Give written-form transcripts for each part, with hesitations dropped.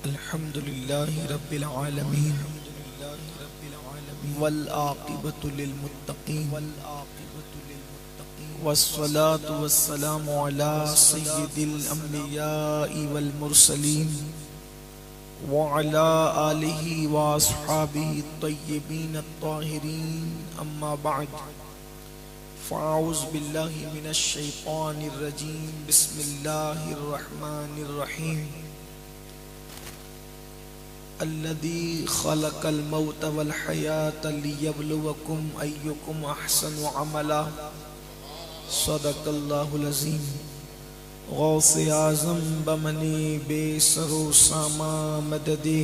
الحمد لله رب العالمين والعاقبة للمتقين والصلاة والسلام على سيد الأنبياء والمرسلين وعلى آله وأصحابه الطيبين الطاهرين أما بعد فأعوذ بالله من الشيطان الرجيم بسم الله الرحمن الرحيم الذي خلق الموت والحياة ليبلوكم أيكم أحسن عملا صدق الله العظيم غوث اعظم بمنی بے سر و ساما مددے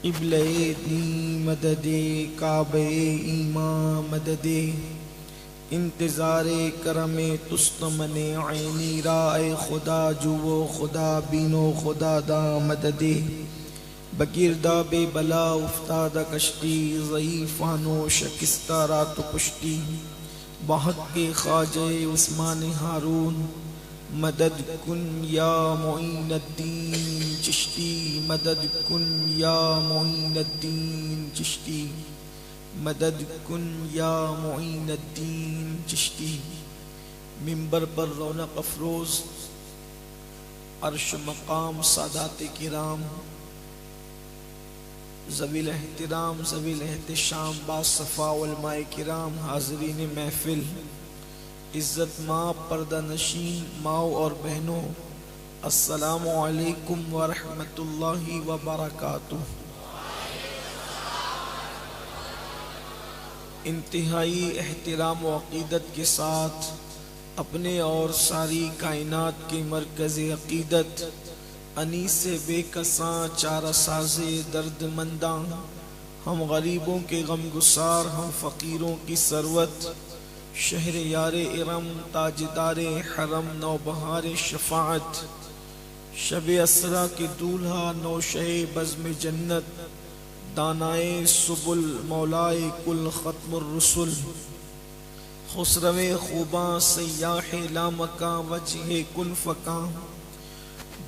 قبلہ دین مددے کعبہ ایمان مددے انتظار کرم تستمن عینی رائے خدا جو خدا بینو خدا دا مددے بگیردہ بے بلا افتادہ کشتی ضعیفانو شکستہ رات پشتی بحق کے خواجہ عثمان ہارون مدد کن یا معین الدین چشتی مدد کن یا معین الدین چشتی مدد کن یا معین الدین چشتی منبر پر رونق افروز عرش مقام سادات کرام ذوی الاحترام ذوی الاحتشام باصفا علماء کرام حاضرین محفل عزت ماں پردہ نشین ماؤں اور بہنوں السلام علیکم ورحمۃ اللہ وبرکاتہ۔ انتہائی احترام و عقیدت کے ساتھ اپنے اور ساری کائنات کے مرکز عقیدت انیس بے کساں چارہ ساز درد منداں ہم غریبوں کے غم گسار ہم فقیروں کی ثروت شہر یار ارم تاجدار حرم نوبہار شفاعت شب اسرا کے دولہا نوشہ بزم جنت دانائے سبل مولائے کل ختم الرسل خسرو خوباں سیاح لامکاں وجہ کن فکاں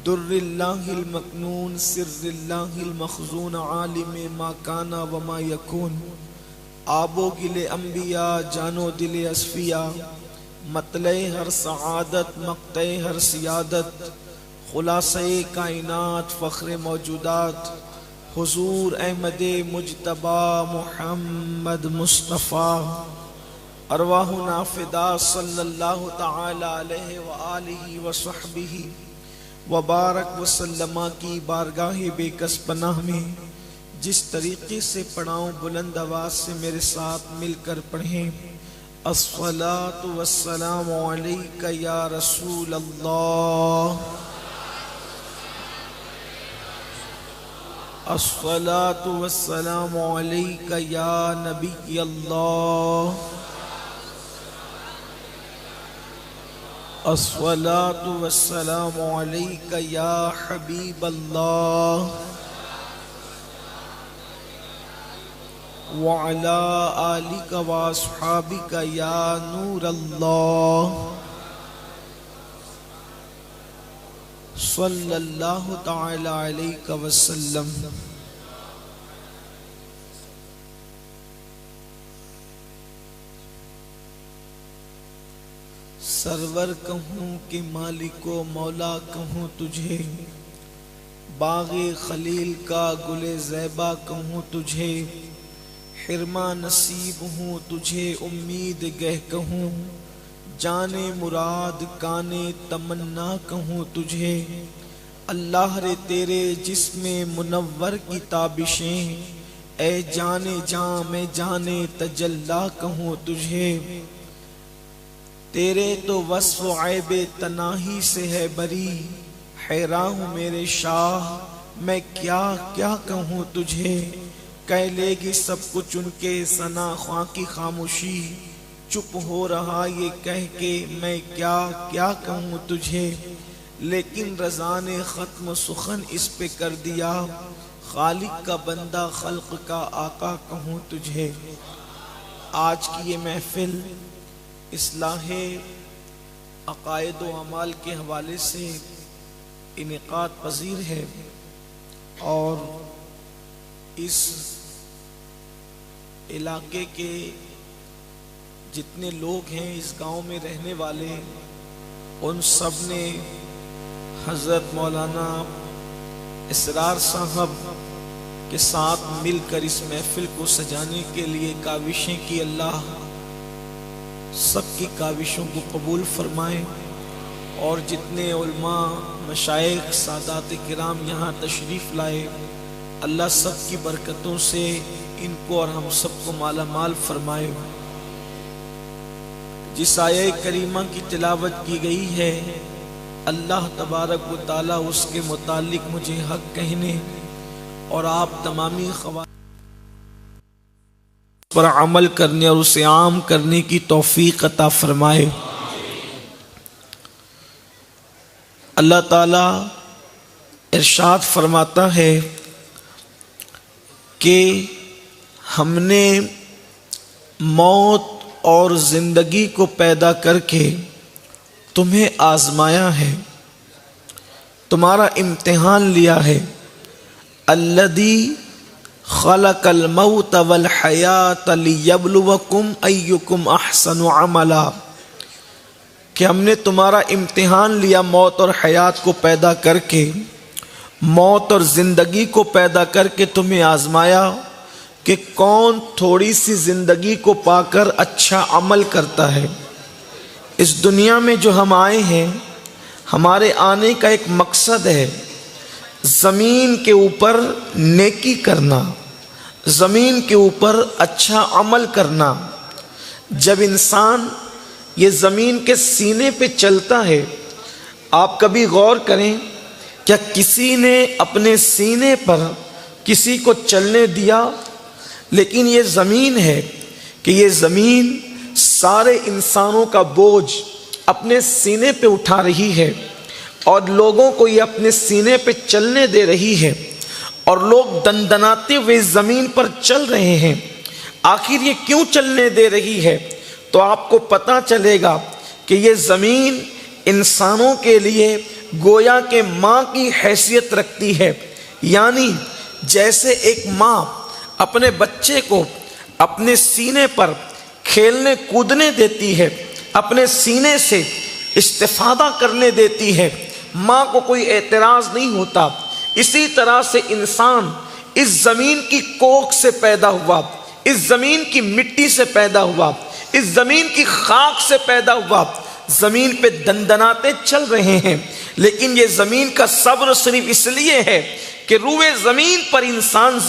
در اللہ المکنون سر اللہ المخزون عالم ما کانا وما یکون آب و گل انبیاء جانو دل اصفیاء مطلع ہر سعادت مقطع ہر سیادت خلاصہ کائنات فخر موجودات حضور احمد مجتبی محمد مصطفیٰ ارواحنا فدا صلی اللہ تعالی علیہ وآلہ وصحبہ وبارک وسلم کی بارگاہ بے کس پناہ میں جس طریقے سے پڑھاؤں بلند آواز سے میرے ساتھ مل کر پڑھیں الصلاۃ والسلام علیک یا رسول اللہ الصلاۃ والسلام علیک یا نبی اللہ الصلاۃ والسلام علیک یا حبیب اللہ وعلی آلک واصحابک یا نور اللہ صلی اللہ تعالی علیہ وسلم۔ سرور کہوں کہ مالک و مولا کہوں تجھے باغ خلیل کا گل زیبا کہوں تجھے حرما نصیب ہوں تجھے امید گہ کہوں جانے مراد کانے تمنا کہوں تجھے اللہ رے تیرے جسم منور کی تابشیں اے جانے جاں میں جانے تجلا کہوں تجھے تیرے تو وصف و عیب تناہی سے ہے بری حیران ہوں میرے شاہ میں کیا کیا کہوں تجھے کہہ لے گی سب کچھ ان کے ثنا خواں کی خاموشی چپ ہو رہا یہ کہہ کے میں کیا کیا کہوں تجھے لیکن رضا نے ختم سخن اس پہ کر دیا خالق کا بندہ خلق کا آقا کہوں تجھے۔ آج کی یہ محفل اصلاح عقائد و اعمال کے حوالے سے انعقاد پذیر ہے۔ اور اس علاقے کے جتنے لوگ ہیں اس گاؤں میں رہنے والے ان سب نے حضرت مولانا اسرار صاحب کے ساتھ مل کر اس محفل کو سجانے کے لیے کاوشیں کی۔ اللہ سب کی کاوشوں کو قبول فرمائے، اور جتنے علماء، مشائخ، سادات کرام یہاں تشریف لائے، اللہ سب کی برکتوں سے ان کو اور ہم سب کو مالا مال فرمائے۔ جس آیہ کریمہ کی تلاوت کی گئی ہے، اللہ تبارک و تعالیٰ اس کے متعلق مجھے حق کہنے اور آپ تمامی خواتین پر عمل کرنے اور اسے عام کرنے کی توفیق عطا فرمائے۔ اللہ تعالیٰ ارشاد فرماتا ہے کہ ہم نے موت اور زندگی کو پیدا کر کے تمہیں آزمایا ہے، تمہارا امتحان لیا ہے۔ الذی خلق الموت والحیات لیبلوکم ایکم احسن عملا، کہ ہم نے تمہارا امتحان لیا موت اور حیات کو پیدا کر کے، موت اور زندگی کو پیدا کر کے تمہیں آزمایا کہ کون تھوڑی سی زندگی کو پا کر اچھا عمل کرتا ہے۔ اس دنیا میں جو ہم آئے ہیں، ہمارے آنے کا ایک مقصد ہے، زمین کے اوپر نیکی کرنا، زمین کے اوپر اچھا عمل کرنا۔ جب انسان یہ زمین کے سینے پہ چلتا ہے، آپ کبھی غور کریں، کیا کسی نے اپنے سینے پر کسی کو چلنے دیا؟ لیکن یہ زمین ہے کہ یہ زمین سارے انسانوں کا بوجھ اپنے سینے پہ اٹھا رہی ہے، اور لوگوں کو یہ اپنے سینے پہ چلنے دے رہی ہے، اور لوگ دندناتے ہوئے زمین پر چل رہے ہیں۔ آخر یہ کیوں چلنے دے رہی ہے؟ تو آپ کو پتہ چلے گا کہ یہ زمین انسانوں کے لیے گویا کہ ماں کی حیثیت رکھتی ہے۔ یعنی جیسے ایک ماں اپنے بچے کو اپنے سینے پر کھیلنے کودنے دیتی ہے، اپنے سینے سے استفادہ کرنے دیتی ہے، ماں کو کوئی اعتراض نہیں ہوتا۔ اسی طرح سے انسان اس زمین کی کوکھ سے پیدا ہوا، اس زمین کی مٹی سے پیدا ہوا، اس زمین کی خاک سے پیدا ہوا، زمین پہ دندناتے چل رہے ہیں۔ لیکن یہ زمین کا صبر صرف اس لیے ہے کہ روئے زمین پر انسان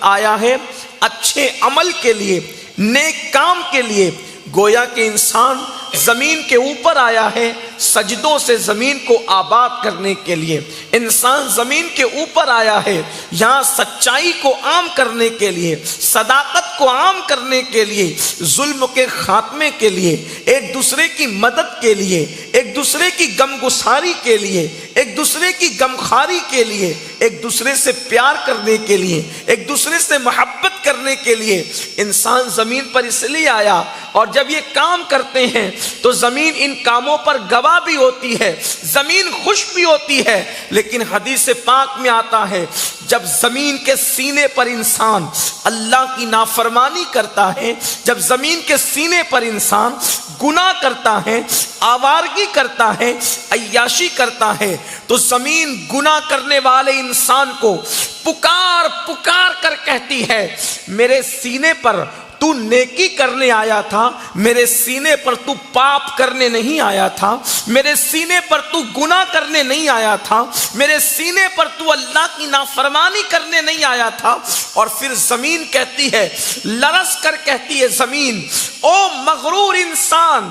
آیا ہے اچھے عمل کے لیے، نیک کام کے لیے۔ گویا کہ انسان زمین کے اوپر آیا ہے سجدوں سے زمین کو آباد کرنے کے لیے۔ انسان زمین کے اوپر آیا ہے یہاں سچائی کو عام کرنے کے لیے، صداقت کو عام کرنے کے لیے، ظلم کے خاتمے کے لیے، ایک دوسرے کی مدد کے لیے، ایک دوسرے کی غم گساری کے لیے، ایک دوسرے کی غمخواری کے لیے، ایک دوسرے سے پیار کرنے کے لیے، ایک دوسرے سے محبت کرنے کے لیے انسان زمین پر اس لیے آیا۔ اور جب یہ کام کرتے ہیں تو زمین ان کاموں پر گواہ بھی ہوتی ہے، زمین خوش بھی ہوتی ہے۔ لیکن حدیث پاک میں آتا ہے جب زمین کے سینے پر انسان اللہ کی نافرمانی کرتا ہے، جب زمین کے سینے پر انسان گناہ کرتا ہے، آوارگی کرتا ہے، عیاشی کرتا ہے، تو زمین گناہ کرنے والے انسان کو پکار پکار کر کہتی ہے میرے سینے پر تو نیکی کرنے آیا تھا، میرے سینے پر تو پاپ کرنے نہیں آیا تھا، میرے سینے پر تو گناہ کرنے نہیں آیا تھا، میرے سینے پر تو اللہ کی نافرمانی کرنے نہیں آیا تھا۔ اور پھر زمین کہتی ہے، لرز کر کہتی ہے زمین، او مغرور انسان،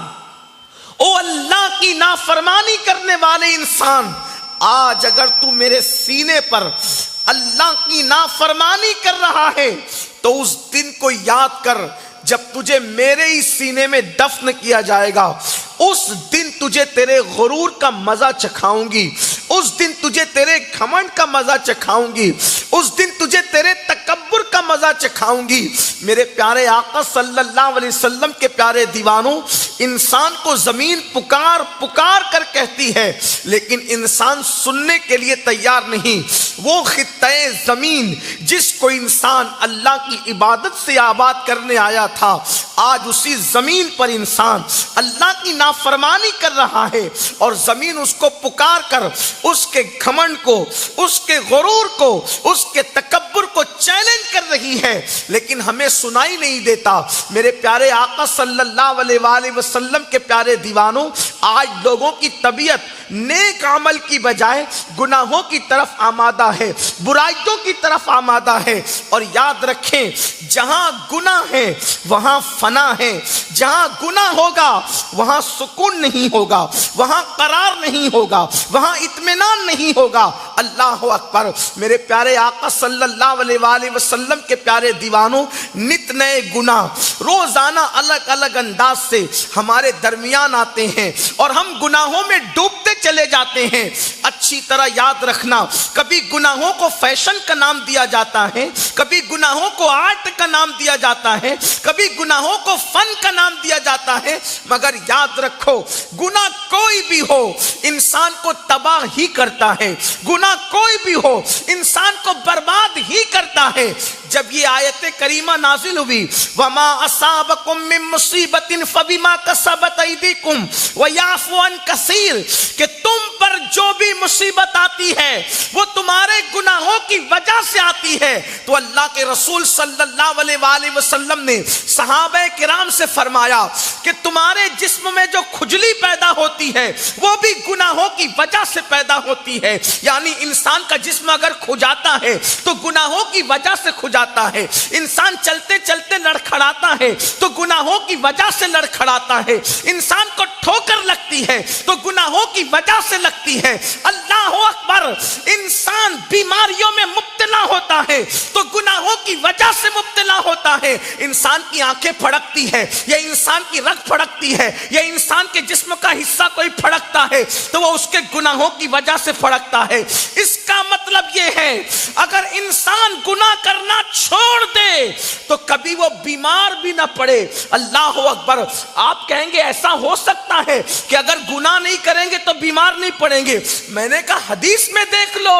او اللہ کی نافرمانی کرنے والے انسان، آج اگر تو میرے سینے پر اللہ کی نافرمانی کر رہا ہے تو اس دن کو یاد کر جب تجھے میرے ہی سینے میں دفن کیا جائے گا۔ اس دن تجھے تیرے غرور کا مزہ چکھاؤں گی، اس دن تجھے تیرے گھمنڈ کا مزہ چکھاؤں گی، اس دن تجھے تیرے تکبر کا مزہ چکھاؤں گی۔ میرے پیارے آقا صلی اللہ علیہ وسلم کے پیارے دیوانوں، انسان کو زمین پکار پکار کر کہتی ہے، لیکن انسان سننے کے لیے تیار نہیں۔ وہ خطہ زمین جس کو انسان اللہ کی عبادت سے آباد کرنے آیا تھا، آج اسی زمین پر انسان اللہ کی نافرمانی کر رہا ہے، اور زمین اس کو پکار کر اس کے گھمنڈ کو، اس کے غرور کو، اس کے تکبر کو چیلنج کر رہی ہے، لیکن ہمیں سنائی نہیں دیتا۔ میرے پیارے آقا صلی اللہ علیہ وآلہ وسلم کے پیارے دیوانوں، آج لوگوں کی طبیعت نیک عمل کی بجائے گناہوں کی طرف آمادہ ہے، برائیوں کی طرف آمادہ ہے۔ اور یاد رکھیں، جہاں گناہ ہے وہاں فنا ہے، جہاں گناہ ہوگا وہاں سکون نہیں ہوگا، وہاں قرار نہیں ہوگا، وہاں اطمینان نہیں ہوگا۔ اللہ اکبر۔ میرے پیارے آقا صلی اللہ علیہ وآلہ وسلم کے پیارے دیوانوں، نت نئے گناہ روزانہ الگ الگ انداز سے ہمارے درمیان آتے ہیں، اور ہم گناہوں میں ڈوبتے چلے جاتے ہیں۔ اچھی طرح یاد رکھنا، کبھی گناہوں کو فیشن کا نام دیا جاتا ہے، کبھی گناہوں کو آرٹ کا نام دیا جاتا ہے، کبھی گناہوں کو فن کا نام دیا جاتا ہے، مگر یاد رکھو، گناہ کوئی بھی ہو انسان کو تباہ ہی کرتا ہے، گناہ کوئی بھی ہو انسان کو برباد ہی کرتا ہے۔ جب یہ آیت کریمہ نازل ہوئی، وَمَا أَصَابَكُم مِّن مُّصِيبَةٍ فَبِمَا كَسَبَتْ أَيْدِيكُمْ وَيَعْفُو عَن كَثِيرٍ، کہ تم پر جو بھی مصیبت آتی ہے وہ تمہارے گناہوں کی وجہ سے آتی ہے، تو اللہ کے رسول صلی اللہ علیہ وآلہ وسلم نے صحابہ کرام سے فرمایا کہ تمہارے جسم میں جو کھجلی پیدا ہوتی ہے وہ بھی گناہوں کی وجہ سے پیدا ہوتی ہے۔ یعنی انسان کا جسم اگر کھجاتا ہے تو گناہوں کی وجہ سے کھجاتا ہے، انسان چلتے چلتے لڑکھڑاتا ہے تو گناہوں کی وجہ سے لڑکھڑاتا ہے، انسان کو ٹھوکر لگتی ہے تو گناہوں کی وجہ سے لگتی ہے۔ اللہ اکبر۔ انسان بیماریوں میں مبتلا ہوتا ہے تو گناہوں کی وجہ سے مبتلا ہوتا ہے۔ انسان کی آنکھیں پھڑکتی ہے یا انسان کی رگ پھڑکتی ہے یا انسان کے جسم کا حصہ کوئی پھڑکتا ہے تو وہ اس کے گناہوں کی وجہ سے پھڑکتا ہے۔ اس کا مطلب یہ ہے، اگر انسان گناہ کرنا چھوڑ دے تو کبھی وہ بیمار بھی نہ پڑے۔ اللہ اکبر۔ آپ کہیں گے ایسا ہو سکتا ہے کہ اگر گناہ نہیں کریں گے تو بیمار نہیں پڑیں گے؟ میں نے کہا حدیث میں دیکھ لو،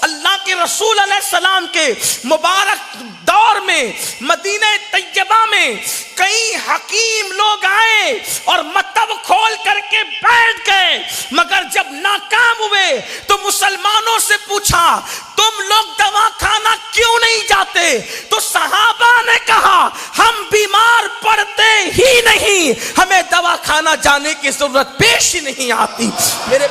اللہ کے رسول علیہ السلام کے مبارک دور میں مدینہ طیبہ میں کئی حکیم لوگ آئے اور مطب کھول کر کے بیٹھ گئے، مگر جب ناکام ہوئے تو مسلمانوں سے پوچھا تم لوگ دوا کھانا کیوں نہیں جاتے؟ تو صحابہ نے کہا ہم بیمار پڑتے ہی نہیں، ہمیں دوا کھانا جانے کی ضرورت پیش ہی نہیں آتی۔ میرے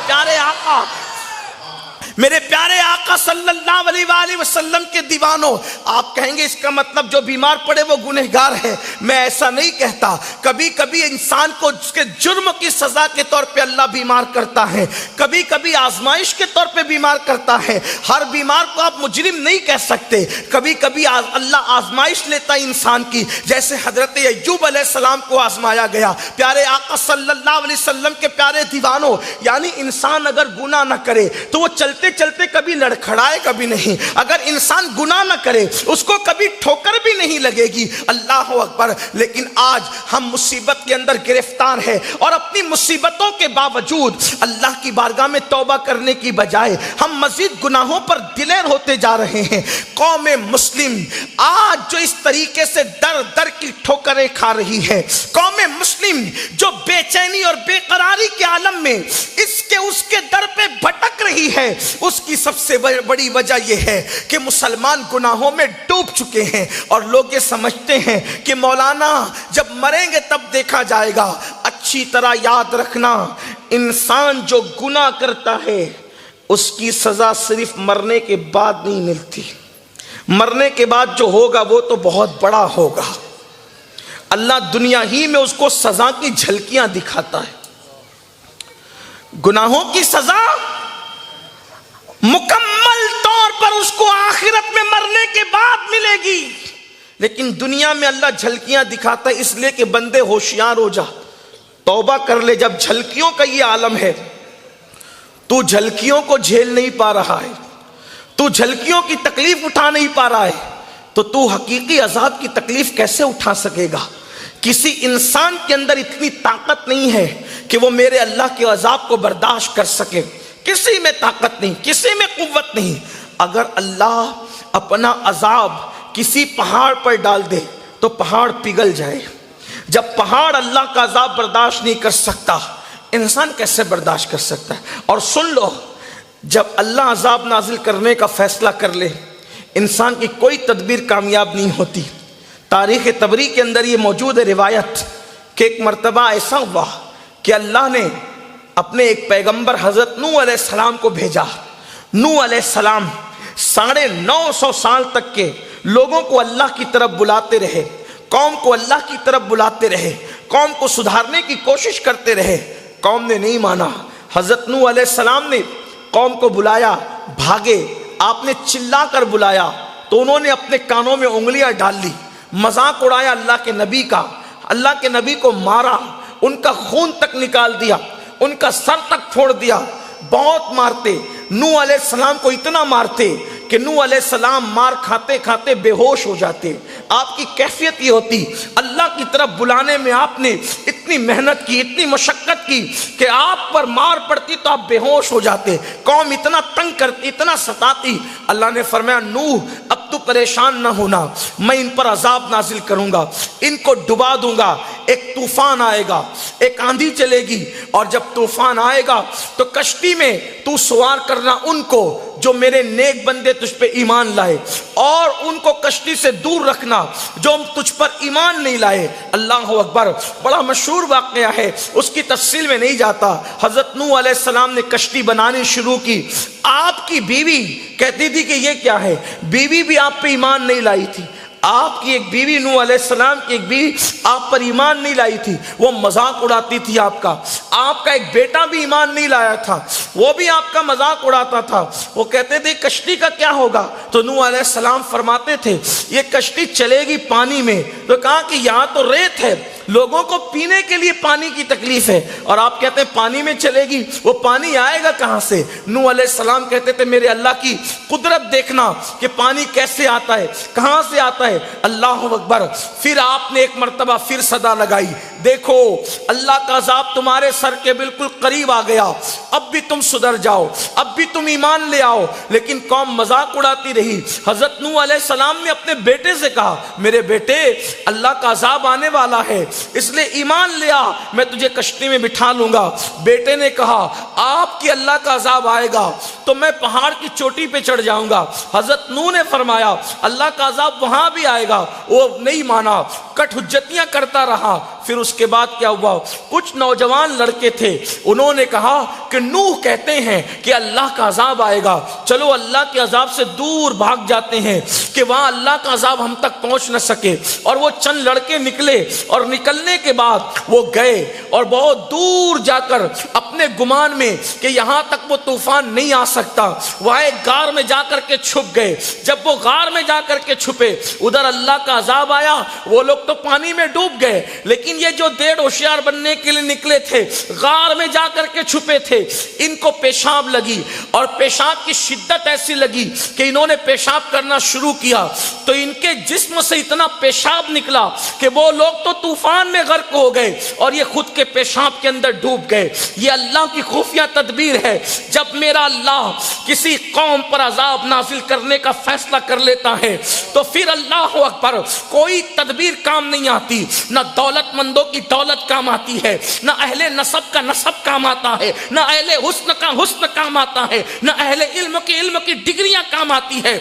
پیارے آقا صلی اللہ علیہ وآلہ وسلم کے دیوانوں، آپ کہیں گے اس کا مطلب جو بیمار پڑے وہ گنہگار ہے۔ میں ایسا نہیں کہتا۔ کبھی کبھی انسان کو اس کے جرم کی سزا کے طور پہ اللہ بیمار کرتا ہے، کبھی کبھی آزمائش کے طور پہ بیمار کرتا ہے۔ ہر بیمار کو آپ مجرم نہیں کہہ سکتے۔ کبھی کبھی اللہ آزمائش لیتا ہے انسان کی، جیسے حضرت ایوب علیہ السلام کو آزمایا گیا۔ پیارے آقا صلی اللہ علیہ وسلم کے پیارے دیوانوں، یعنی انسان اگر گناہ نہ کرے تو وہ چلتے چلتے کبھی لڑکھڑائے کبھی نہیں، اگر انسان گناہ نہ کرے اس کو کبھی ٹھوکر بھی نہیں لگے گی۔ اللہ اکبر۔ لیکن آج ہم مصیبت کے اندر گرفتار ہیں، اور اپنی مصیبتوں کے باوجود اللہ کی بارگاہ میں توبہ کرنے کی بجائے ہم مزید گناہوں پر دلیر ہوتے جا رہے ہیں۔ قوم مسلم آج جو اس طریقے سے در در کی ٹھوکریں کھا رہی ہے، قوم مسلم جو بے چینی اور بے قراری کے عالم میں اس کے در پہ بھٹک رہی ہے، اس کی سب سے بڑی وجہ یہ ہے کہ مسلمان گناہوں میں ڈوب چکے ہیں، اور لوگ یہ سمجھتے ہیں کہ مولانا جب مریں گے تب دیکھا جائے گا۔ اچھی طرح یاد رکھنا، انسان جو گناہ کرتا ہے اس کی سزا صرف مرنے کے بعد نہیں ملتی، مرنے کے بعد جو ہوگا وہ تو بہت بڑا ہوگا۔ اللہ دنیا ہی میں اس کو سزا کی جھلکیاں دکھاتا ہے۔ گناہوں کی سزا مکمل طور پر اس کو آخرت میں مرنے کے بعد ملے گی، لیکن دنیا میں اللہ جھلکیاں دکھاتا ہے اس لیے کہ بندے ہوشیار ہو جا، توبہ کر لے۔ جب جھلکیوں کا یہ عالم ہے، تو جھلکیوں کو جھیل نہیں پا رہا ہے، تو جھلکیوں کی تکلیف اٹھا نہیں پا رہا ہے، تو حقیقی عذاب کی تکلیف کیسے اٹھا سکے گا؟ کسی انسان کے اندر اتنی طاقت نہیں ہے کہ وہ میرے اللہ کے عذاب کو برداشت کر سکے. کسی میں طاقت نہیں، کسی میں قوت نہیں. اگر اللہ اپنا عذاب کسی پہاڑ پر ڈال دے تو پہاڑ پگھل جائے. جب پہاڑ اللہ کا عذاب برداشت نہیں کر سکتا، انسان کیسے برداشت کر سکتا ہے؟ اور سن لو، جب اللہ عذاب نازل کرنے کا فیصلہ کر لے، انسان کی کوئی تدبیر کامیاب نہیں ہوتی. تاریخ طبری کے اندر یہ موجود ہے روایت کہ ایک مرتبہ ایسا ہوا کہ اللہ نے اپنے ایک پیغمبر حضرت نوح علیہ السلام کو بھیجا. نوح علیہ السلام 950 سال تک کے لوگوں کو اللہ کی طرف بلاتے رہے، قوم کو اللہ کی طرف بلاتے رہے، قوم کو سدھارنے کی کوشش کرتے رہے. قوم نے نہیں مانا. حضرت نوح علیہ السلام نے قوم کو بلایا، بھاگے. آپ نے چلا کر بلایا تو انہوں نے اپنے کانوں میں انگلیاں ڈال لی. مذاق اڑایا اللہ کے نبی کا، اللہ کے نبی کو مارا، ان کا خون تک نکال دیا، ان کا سر تک پھوڑ دیا. بہت مارتے. نوح علیہ السلام کو اتنا مارتے کہ نوح علیہ السلام مار کھاتے کھاتے بے ہوش ہو جاتے. آپ کی کیفیت یہ ہوتی، اللہ کی طرف بلانے میں آپ نے اتنی محنت کی، اتنی مشقت کی کہ آپ پر مار پڑتی تو آپ بے ہوش ہو جاتے. قوم اتنا تنگ کرتی، اتنا ستاتی. اللہ نے فرمایا نوح اب تو پریشان نہ ہونا، میں ان پر عذاب نازل کروں گا، ان کو ڈبا دوں گا. ایک طوفان آئے گا، ایک آندھی چلے گی، اور جب طوفان آئے گا تو کشتی میں تو سوار کرنا ان کو جو میرے نیک بندے تجھ پہ ایمان لائے، اور ان کو کشتی سے دور رکھنا جو تجھ پر ایمان نہیں لائے. اللہ اکبر. بڑا مشہور واقعہ ہے، اس کی تفصیل میں نہیں جاتا. حضرت نوح علیہ السلام نے کشتی بنانی شروع کی. آپ کی بیوی کہتی تھی کہ یہ کیا ہے؟ بیوی بھی آپ پہ ایمان نہیں لائی تھی. آپ کی ایک بیوی، نوح علیہ السلام کی ایک بیوی آپ پر ایمان نہیں لائی تھی، وہ مذاق اڑاتی تھی آپ کا. آپ کا ایک بیٹا بھی ایمان نہیں لایا تھا، وہ بھی آپ کا مذاق اڑاتا تھا. وہ کہتے تھے کشتی کا کیا ہوگا؟ تو نوح علیہ السلام فرماتے تھے یہ کشتی چلے گی پانی میں. تو کہا کہ یہاں تو ریت ہے، لوگوں کو پینے کے لیے پانی کی تکلیف ہے، اور آپ کہتے ہیں پانی میں چلے گی، وہ پانی آئے گا کہاں سے؟ نوح علیہ السلام کہتے تھے میرے اللہ کی قدرت دیکھنا کہ پانی کیسے آتا ہے، کہاں سے آتا ہے. اللہ اکبر. پھر آپ نے ایک مرتبہ پھر صدا لگائی، دیکھو اللہ کا عذاب تمہارے سر کے بالکل قریب آ گیا، اب بھی تم سدھر جاؤ، اب بھی تم ایمان لے آؤ. لیکن قوم مذاق اڑاتی رہی. حضرت نوح علیہ السلام نے اپنے بیٹے سے کہا میرے بیٹے اللہ کا عذاب آنے والا ہے، اس لیے ایمان لے آ، میں تجھے کشتی میں بٹھا لوں گا. بیٹے نے کہا آپ کی اللہ کا عذاب آئے گا تو میں پہاڑ کی چوٹی پہ چڑھ جاؤں گا. حضرت نوح نے فرمایا اللہ کا عذاب وہاں بھی آئے گا. وہ نہیں مانا، کٹ حجتیاں کرتا رہا. پھر اس کے بعد کیا ہوا؟ کچھ نوجوان لڑکے تھے، انہوں نے کہا کہ نوح کہتے ہیں کہ اللہ کا عذاب آئے گا، چلو اللہ کے عذاب سے دور بھاگ جاتے ہیں کہ وہاں اللہ کا عذاب ہم تک پہنچ نہ سکے. اور وہ چند لڑکے نکلے، اور نکلنے کے بعد وہ گئے اور بہت دور جا کر اپنے گمان میں کہ یہاں تک وہ طوفان نہیں آ سکتا، وہاں ایک غار میں جا کر کے چھپ گئے. جب وہ غار میں جا کر کے چھپے، ادھر اللہ کا عذاب آیا، وہ لوگ تو پانی میں ڈوب گئے. لیکن یہ جو ڈیڑھ ہوشیار بننے کے لیے نکلے تھے، غار میں جا کر کے چھپے تھے، ان کو پیشاب لگی، اور پیشاب کی شدت ایسی لگی کہ انہوں نے پیشاب کرنا شروع کیا. تو ان کے جسم سے اتنا پیشاب نکلا کہ وہ لوگ تو طوفان میں غرق ہو گئے اور یہ خود کے پیشاب کے اندر ڈوب گئے. یہ اللہ کی خفیہ تدبیر ہے. جب میرا اللہ کسی قوم پر عذاب نازل کرنے کا فیصلہ کر لیتا ہے تو پھر اللہ اکبر کوئی تدبیر کام نہیں آتی. نہ دولت مندوں کی دولت کام آتی ہے، نہ اہل نسب کا نسب کام آتا ہے، نہ اہل حسن کا حسن کام آتا ہے، نہ اہل علم کی ڈگریاں کام آتی ہے.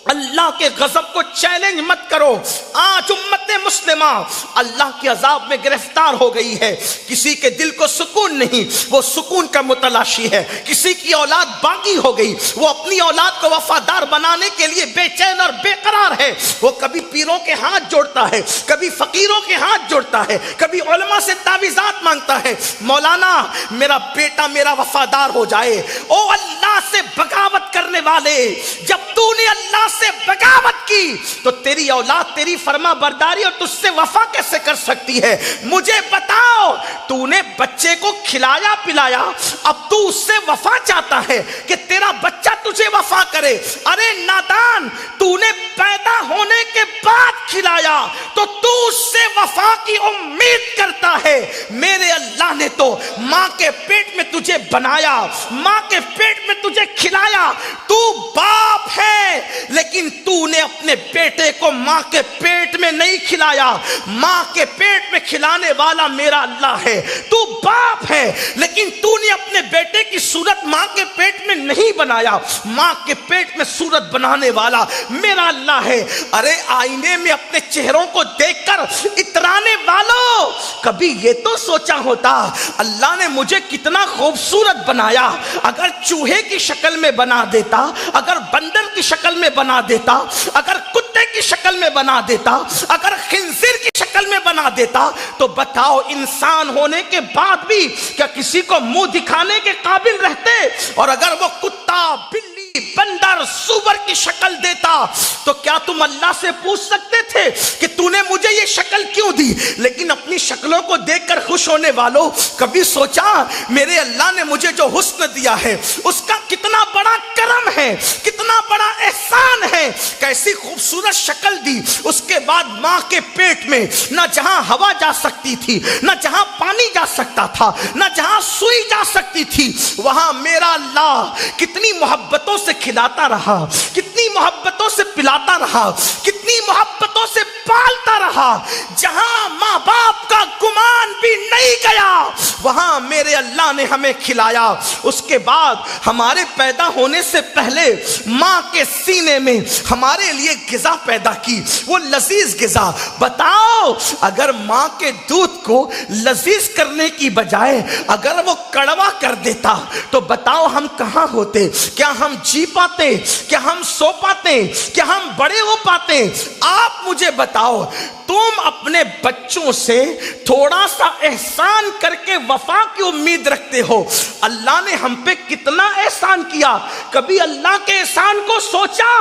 اللہ کے غضب کو چیلنج مت کرو. آج امت مسلمہ اللہ کے عذاب میں گرفتار ہو گئی ہے. کسی کے دل کو سکون نہیں، وہ سکون کا متلاشی ہے. کسی کی اولاد باغی ہو گئی، وہ اپنی اولاد کو وفادار بنانے کے لیے بے چین اور بے قرار ہے. وہ کبھی پیروں کے ہاتھ جوڑتا ہے، کبھی فقیروں کے ہاتھ جوڑتا ہے، کبھی علماء سے تعویذات مانگتا ہے. مولانا میرا بیٹا میرا وفادار ہو جائے. او اللہ سے بغاوت کرنے والے، جب تو تو نے اللہ سے بغاوت کی تو تیری اولاد تیری فرما برداری اور تجھ سے وفا کیسے کر سکتی ہے؟ مجھے بتاؤ، تو نے بچے کو کھلایا پلایا، اب تو اس سے وفا چاہتا ہے کہ تیرا بچہ تجھے وفا کرے؟ ارے نادان، تو نے پیدا ہونے کے بعد کھلایا تو تو اس سے وفا کی امید کرتا ہے۔ میرے اللہ نے تو ماں کے پیٹ میں تجھے بنایا، ماں کے پیٹ میں تجھے کھلایا، تو باپ ہے، لیکن تو نے اپنے بیٹے کو ماں کے پیٹ میں نہیں کھلایا۔ ماں کے پیٹ میں کھلانے والا میرا اللہ ہے۔ تو باپ ہے، لیکن تو نے اپنے بیٹے کی صورت ماں کے پیٹ میں نہیں بنایا۔ ماں کے پیٹ میں صورت بنانے والا میرا اللہ ہے۔ ارے آئینے میں اپنے چہروں کو دیکھ کر اترانے والوں، کبھی یہ تو سوچا ہوتا اللہ نے مجھے کتنا خوبصورت بنایا، اگر چوہے کی شکل میں بنا دیتا، اگر بندر کی شکل میں بنا دیتا، اگر کتے کی شکل میں بنا دیتا، اگر خنزیر کی شکل میں بنا دیتا، تو بتاؤ انسان ہونے کے بعد بھی کیا کسی کو منہ دکھانے کے قابل رہتے؟ اور اگر وہ کتا، بلی، بندر، سور کی شکل دیتا تو کیا تم اللہ سے پوچھ سکتے تھے کہ تو نے مجھے یہ شکل کیوں دی؟ لیکن اپنی شکلوں کو دیکھ کر خوش ہونے والوں، کبھی سوچا میرے اللہ نے مجھے جو حسن دیا ہے اس کا کتنا بڑا کرم ہے، کتنا بڑا احسان ہے؟ کیسی خوبصورت شکل دی، اس کے بعد ماں کے پیٹ میں نہ جہاں ہوا جا سکتی تھی، نہ جہاں پانی جا سکتا تھا، نہ جہاں سوئی جا سکتی تھی، وہاں میرا اللہ کتنی محبتوں سے کھلاتا رہا، کتنی محبتوں سے پلاتا رہا، کتنی محبتوں سے پالتا رہا۔ جہاں ماں باپ کا گمان بھی نہیں گیا وہاں میرے اللہ نے ہمیں کھلایا۔ اس کے بعد ہمارے پیدا ہونے سے پہلے ماں کے سینے میں ہمارے لیے غذا پیدا کی، وہ لذیذ غذا۔ بتاؤ اگر ماں کے دودھ کو لذیذ کرنے کی بجائے اگر وہ کڑوا کر دیتا تو بتاؤ ہم کہاں ہوتے؟ کیا ہم جی پاتے؟ کیا ہم سو پاتے؟ کیا ہم بڑے ہو پاتے؟ آپ مجھے بتاؤ، تم اپنے بچوں سے تھوڑا سا احسان کر کے وفا کی امید رکھتے ہو، اللہ نے ہم پہ کتنا احسان کیا، کبھی اللہ کے احسان کو سوچا؟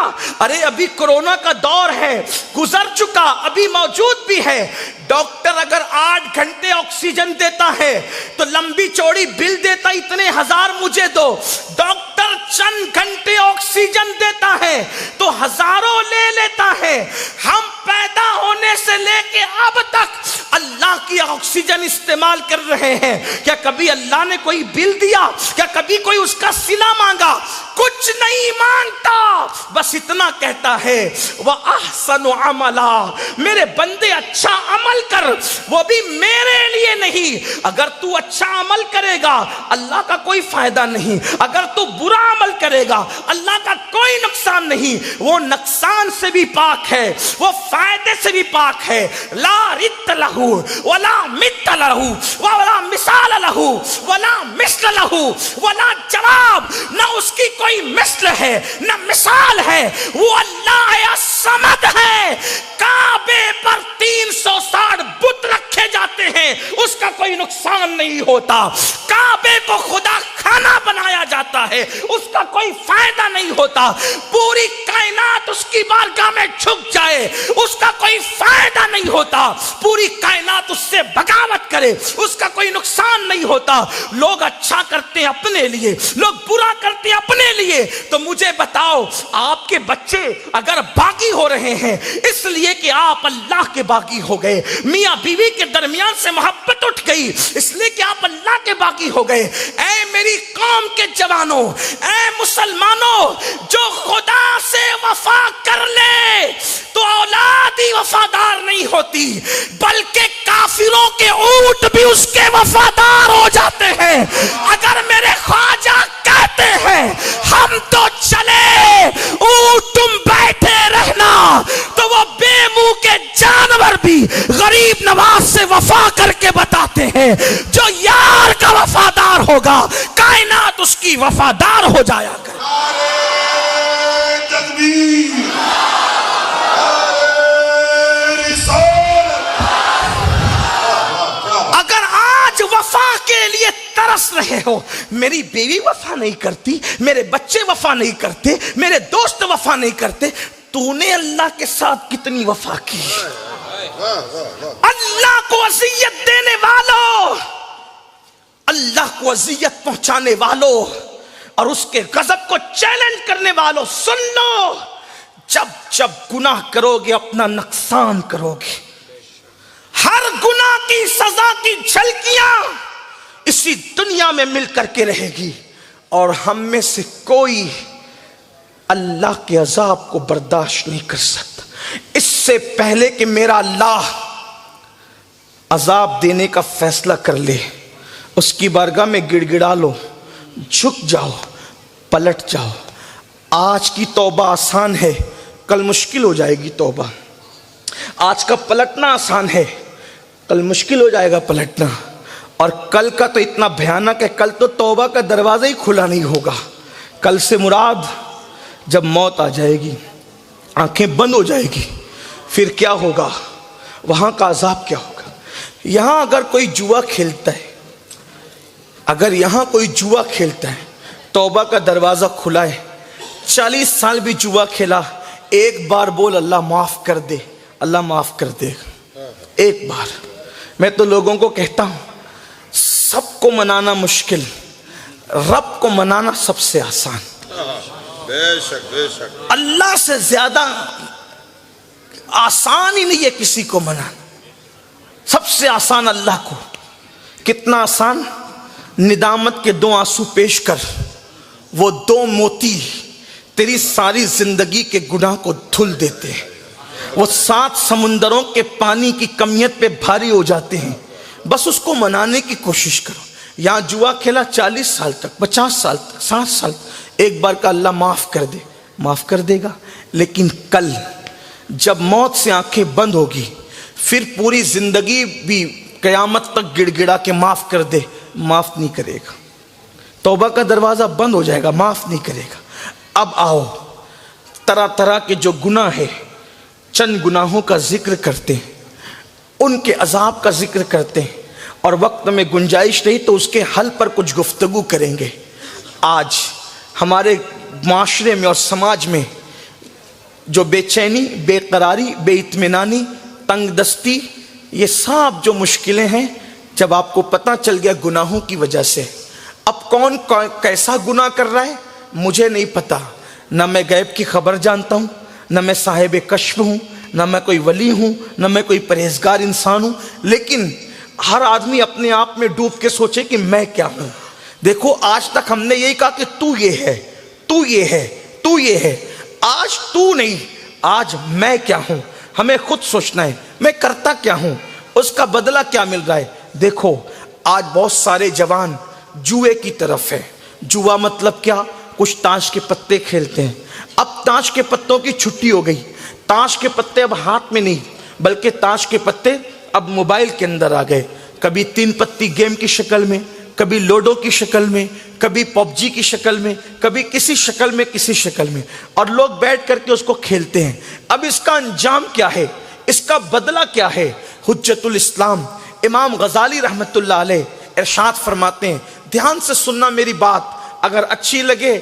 ارے ابھی کورونا کا دور ہے، گزر چکا، ابھی موجود بھی ہے۔ ڈاکٹر اگر 8 گھنٹے آکسیجن دیتا ہے تو لمبی چوڑی بل دیتا اتنے ہزار مجھے دو۔ ڈاکٹر چند گھنٹے آکسیجن دیتا ہے تو ہزاروں لے لیتا ہے۔ ہم پیدا ہونے سے لے کے اب تک اللہ کی آکسیجن استعمال کر رہے ہیں۔ کیا کبھی اللہ نے کوئی بل دیا؟ کیا کبھی کوئی اس کا صلہ مانگا؟ کچھ نہیں مانگتا، بس اتنا کہتا ہے وَأَحْسَنُ عَمَلًا، میرے بندے اچھا عمل کر، وہ بھی میرے لیے نہیں۔ اگر تو اچھا عمل کرے گا اللہ کا کوئی فائدہ نہیں، اگر تو برا عمل کرے گا اللہ کا کوئی نقصان نہیں۔ وہ نقصان سے بھی پاک ہے، وہ فائدے سے بھی پاک ہے۔ لا رد لہ ولا مت لہ ولا مثال لہ ولا مثل لہ ولا جواب، نہ اس کی کوئی مثل ہے نہ مثال ہے۔ وہ اللہ الصمد ہے۔ کعبے پر 360 بت رکھے جاتے ہیں، اس کا کوئی نقصان نہیں ہوتا۔ کعبے کو خدا کھانا بنایا جاتا ہے، اس کا کوئی فائدہ نہیں ہوتا۔ پوری کائنات اس کی بارگاہ میں جھک جائے، اس کا کوئی فائدہ نہیں ہوتا۔ پوری کائنات اس سے بغاوت کرے، اس کا کوئی نقصان نہیں ہوتا۔ لوگ اچھا کرتے ہیں اپنے لیے، لوگ برا کرتے ہیں اپنے لیے۔ تو مجھے بتاؤ، آپ کے بچے اگر باغی ہو رہے ہیں اس لیے کہ آپ اللہ کے باغی ہو گئے، میاں بیوی کے درمیان سے محبت اٹھ گئی اس لیے کہ آپ اللہ کے باغی ہو گئے، اے میری قوم کے جوانوں، اے مسلمانوں، جو خدا سے وفا کر لے تو اولاد ہی وفادار نہیں ہوتی، بلکہ کافروں کے اونٹ بھی اس کے وفادار ہو جاتے ہیں۔ اگر میرے خواجہ کہتے ہیں ہم تو چلے اونٹ تم بیٹھے رہنا، تو وہ بے منہ کے جانور بھی غریب نواز سے وفا کر کے بتاتے ہیں جو یار کا وفادار ہوگا کائنات اس کی وفادار ہو جایا کرے۔ نعرہ تکبیر، اگر آج وفا کے لیے ترس رہے رہے ہو میری بیوی وفا نہیں کرتی, میرے بچے وفا نہیں کرتے, میرے دوست وفا نہیں کرتے, تو نے اللہ کے ساتھ کتنی وفا کی. اللہ کو اذیت دینے والوں, اللہ کو اذیت پہنچانے والوں اور اس کے غضب کو چیلنج کرنے والوں, سن لو, جب جب گناہ کرو گے اپنا نقصان کرو گے. ہر گناہ کی سزا کی جھلکیاں اسی دنیا میں مل کر کے رہے گی, اور ہم میں سے کوئی اللہ کے عذاب کو برداشت نہیں کر سکتا. اس سے پہلے کہ میرا اللہ عذاب دینے کا فیصلہ کر لے, اس کی بارگاہ میں گڑ گڑا لو, جھک جاؤ, پلٹ جاؤ. آج کی توبہ آسان ہے, کل مشکل ہو جائے گی توبہ. آج کا پلٹنا آسان ہے, کل مشکل ہو جائے گا پلٹنا. اور کل کا تو اتنا بھیانک ہے, کل تو توبہ کا دروازہ ہی کھلا نہیں ہوگا. کل سے مراد جب موت آ جائے گی, آنکھیں بند ہو جائے گی, پھر کیا ہوگا, وہاں کا عذاب کیا ہوگا. یہاں اگر کوئی جوا کھیلتا ہے, اگر یہاں کوئی جوا کھیلتا ہے, توبہ کا دروازہ کھلا ہے, 40 سال بھی جوا کھیلا, ایک بار بول اللہ معاف کر دے, اللہ معاف کر دے گا. ایک بار. میں تو لوگوں کو کہتا ہوں, سب کو منانا مشکل, رب کو منانا سب سے آسان. بے شک بے شک. اللہ سے زیادہ آسان ہی نہیں ہے کسی کو منانا. سب سے آسان اللہ کو. کتنا آسان, ندامت کے 2 آنسو پیش کر, وہ 2 موتی تیری ساری زندگی کے گناہ کو دھل دیتے ہیں. وہ 7 سمندروں کے پانی کی کمیت پہ بھاری ہو جاتے ہیں. بس اس کو منانے کی کوشش کرو. یہاں جوا کھیلا 40 سال تک, 50 سال تک, 60 سال تک, ایک بار کا اللہ معاف کر دے, معاف کر دے گا. لیکن کل جب موت سے آنکھیں بند ہوگی, پھر پوری زندگی بھی قیامت تک گڑ گڑا کے معاف کر دے, معاف نہیں کرے گا. توبہ کا دروازہ بند ہو جائے گا, معاف نہیں کرے گا. اب آؤ, طرح طرح کے جو گناہ ہے, چند گناہوں کا ذکر کرتے ہیں, ان کے عذاب کا ذکر کرتے ہیں, اور وقت میں گنجائش رہی تو اس کے حل پر کچھ گفتگو کریں گے. آج ہمارے معاشرے میں اور سماج میں جو بے چینی, بے قراری, بے اطمینانی, تنگ دستی, یہ سب جو مشکلیں ہیں, جب آپ کو پتہ چل گیا گناہوں کی وجہ سے. اب کون کیسا گناہ کر رہا ہے مجھے نہیں پتا, نہ میں غیب کی خبر جانتا ہوں, نہ میں صاحب کشف ہوں, نہ میں کوئی ولی ہوں, نہ میں کوئی پرہیزگار انسان ہوں. لیکن ہر آدمی اپنے آپ میں ڈوب کے سوچے کہ میں کیا ہوں. دیکھو آج تک ہم نے یہی کہا کہ تو یہ ہے, تو یہ ہے, تو یہ ہے. آج تو نہیں, آج میں کیا ہوں. ہمیں خود سوچنا ہے میں کرتا کیا ہوں, اس کا بدلہ کیا مل رہا ہے. دیکھو آج بہت سارے جوان جوئے کی طرف ہے. جوا مطلب کیا, کچھ تاش کے پتے کھیلتے ہیں. اب تاش کے پتوں کی چھٹی ہو گئی. تاش کے پتے اب ہاتھ میں نہیں, بلکہ تاش کے پتے اب موبائل کے اندر آ گئے. کبھی 3 پتی گیم کی شکل میں, کبھی لوڈو کی شکل میں, کبھی پب جی کی شکل میں, کبھی کسی شکل میں, کسی شکل میں, اور لوگ بیٹھ کر کے اس کو کھیلتے ہیں. اب اس کا انجام کیا ہے, اس کا بدلہ کیا ہے. حجت الاسلام امام غزالی رحمت اللہ علیہ ارشاد فرماتے ہیں, دھیان سے سننا میری بات, اگر اچھی لگے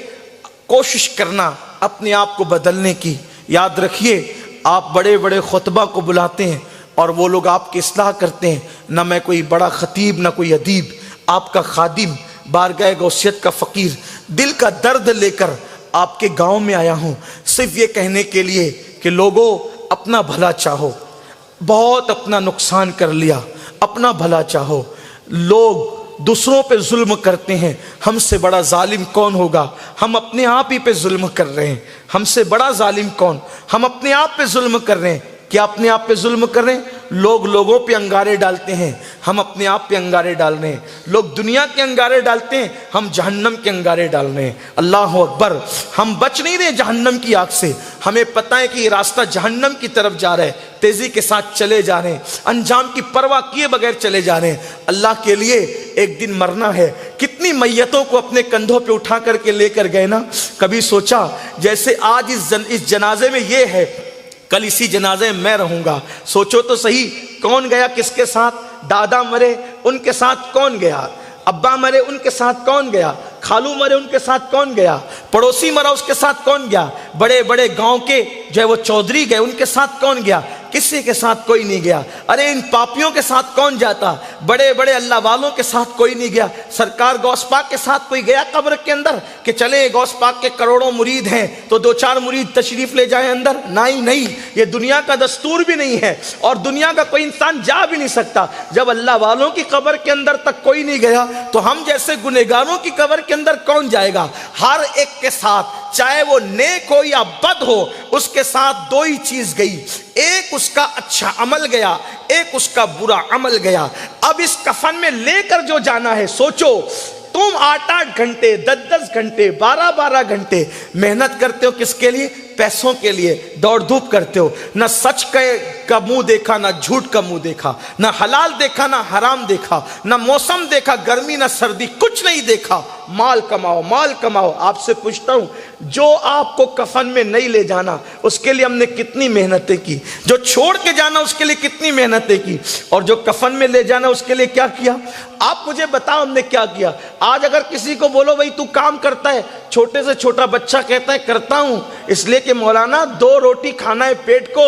کوشش کرنا اپنے آپ کو بدلنے کی. یاد رکھیے آپ بڑے بڑے خطبہ کو بلاتے ہیں اور وہ لوگ آپ کی اصلاح کرتے ہیں. نہ میں کوئی بڑا خطیب, نہ کوئی ادیب, آپ کا خادم, بارگاہ غوثیت کا فقیر, دل کا درد لے کر آپ کے گاؤں میں آیا ہوں, صرف یہ کہنے کے لیے کہ لوگوں اپنا بھلا چاہو. بہت اپنا نقصان کر لیا, اپنا بھلا چاہو. لوگ دوسروں پہ ظلم کرتے ہیں, ہم سے بڑا ظالم کون ہوگا. ہم اپنے آپ ہی پہ ظلم کر رہے ہیں. ہم سے بڑا ظالم کون, ہم اپنے آپ پہ ظلم کر رہے ہیں. کیا اپنے آپ پہ ظلم کر رہے ہیں. لوگ لوگوں پہ انگارے ڈالتے ہیں, ہم اپنے آپ پہ انگارے ڈال رہے ہیں. لوگ دنیا کے انگارے ڈالتے ہیں, ہم جہنم کے انگارے ڈال رہے ہیں. اللہ اکبر. ہم بچ نہیں رہے جہنم کی آگ سے. ہمیں پتہ ہے کہ یہ راستہ جہنم کی طرف جا رہا ہے, تیزی کے ساتھ چلے جا رہے ہیں, انجام کی پرواہ کیے بغیر چلے جا رہے ہیں. اللہ کے لیے ایک دن مرنا ہے. کتنی میتوں کو اپنے کندھوں پہ اٹھا کر کے لے کر گئے نا. کبھی سوچا جیسے آج اس جنازے میں یہ ہے, کل اسی جنازے میں رہوں گا. سوچو تو صحیح, کون گیا کس کے ساتھ. دادا مرے, ان کے ساتھ کون گیا. ابا مرے ان کے ساتھ کون گیا؟ خالو مرے ان کے ساتھ کون گیا؟ پڑوسی مرا اس کے ساتھ کون گیا؟ بڑے بڑے گاؤں کے جو ہے وہ چودھری گئے ان کے ساتھ کون گیا؟ کسی کے ساتھ کوئی نہیں گیا۔ ارے ان پاپیوں کے ساتھ کون جاتا؟ بڑے بڑے اللہ والوں کے ساتھ کوئی نہیں گیا۔ سرکار غوث پاک کے ساتھ کوئی گیا قبر کے اندر کہ چلے غوث پاک کے کروڑوں مرید ہیں تو 2-4 مرید تشریف لے جائیں اندر؟ نہیں، یہ دنیا کا دستور بھی نہیں ہے اور دنیا کا کوئی انسان جا بھی نہیں سکتا۔ جب اللہ والوں کی قبر کے اندر تک کوئی نہیں گیا تو ہم جیسے گنہگاروں کی قبر کے اندر کون جائے گا؟ ہر ایک کے ساتھ چاہے وہ نیک ہو یا بد ہو اس کے ساتھ 2 ہی چیز گئی، ایک اس کا اچھا عمل گیا، ایک اس کا برا عمل گیا۔ اب اس کفن میں لے کر جو جانا ہے، سوچو تم 8-8 گھنٹے 10-10 گھنٹے 12-12 گھنٹے محنت کرتے ہو کس کے لیے؟ پیسوں کے لیے دوڑ دھوپ کرتے ہو، نہ سچ کا منہ دیکھا نہ جھوٹ کا منہ دیکھا، نہ حلال دیکھا نہ حرام دیکھا، نہ موسم دیکھا گرمی نہ سردی، کچھ نہیں دیکھا، مال کماؤ مال کماؤ۔ آپ سے پوچھتا ہوں جو آپ کو کفن میں نہیں لے جانا اس کے لیے ہم نے کتنی محنتیں کی، جو چھوڑ کے جانا اس کے لیے کتنی محنتیں کی، اور جو کفن میں لے جانا اس کے لیے کیا کیا؟ آپ مجھے بتاؤ ہم نے کیا کیا؟ آج اگر کسی کو بولو بھائی تو کام کرتا ہے، چھوٹے سے چھوٹا بچہ کہتا ہے کرتا ہوں اس لیے کہ مولانا 2 روٹی کھانا ہے پیٹ کو،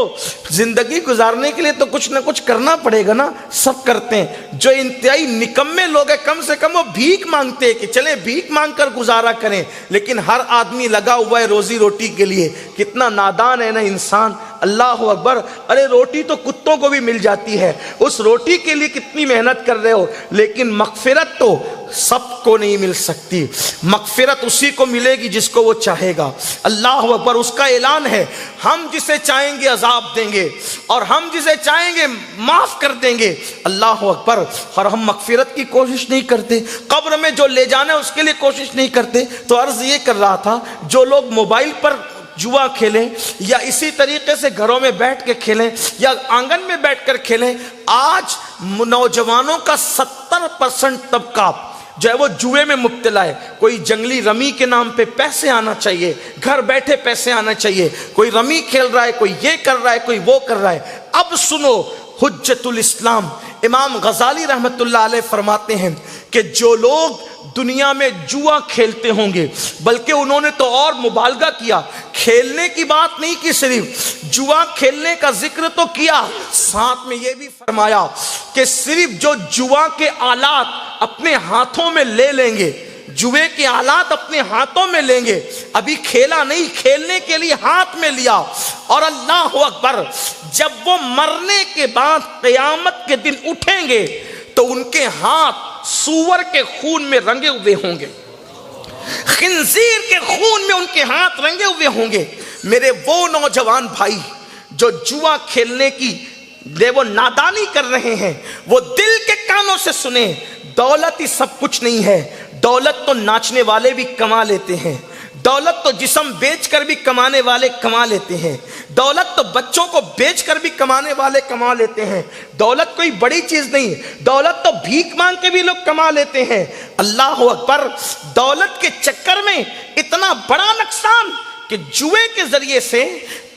زندگی گزارنے کے لیے تو کچھ نہ کچھ کرنا پڑے گا نا، سب کرتے ہیں۔ جو انتہائی نکمے لوگ ہیں کم سے کم وہ بھیک مانگتے ہیں کہ چلے بھیک مانگ کر گزارا کریں، لیکن ہر آدمی لگا ہوا ہے روزی روٹی کے لیے۔ کتنا نادان ہے نا انسان، اللہ اکبر۔ ارے روٹی تو کتوں کو بھی مل جاتی ہے، اس روٹی کے لیے کتنی محنت کر رہے ہو، لیکن مغفرت تو سب کو نہیں مل سکتی، مغفرت اسی کو ملے گی جس کو وہ چاہے گا۔ اللہ اکبر۔ اس کا اعلان ہے ہم جسے چاہیں گے عذاب دیں گے اور ہم جسے چاہیں گے معاف کر دیں گے۔ اللہ اکبر۔ اور ہم مغفرت کی کوشش نہیں کرتے، قبر میں جو لے جانا ہے اس کے لیے کوشش نہیں کرتے۔ تو عرض یہ کر رہا تھا جو لوگ موبائل پر جوا کھیلیں یا اسی طریقے سے گھروں میں بیٹھ کے کھیلیں یا آنگن میں بیٹھ کر کھیلیں، آج نوجوانوں کا 70% طبقہ جو ہے وہ جوئے میں مبتلا ہے۔ کوئی جنگلی رمی کے نام پہ پیسے آنا چاہیے، گھر بیٹھے پیسے آنا چاہیے، کوئی رمی کھیل رہا ہے، کوئی یہ کر رہا ہے، کوئی وہ کر رہا ہے۔ اب سنو، حجت الاسلام امام غزالی رحمت اللہ علیہ فرماتے ہیں کہ جو لوگ دنیا میں جوا کھیلتے ہوں گے، بلکہ انہوں نے تو اور مبالغہ کیا، کھیلنے کی بات نہیں کی، صرف جوا کھیلنے کا ذکر تو کیا، ساتھ میں یہ بھی فرمایا کہ صرف جو جوا کے آلات اپنے ہاتھوں میں لے لیں گے، جوے کے آلات اپنے ہاتھوں میں لیں گے، ابھی کھیلا نہیں، کھیلنے کے لیے ہاتھ میں لیا، اور اللہ اکبر، جب وہ مرنے کے بعد قیامت کے دن اٹھیں گے تو ان کے ہاتھ سور کے خون میں رنگے ہوئے ہوں گے، خنزیر کے خون میں ان کے ہاتھ رنگے ہوئے ہوں گے۔ میرے وہ نوجوان بھائی جو جوا کھیلنے کی وہ نادانی کر رہے ہیں، وہ دل کے کانوں سے سنیں، دولت ہی سب کچھ نہیں ہے، دولت تو ناچنے والے بھی کما لیتے ہیں، دولت تو جسم بیچ کر بھی کمانے والے کما لیتے ہیں، دولت تو بچوں کو بیچ کر بھی کمانے والے کما لیتے ہیں، دولت کوئی بڑی چیز نہیں، دولت تو بھیک مانگ کے بھی لوگ کما لیتے ہیں۔ اللہ اکبر۔ دولت کے چکر میں اتنا بڑا نقصان کہ جوئے کے ذریعے سے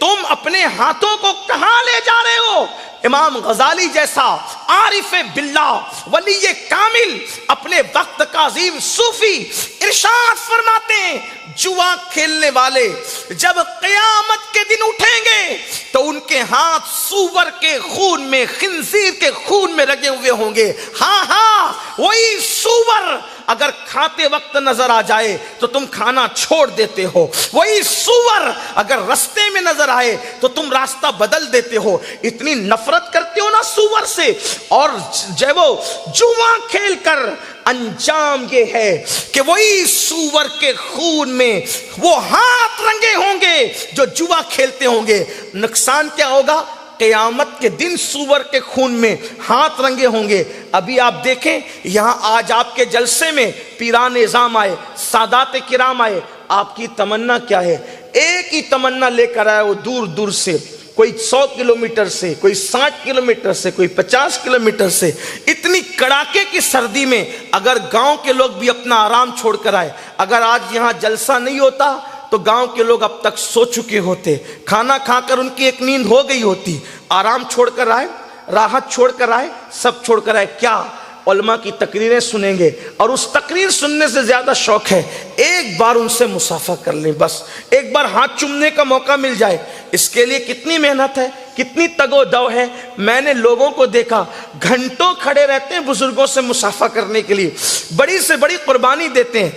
تم اپنے ہاتھوں کو کہاں لے جا رہے ہو؟ امام غزالی جیسا عارف باللہ ولی کامل، اپنے وقت کا عظیم صوفی، ارشاد فرماتے ہیں جوا کھیلنے والے جب قیامت کے دن اٹھیں گے تو ان کے ہاتھ سور کے خون میں، خنزیر کے خون میں رگے ہوئے ہوں گے۔ ہاں وہی سور اگر کھاتے وقت نظر آ جائے تو تم کھانا چھوڑ دیتے ہو، وہی سور اگر راستے میں نظر آئے تو تم راستہ بدل دیتے ہو، اتنی نفرت کرتے ہو نا سور سے۔ اور جب وہ جوا کھیل کر انجام یہ ہے کہ وہی سور کے خون میں وہ ہاتھ رنگے ہوں گے جو جوا کھیلتے ہوں گے۔ نقصان کیا ہوگا؟ قیامت کے دن سور کے خون میں ہاتھ رنگے ہوں گے۔ ابھی آپ دیکھیں یہاں آج آپ کے جلسے میں پیران اعظام آئے، سادات کرام آئے، آپ کی تمنا کیا ہے؟ ایک ہی تمنا لے کر آئے، وہ دور دور سے، کوئی 100 کلومیٹر سے، کوئی 60 کلومیٹر سے، کوئی 50 کلومیٹر سے، اتنی کڑاکے کی سردی میں اگر گاؤں کے لوگ بھی اپنا آرام چھوڑ کر آئے، اگر آج یہاں جلسہ نہیں ہوتا تو گاؤں کے لوگ اب تک سو چکے ہوتے، کھانا کھا کر ان کی ایک نیند ہو گئی ہوتی، آرام چھوڑ کر آئے، راحت چھوڑ کر آئے، سب چھوڑ کر آئے۔ کیا علماء کی تقریریں سنیں گے اور اس تقریر سننے سے زیادہ شوق ہے ایک بار ان سے مصافحہ کر لیں، بس ایک بار ہاتھ چومنے کا موقع مل جائے۔ اس کے لیے کتنی محنت ہے، کتنی تگ و دو ہے۔ میں نے لوگوں کو دیکھا گھنٹوں کھڑے رہتے ہیں بزرگوں سے مصافحہ کرنے کے لیے، بڑی سے بڑی قربانی دیتے ہیں۔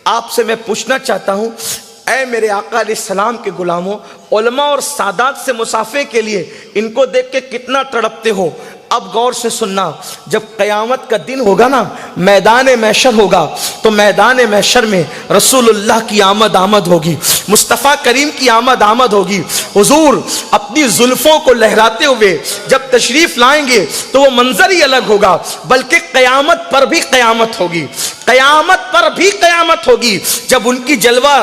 آپ سے میں پوچھنا چاہتا ہوں، اے میرے آقا علیہ السلام کے غلاموں، علماء اور سادات سے مصافحے کے لیے ان کو دیکھ کے کتنا تڑپتے ہو؟ اب غور سے سننا، جب قیامت کا دن ہوگا نا، میدان محشر ہوگا، تو میدان محشر میں رسول اللہ کی آمد ہوگی، مصطفیٰ کریم کی آمد ہوگی۔ حضور اپنی زلفوں کو لہراتے ہوئے جب تشریف لائیں گے تو وہ منظر ہی الگ ہوگا، بلکہ قیامت پر بھی قیامت ہوگی، قیامت پر بھی قیامت ہوگی۔ جب ان کی جلوہ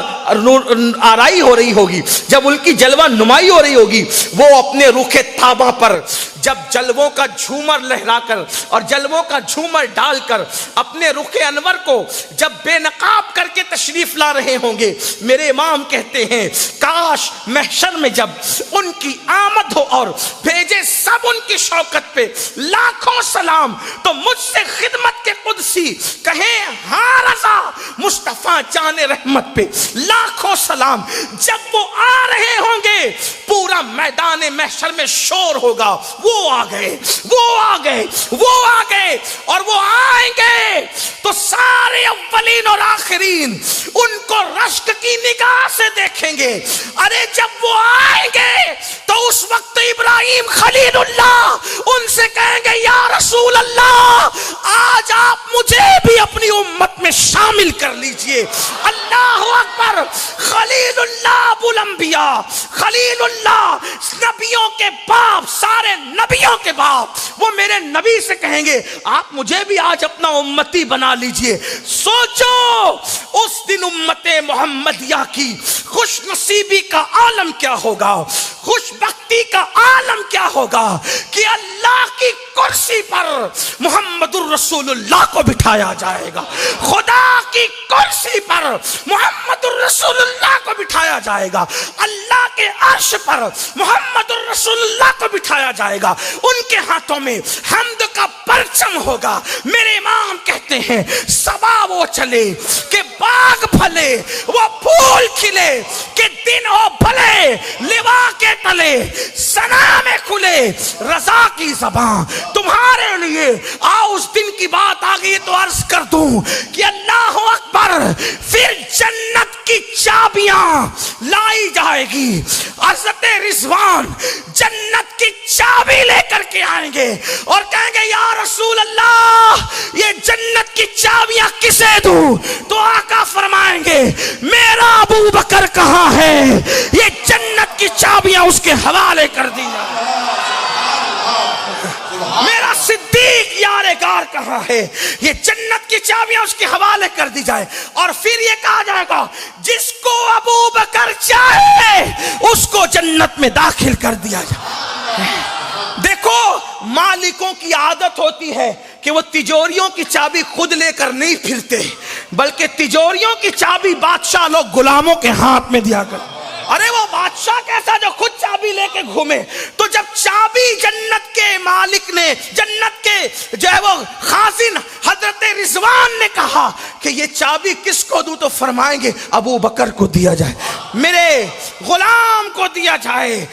آرائی ہو رہی ہوگی، جب ان کی جلوہ نمائی ہو رہی ہوگی، وہ اپنے رخ طابہ پر جب جلووں کا جھومر لہرا کر اور جلووں کا جھومر ڈال کر اپنے رخ انور کو جب بے نقاب کر کے تشریف لا رہے ہوں گے، میرے امام کہتے ہیں کاش محشر میں جب ان کی آمد ہو اور بھیجے سب ان کی شوکت پہ لاکھوں سلام، تو مجھ سے خدمت کے قدسی کہیں ہاں رضا مصطفیٰ جان رحمت پہ لاکھوں سلام۔ جب وہ آ رہے ہوں گے پورا میدان محشر میں شور ہوگا، وہ آ گئے، وہ آ گئے، وہ آ گئے، اور وہ آئیں گے تو سارے اولین اور آخرین ان کو رشک کی نگاہ سے دیکھیں گے۔ ارے جب وہ آئیں گے تو اس وقت ابراہیم خلیل اللہ ان سے کہیں گے یا رسول اللہ آج آپ مجھے بھی اپنی امت میں شامل کر لیجئے۔ اللہ اکبر۔ خلیل اللہ ابو الانبیاء، خلیل اللہ نبیوں کے باپ، سارے نبیوں کے باپ، وہ میرے نبی سے کہیں گے آپ مجھے بھی آج اپنا امتی بنا لیجئے۔ سوچو اس دن امت محمدیہ کی خوش نصیبی کا عالم کیا ہوگا، خوش بختی کا عالم کیا ہوگا کہ اللہ کی کرسی پر محمد الرسول اللہ کو بٹھایا جائے گا، خدا کی کرسی پر محمد الرسول اللہ کو بٹھایا جائے گا، اللہ کے عرش پر محمد الرسول اللہ کو بٹھایا جائے گا، ان کے ہاتھوں میں حمد کا پرچم ہوگا۔ میرے امام کہتے ہیں صبا وہ چلے کہ باغ پھلے، وہ پھول کھلے کہ دن ہو بھلے، لوا کے تلے سنا میں کھلے رضا کی زبان تمہارے لیے۔ آؤ اس دن کی بات آ گئی تو عرض کر دوں کہ اللہ اکبر، پھر جنت کی چابیاں لائی جائے گی۔ حضرت رضوان جنت کی چابی لے کر کے آئیں گے اور کہیں گے یا رسول اللہ یہ جنت کی چابیاں کسے دوں؟ تو آقا فرمائیں گے میرا ابو بکر کہاں ہے، یہ جنت کی چابیاں اس کے حوالے کر دی جائیں۔ میرا صدیق یار گار کہاں ہے، یہ جنت کی چابیاں اس کے حوالے کر دی جائے۔ اور پھر یہ کہا جائے گا جس کو ابو بکر چاہے اس کو جنت میں داخل کر دیا جائے۔ دیکھو مالکوں کی عادت ہوتی ہے کہ وہ تجوریوں کی چابی خود لے کر نہیں پھرتے، بلکہ تجوریوں کی چابی بادشاہ لوگ غلاموں کے ہاتھ میں دیا کر۔ ارے وہ بادشاہ کیسا جو خود چابی لے کے گھومے؟ تو جب چابی جنت کے مالک نے، جنت کے جو ہے وہ خازن حضرت رضوان نے کہا کہ یہ چابی کس کو دوں، تو فرمائیں گے ابو بکر کو دیا جائے، میرے غلام کو دیا جائے،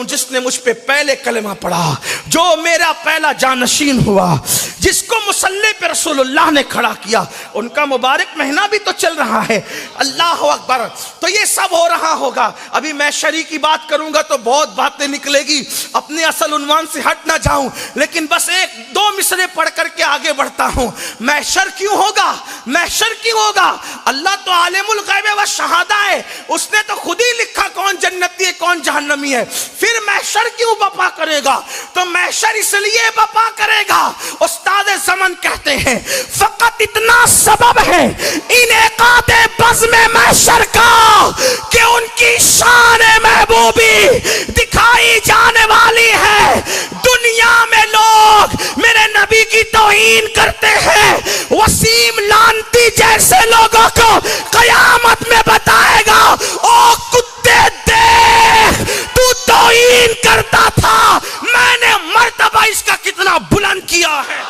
جس نے مجھ پہ پہلے کلمہ پڑھا، جو میرا پہلا جانشین ہوا، جس کو مصلی پہ رسول اللہ نے کھڑا کیا۔ ان کا مبارک مہینہ بھی تو چل رہا ہے۔ اللہ اکبر۔ تو یہ سب ہو رہا ہوگا۔ ابھی میں شریع کی بات کروں گا تو بہت باتیں نکلے گی، اپنے اصل عنوان سے ہٹ نہ جاؤں، لیکن بس ایک دو مصرے پڑھ کر کے آگے بڑھتا ہوں۔ محشر کیوں ہوگا؟ محشر کیوں ہوگا؟ اللہ تو عالم الغیب و شہادہ ہے، اس نے تو خود ہی لکھا کون جنتی ہے کون جہنمی ہے۔ پھر محشر کیوں بپا کرے گا؟ تو محشر اس لیے بپا کرے گا، استاد زمن کہتے ہیں فقط اتنا سبب ہے انعقاد بزم محشر کا کہ ان کی شان محبوبی دکھائی جانے والی ہے۔ دنیا میں لوگ میرے نبی کی توہین کرتے ہیں، وسیم لانتی جیسے لوگوں کو قیامت میں بتائے گا او کتے دیکھ تو توہین کرتا تھا، میں نے مرتبہ اس کا کتنا بلند کیا ہے۔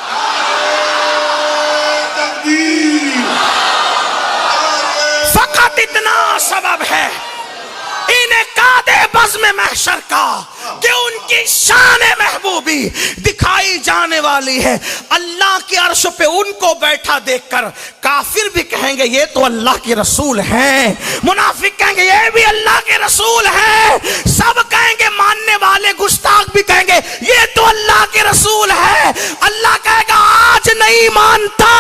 والی دکھائی جانے والی ہے۔ اللہ کے عرش پہ ان کو بیٹھا دیکھ کر کافر بھی کہیں گے یہ تو اللہ کے رسول ہیں، منافق کہیں گے یہ بھی اللہ کے رسول ہیں، سب کہیں گے، ماننے والے گستاخ بھی کہیں گے یہ تو اللہ کے رسول ہے۔ اللہ کہے گا آج نہیں مانتا،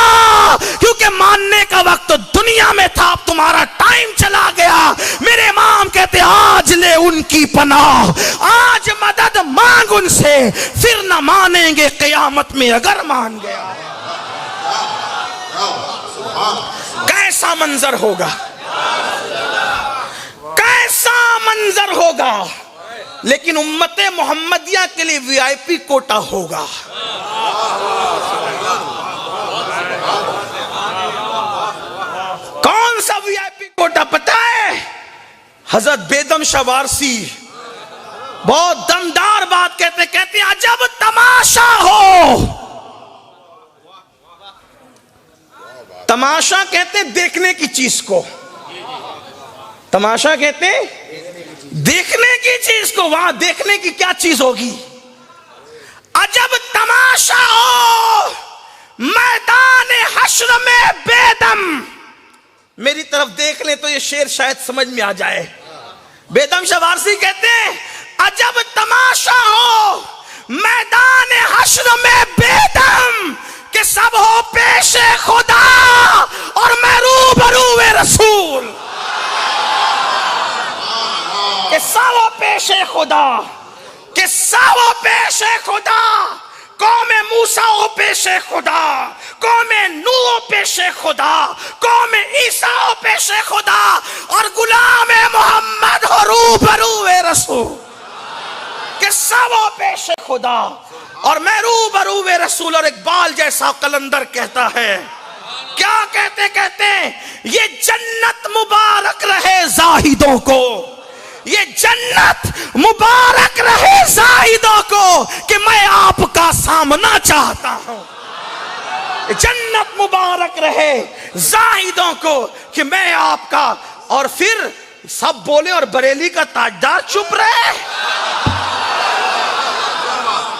کیونکہ ماننے کا وقت دنیا میں تھا، اب تمہارا ٹائم چلا گیا۔ میرے امام کہتے آج لے ان کی پناہ، آج مدد مانگ ان سے، پھر نہ مانیں گے قیامت میں اگر مان گیا۔ کیسا منظر ہوگا، کیسا منظر ہوگا، لیکن امت محمدیہ کے لیے وی آئی پی کوٹا ہوگا۔ کون سا وی آئی پی کوٹا پتہ ہے؟ حضرت بیدم شاہ وارسی بہت دمدار بات کہتے ہیں عجب تماشا ہو۔ تماشا کہتے ہیں دیکھنے کی چیز کو، تماشا کہتے ہیں دیکھنے کی چیز کو، وہاں دیکھنے کی کیا چیز ہوگی؟ عجب تماشا ہو میدان حشر میں بیدم، میری طرف دیکھ لیں تو یہ شعر شاید سمجھ میں آ جائے۔ بیدم شاہ وارسی کہتے ہیں عجب تماشا ہو میدان حشر میں بیدم، کہ سب ہو پیش خدا اور میں روبرو رسول، کہ سب ہو پیش خدا، کہ سب ہو پیش خدا، قوم موسیٰ ہو پیش خدا، قوم نوح ہو پیش خدا، قوم عیسیٰ ہو پیش خدا، اور غلام محمد ہو روبرو رسول، کہ سب ہو پیش خدا اور میں روبرو رسول۔ اور اقبال جیسا قلندر کہتا ہے، کیا کہتے ہیں یہ جنت مبارک رہے زاہدوں کو، یہ جنت مبارک رہے زاہدوں کو، کہ میں آپ کا سامنا چاہتا ہوں۔ جنت مبارک رہے زاہدوں کو کہ میں آپ کا، اور پھر سب بولے اور بریلی کا تاجدار چپ رہے،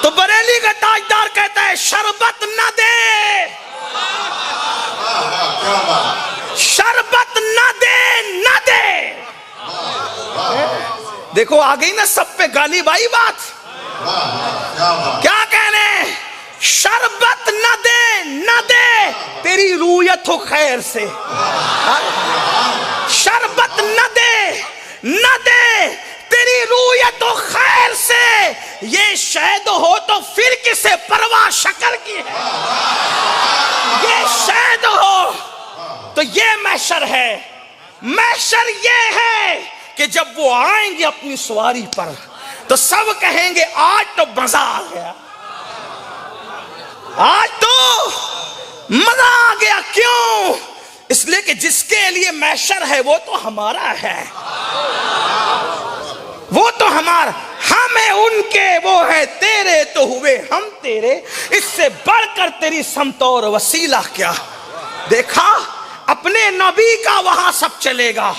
تو بریلی کا تاجدار کہتا ہے شربت نہ دے، شربت نہ دے، نہ دے۔ دیکھو آ گئی نا سب پہ گالی بائی بات، کیا کہنے؟ شربت نہ دے، نہ دے، تیری رویت ہو خیر سے، شربت نہ دے، نہ دے، تیری رویت ہو خیر سے، یہ شہد ہو تو پھر کسے پرواہ شکر کی ہے، یہ شہد ہو تو یہ محشر ہے۔ محشر یہ ہے کہ جب وہ آئیں گے اپنی سواری پر تو سب کہیں گے آج تو مزہ آ گیا، آج تو مزہ آ گیا۔ کیوں؟ اس لیے کہ جس کے لیے محشر ہے وہ تو ہمارا ہے، وہ تو ہمارا، ہم ہیں ان کے، وہ ہے تیرے تو ہوئے ہم تیرے، اس سے بڑھ کر تیری سمت اور وسیلہ کیا۔ دیکھا اپنے نبی کا وہاں سب چلے گا،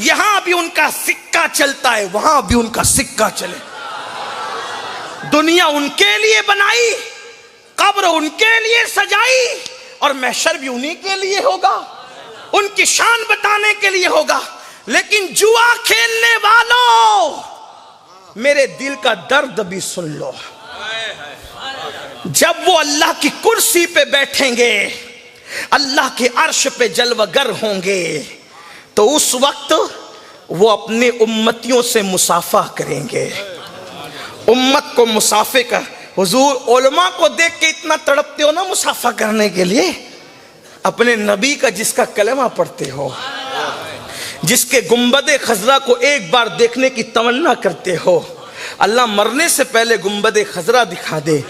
یہاں بھی ان کا سکہ چلتا ہے، وہاں بھی ان کا سکہ چلے۔ دنیا ان کے لیے بنائی، قبر ان کے لیے سجائی، اور محشر بھی انہی کے لیے ہوگا، ان کی شان بتانے کے لیے ہوگا۔ لیکن جوا کھیلنے والوں، میرے دل کا درد بھی سن لو، جب وہ اللہ کی کرسی پہ بیٹھیں گے، اللہ کے عرش پہ جلوہ گر ہوں گے، تو اس وقت وہ اپنے امتیوں سے مصافحہ کریں گے۔ امت کو مصافحے کا، حضور علماء کو دیکھ کے اتنا تڑپتے ہو نا مصافحہ کرنے کے لیے، اپنے نبی کا جس کا کلمہ پڑھتے ہو، جس کے گنبد خضرا کو ایک بار دیکھنے کی تمنا کرتے ہو، اللہ مرنے سے پہلے گنبد خضرا دکھا دے،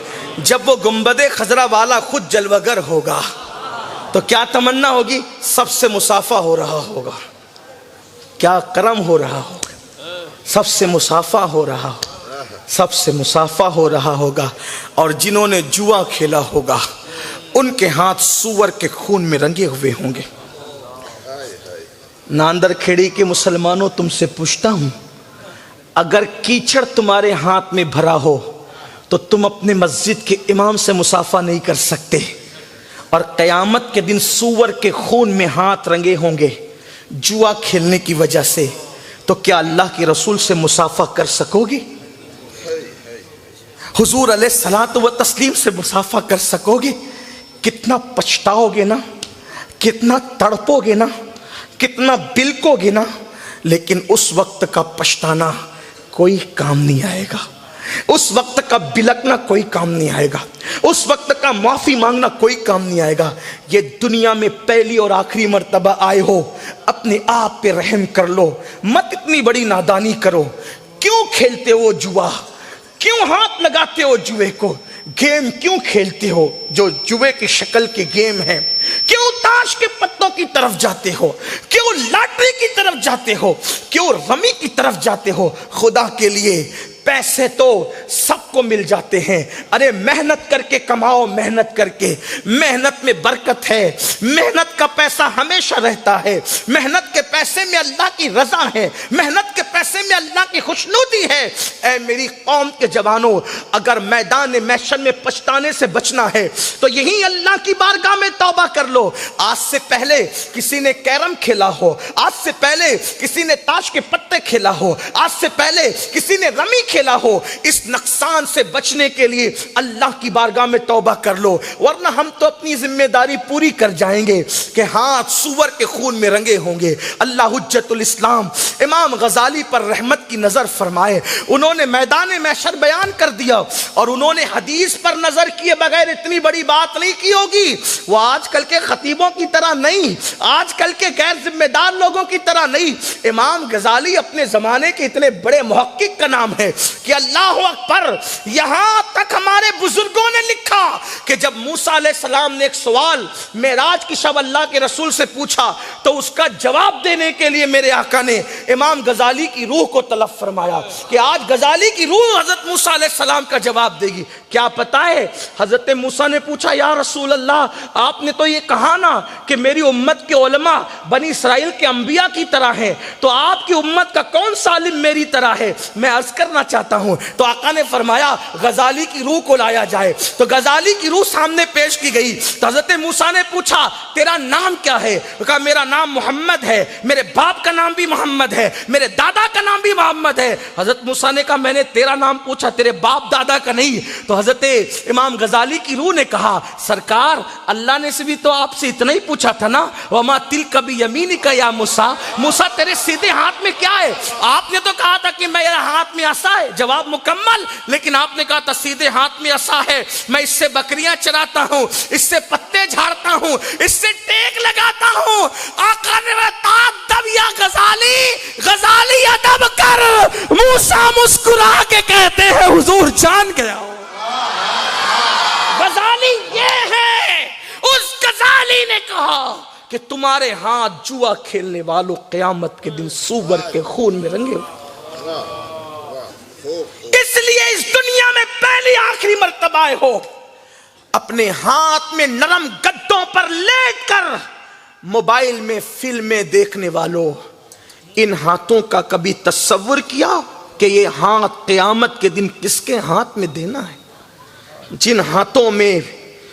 جب وہ گنبد خضرا والا خود جلوہ گر ہوگا تو کیا تمنا ہوگی؟ سب سے مصافحہ ہو رہا ہوگا، کیا کرم ہو رہا ہوگا، سب سے مصافحہ ہو رہا ہوگا، سب سے مصافحہ ہو رہا ہوگا۔ اور جنہوں نے جوا کھیلا ہوگا ان کے ہاتھ سور کے خون میں رنگے ہوئے ہوں گے۔ ناندر کھیڑی کے مسلمانوں تم سے پوچھتا ہوں، اگر کیچڑ تمہارے ہاتھ میں بھرا ہو تو تم اپنے مسجد کے امام سے مصافحہ نہیں کر سکتے، اور قیامت کے دن سور کے خون میں ہاتھ رنگے ہوں گے جوا کھیلنے کی وجہ سے، تو کیا اللہ کے رسول سے مصافحہ کر سکو گی؟ حضور علیہ الصلوۃ والتسلیم سے مصافحہ کر سکو گے؟ کتنا پچھتاؤ گے نا، کتنا تڑپو گے نا، کتنا بلکو گے نا، لیکن اس وقت کا پچھتانا کوئی کام نہیں آئے گا، اس وقت کا بلکنا کوئی کام نہیں آئے گا، اس وقت کا معافی مانگنا کوئی کام نہیں آئے گا۔ یہ دنیا میں پہلی اور آخری مرتبہ آئے ہو، اپنے آپ پہ رحم کر لو، مت اتنی بڑی نادانی کرو۔ کیوں کھیلتے ہو جوا؟ کیوں ہاتھ لگاتے ہو جوے کو؟ گیم کیوں کھیلتے ہو جو جوے کی شکل کے گیم ہے؟ کیوں تاش کے پتوں کی طرف جاتے ہو؟ کیوں لاٹری کی طرف جاتے ہو؟ کیوں رمی کی طرف جاتے ہو؟ خدا کے لیے پیسے تو سب کو مل جاتے ہیں، ارے محنت کر کے کماؤ، محنت کر کے، محنت میں برکت ہے، محنت کا پیسہ ہمیشہ رہتا ہے، محنت کے پیسے میں اللہ کی رضا ہے، محنت کے پیسے میں اللہ کی خوشنودی ہے۔ اے میری قوم کے جوانوں، اگر میدان محشر میں پچھتانے سے بچنا ہے تو یہی اللہ کی بارگاہ میں توبہ کر لو۔ آج سے پہلے کسی نے کیرم کھیلا ہو، آج سے پہلے کسی نے تاش کے پتے کھیلا ہو، آج سے پہلے کسی نے رمی کھیلا ہو، اس نقصان سے بچنے کے لیے اللہ کی بارگاہ میں توبہ کر لو، ورنہ ہم تو اپنی ذمہ داری پوری کر جائیں گے کہ ہاتھ سور کے خون میں رنگے ہوں گے۔ اللہ حجت الاسلام امام غزالی پر رحمت کی نظر فرمائے، انہوں نے میدان محشر بیان کر دیا، اور انہوں نے حدیث پر نظر کیے بغیر اتنی بڑی بات نہیں کی ہوگی۔ وہ آج کل کے خطیبوں کی طرح نہیں، آج کل کے غیر ذمہ دار لوگوں کی طرح نہیں۔ امام غزالی اپنے زمانے کے اتنے بڑے محقق کا نام ہے کہ اللہ اکبر، یہاں تک ہمارے بزرگوں نے لکھا کہ جب موسیٰ علیہ السلام نے ایک سوال معراج کی شب اللہ کے رسول سے پوچھا تو اس کا جواب دینے کے لیے میرے آقا نے امام غزالی کی روح کو طلب فرمایا کہ آج غزالی کی روح حضرت موسیٰ علیہ السلام کا جواب دے گی۔ کیا پتہ ہے؟ حضرت موسیٰ نے پوچھا یا رسول اللہ، آپ نے تو یہ کہا نا کہ میری امت کے علماء بنی اسرائیل کے انبیاء کی طرح ہیں، تو آپ کی امت کا کون سا عالم میری طرح ہے؟ میں عرض کرنا چاہتا ہوں۔ تو آقا نے فرمایا غزالی کی روح کو لایا جائے، تو غزالی کی روح سامنے پیش کی گئی۔ تو حضرت موسیٰ نے پوچھا تیرا نام کیا ہے؟ کہا میرا نام محمد ہے، میرے باپ کا نام بھی محمد ہے، میرے دادا کا نام بھی محمد ہے۔ حضرت موسیٰ نے کہا میں نے تیرا نام پوچھا، تیرے باپ دادا کا نہیں۔ تو حضرت امام غزالی کی روح نے کہا سرکار، اللہ نے سے بھی تو آپ سے اتنا ہی پوچھا تھا نا، وما تلک بیمینک یا موسیٰ، موسیٰ تیرے سیدھے ہاتھ میں کیا ہے؟ آپ نے تو کہا تھا کہ میرے ہاتھ میں عصا ہے، جواب مکمل، لیکن آپ نے کہا تھا سیدھے ہاتھ میں عصا ہے، میں اس سے بکریاں چراتا ہوں، اس سے پتے جھاڑتا ہوں، اس سے ٹیک لگاتا ہوں۔ آقا نے تادب یا غزالی، غزالی ادب کر۔ موسیٰ مسکرا کے کہتے ہیں حضور جان گیا۔ غزالی یہ ہے، اس غزالی نے کہا کہ تمہارے ہاتھ جوا کھیلنے والوں قیامت کے دن سور کے خون میں رنگے ہوئے، اس لیے اس دنیا میں پہلی آخری مرتبہ آئے ہو، اپنے ہاتھ میں نرم گدوں پر لیٹ کر موبائل میں فلمیں دیکھنے والوں، ان ہاتھوں کا کبھی تصور کیا کہ یہ ہاتھ قیامت کے دن کس کے ہاتھ میں دینا ہے؟ جن ہاتھوں میں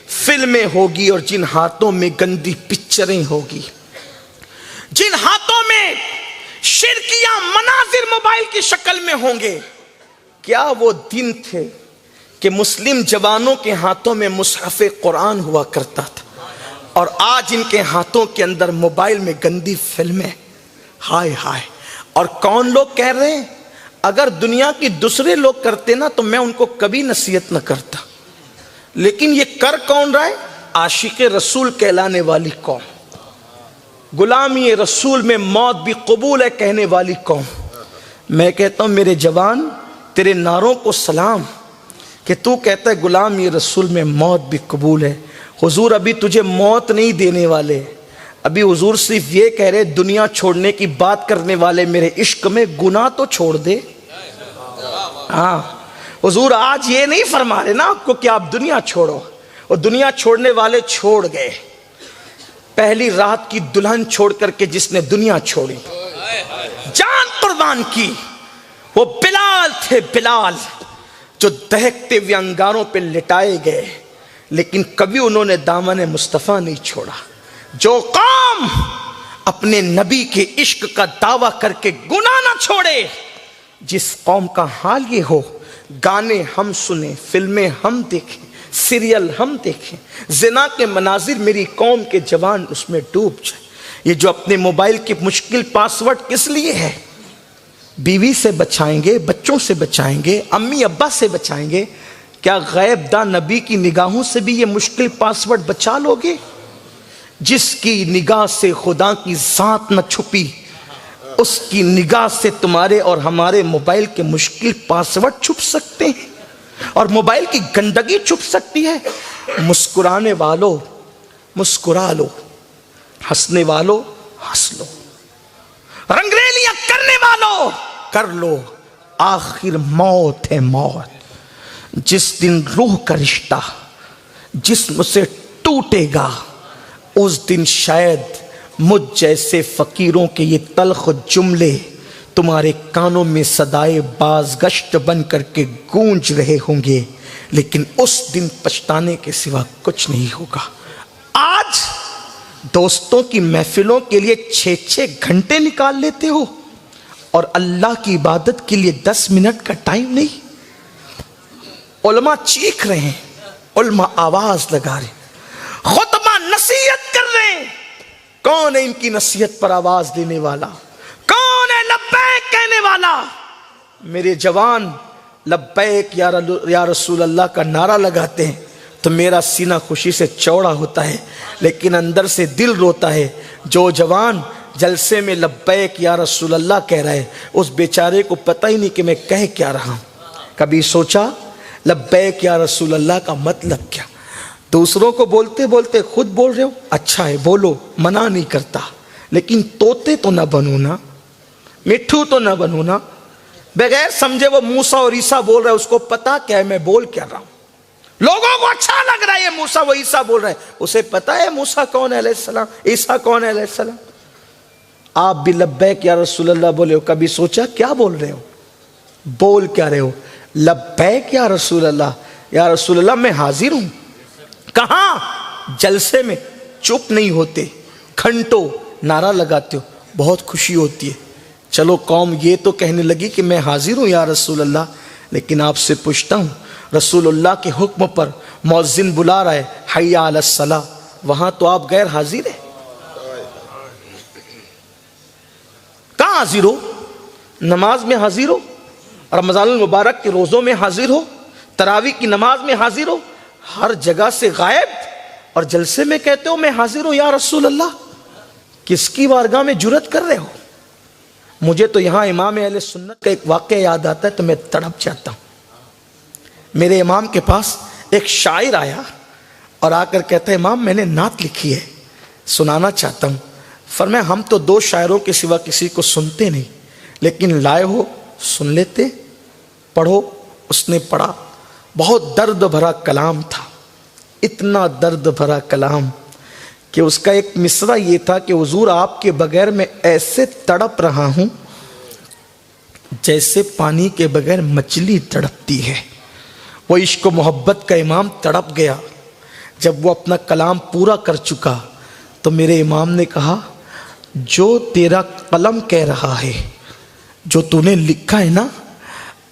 فلمیں ہوگی اور جن ہاتھوں میں گندی پکچریں ہوگی، جن ہاتھوں میں شرکیہ مناظر موبائل کی شکل میں ہوں گے، کیا وہ دن تھے کہ مسلم جوانوں کے ہاتھوں میں مصحف قرآن ہوا کرتا تھا، اور آج ان کے ہاتھوں کے اندر موبائل میں گندی فلمیں؟ ہائے ہائے۔ اور کون لوگ کہہ رہے ہیں اگر دنیا کی دوسرے لوگ کرتے نا تو میں ان کو کبھی نصیحت نہ کرتا، لیکن یہ کر کون رہا ہے؟ عاشق رسول کہلانے والی قوم، غلامی رسول میں موت بھی قبول ہے کہنے والی قوم۔ میں کہتا ہوں میرے جوان، تیرے نعروں کو سلام کہ تو کہتا ہے غلامی رسول میں موت بھی قبول ہے۔ حضور ابھی تجھے موت نہیں دینے والے، ابھی حضور صرف یہ کہہ رہے دنیا چھوڑنے کی بات کرنے والے میرے عشق میں گناہ تو چھوڑ دے۔ ہاں حضور آج یہ نہیں فرما رہے نا آپ کو کہ آپ دنیا چھوڑو، اور دنیا چھوڑنے والے چھوڑ گئے۔ پہلی رات کی دلہن چھوڑ کر کے جس نے دنیا چھوڑی، جان قربان کی، وہ بلال تھے، بلال جو دہکتے ہوئے انگاروں پہ لٹائے گئے لیکن کبھی انہوں نے دامن مصطفیٰ نہیں چھوڑا. جو قوم اپنے نبی کے عشق کا دعویٰ کر کے گناہ نہ چھوڑے، جس قوم کا حال یہ ہو گانے ہم سنیں، فلمیں ہم دیکھیں، سیریل ہم دیکھیں، زنا کے مناظر میری قوم کے جوان اس میں ڈوب جائیں. یہ جو اپنے موبائل کے مشکل پاسورڈ کس لیے ہے؟ بیوی سے بچائیں گے، بچوں سے بچائیں گے، امی ابا سے بچائیں گے. کیا غیب داں نبی کی نگاہوں سے بھی یہ مشکل پاسورڈ بچا لو گے؟ جس کی نگاہ سے خدا کی ذات نہ چھپی، اس کی نگاہ سے تمہارے اور ہمارے موبائل کے مشکل پاسورڈ چھپ سکتے ہیں اور موبائل کی گندگی چھپ سکتی ہے. مسکرانے والوں مسکرا لو، ہنسنے والوں ہنس لو، رنگریلیاں کرنے والوں کر لو. آخر موت ہے موت. جس دن روح کا رشتہ جسم سے ٹوٹے گا اس دن شاید مجھ جیسے فقیروں کے یہ تلخ جملے تمہارے کانوں میں صدائے بازگشت بن کر کے گونج رہے ہوں گے، لیکن اس دن پچھتانے کے سوا کچھ نہیں ہوگا. آج دوستوں کی محفلوں کے لیے 6 گھنٹے نکال لیتے ہو اور اللہ کی عبادت کے لیے 10 منٹ کا ٹائم نہیں. علماء چیخ رہے ہیں، علماء آواز لگا رہے ہیں، خطبہ نصیحت کر رہے ہیں. کون ہے ان کی نصیحت پر آواز دینے والا؟ کون ہے لبیک کہنے والا؟ میرے جوان لبیک یا رسول اللہ کا نعرہ لگاتے ہیں تو میرا سینہ خوشی سے چوڑا ہوتا ہے، لیکن اندر سے دل روتا ہے. جو جوان جلسے میں لبیک یا رسول اللہ کہہ رہا ہے اس بیچارے کو پتہ ہی نہیں کہ میں کہہ کیا رہا ہوں. کبھی سوچا لبیک یا رسول اللہ کا مطلب کیا؟ دوسروں کو بولتے بولتے خود بول رہے ہو، اچھا ہے بولو، منع نہیں کرتا، لیکن طوطے تو نہ بنو نا، مٹھو تو نہ بنو نا. بغیر سمجھے وہ موسیٰ اور عیسیٰ بول رہا ہے، اس کو پتا کیا ہے میں بول کیا رہا ہوں. لوگوں کو اچھا لگ رہا ہے یہ موسیٰ و عیسیٰ بول رہے ہیں، اسے پتا ہے موسیٰ کون ہے علیہ السلام، عیسیٰ کون ہے علیہ السلام. آپ بھی لبیک یا رسول اللہ بولے ہو، کبھی سوچا کیا بول رہے ہو؟ بول کیا رہے ہو؟ لبیک یا رسول اللہ. یا رسول اللہ میں حاضر ہوں. کہاں؟ جلسے میں چپ نہیں ہوتے، گھنٹوں نعرہ لگاتے ہو، بہت خوشی ہوتی ہے. چلو قوم یہ تو کہنے لگی کہ میں حاضر ہوں یا رسول اللہ، لیکن آپ سے پوچھتا ہوں رسول اللہ کے حکم پر مؤذن بلا رہا ہے حی علی الصلاۃ، وہاں تو آپ غیر حاضر ہیں. کہاں حاضر ہو؟ نماز میں حاضر ہو، رمضان المبارک کے روزوں میں حاضر ہو، تراویح کی نماز میں حاضر ہو، ہر جگہ سے غائب، اور جلسے میں کہتے ہو میں حاضر ہوں یا رسول اللہ. کس کی بارگاہ میں جرت کر رہے ہو؟ مجھے تو یہاں امام اہل سنت کا ایک واقعہ یاد آتا ہے تو میں تڑپ جاتا ہوں. میرے امام کے پاس ایک شاعر آیا اور آ کر کہتا ہے امام میں نے نعت لکھی ہے، سنانا چاہتا ہوں. فرمایا ہم تو 2 شاعروں کے سوا کسی کو سنتے نہیں، لیکن لائے ہو سن لیتے، پڑھو. اس نے پڑھا، بہت درد بھرا کلام تھا، اتنا درد بھرا کلام کہ اس کا ایک مصرع یہ تھا کہ حضور آپ کے بغیر میں ایسے تڑپ رہا ہوں جیسے پانی کے بغیر مچھلی تڑپتی ہے. وہ عشق و محبت کا امام تڑپ گیا. جب وہ اپنا کلام پورا کر چکا تو میرے امام نے کہا جو تیرا قلم کہہ رہا ہے، جو تو نے لکھا ہے نا،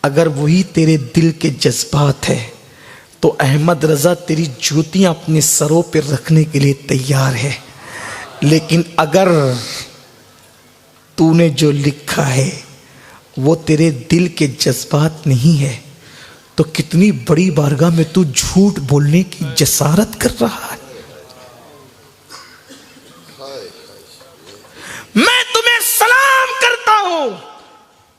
اگر وہی تیرے دل کے جذبات ہے تو احمد رضا تیری جوتیاں اپنے سروں پہ رکھنے کے لیے تیار ہے، لیکن اگر تو نے جو لکھا ہے وہ تیرے دل کے جذبات نہیں ہے تو کتنی بڑی بارگاہ میں تو جھوٹ بولنے کی جسارت کر رہا ہے. میں تمہیں سلام کرتا ہوں،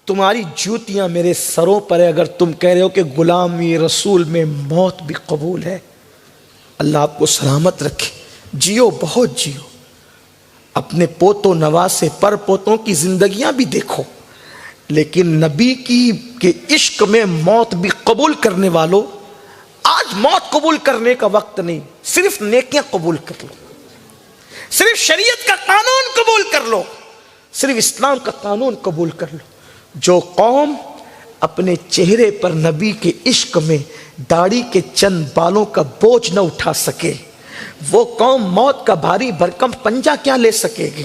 تمہاری جوتیاں میرے سروں پر ہے اگر تم کہہ رہے ہو کہ غلامی رسول میں موت بھی قبول ہے. اللہ آپ کو سلامت رکھے، جیو بہت جیو، اپنے پوتوں نواسے پر پوتوں کی زندگیاں بھی دیکھو، لیکن نبی کے عشق میں موت بھی قبول کرنے والوں، آج موت قبول کرنے کا وقت نہیں، صرف نیکیاں قبول کر لو، صرف شریعت کا قانون قبول کر لو، صرف اسلام کا قانون قبول کر لو. جو قوم اپنے چہرے پر نبی کے عشق میں داڑھی کے چند بالوں کا بوجھ نہ اٹھا سکے، وہ قوم موت کا بھاری بھرکم پنجہ کیا لے سکے گی؟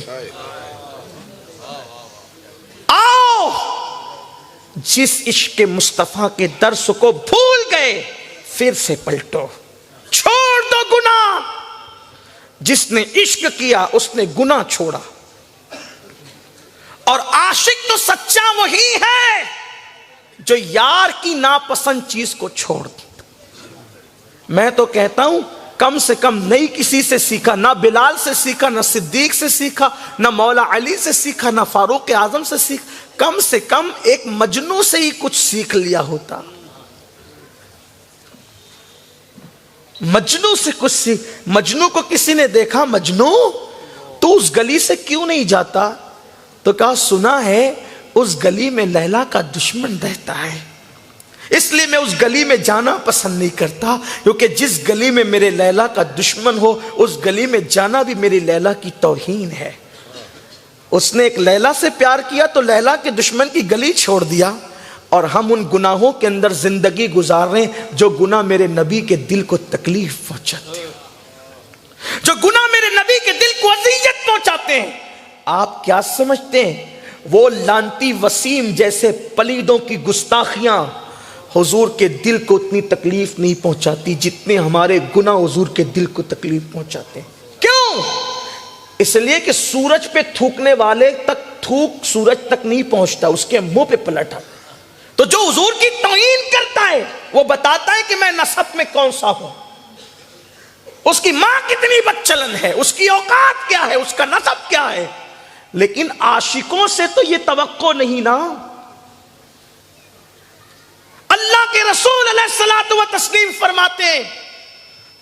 آؤ جس عشق مصطفیٰ کے درس کو بھول گئے پھر سے پلٹو، چھوڑ دو گناہ۔ جس نے عشق کیا اس نے گناہ چھوڑا، اور عاشق تو سچا وہی ہے جو یار کی ناپسند چیز کو چھوڑ دے۔ میں تو کہتا ہوں کم سے کم نہیں کسی سے سیکھا، نہ بلال سے سیکھا، نہ صدیق سے سیکھا، نہ مولا علی سے سیکھا، نہ فاروق اعظم سے سیکھا، کم سے کم ایک مجنوں سے ہی کچھ سیکھ لیا ہوتا۔ مجنوں سے کچھ سیکھ۔ مجنوں کو کسی نے دیکھا، مجنوں تو اس گلی سے کیوں نہیں جاتا؟ تو کہا سنا ہے اس گلی میں لیلا کا دشمن رہتا ہے، اس لیے میں اس گلی میں جانا پسند نہیں کرتا، کیونکہ جس گلی میں میرے لیلا کا دشمن ہو اس گلی میں جانا بھی میری لیلا کی توہین ہے۔ اس نے ایک لیلا سے پیار کیا تو لیلا کے دشمن کی گلی چھوڑ دیا، اور ہم ان گناہوں کے اندر زندگی گزار رہے ہیں جو گناہ میرے نبی کے دل کو تکلیف پہنچاتے ہیں، جو گناہ میرے نبی کے دل کو اذیت پہنچاتے ہیں۔ آپ کیا سمجھتے ہیں وہ لانتی وسیم جیسے پلیدوں کی گستاخیاں حضور کے دل کو اتنی تکلیف نہیں پہنچاتی جتنے ہمارے گناہ حضور کے دل کو تکلیف پہنچاتے ہیں؟ کیوں؟ اس لیے کہ سورج پہ تھوکنے والے تک تھوک سورج تک نہیں پہنچتا، اس کے منہ پہ پلٹ آتا۔ تو جو حضور کی توہین کرتا ہے وہ بتاتا ہے کہ میں نسب میں کون سا ہوں، اس کی ماں کتنی بدچلن ہے، اس کی اوقات کیا ہے، اس کا نسب کیا ہے۔ لیکن عاشقوں سے تو یہ توقع نہیں نا۔ اللہ کے رسول علیہ الصلوۃ والتسلیم فرماتے ہیں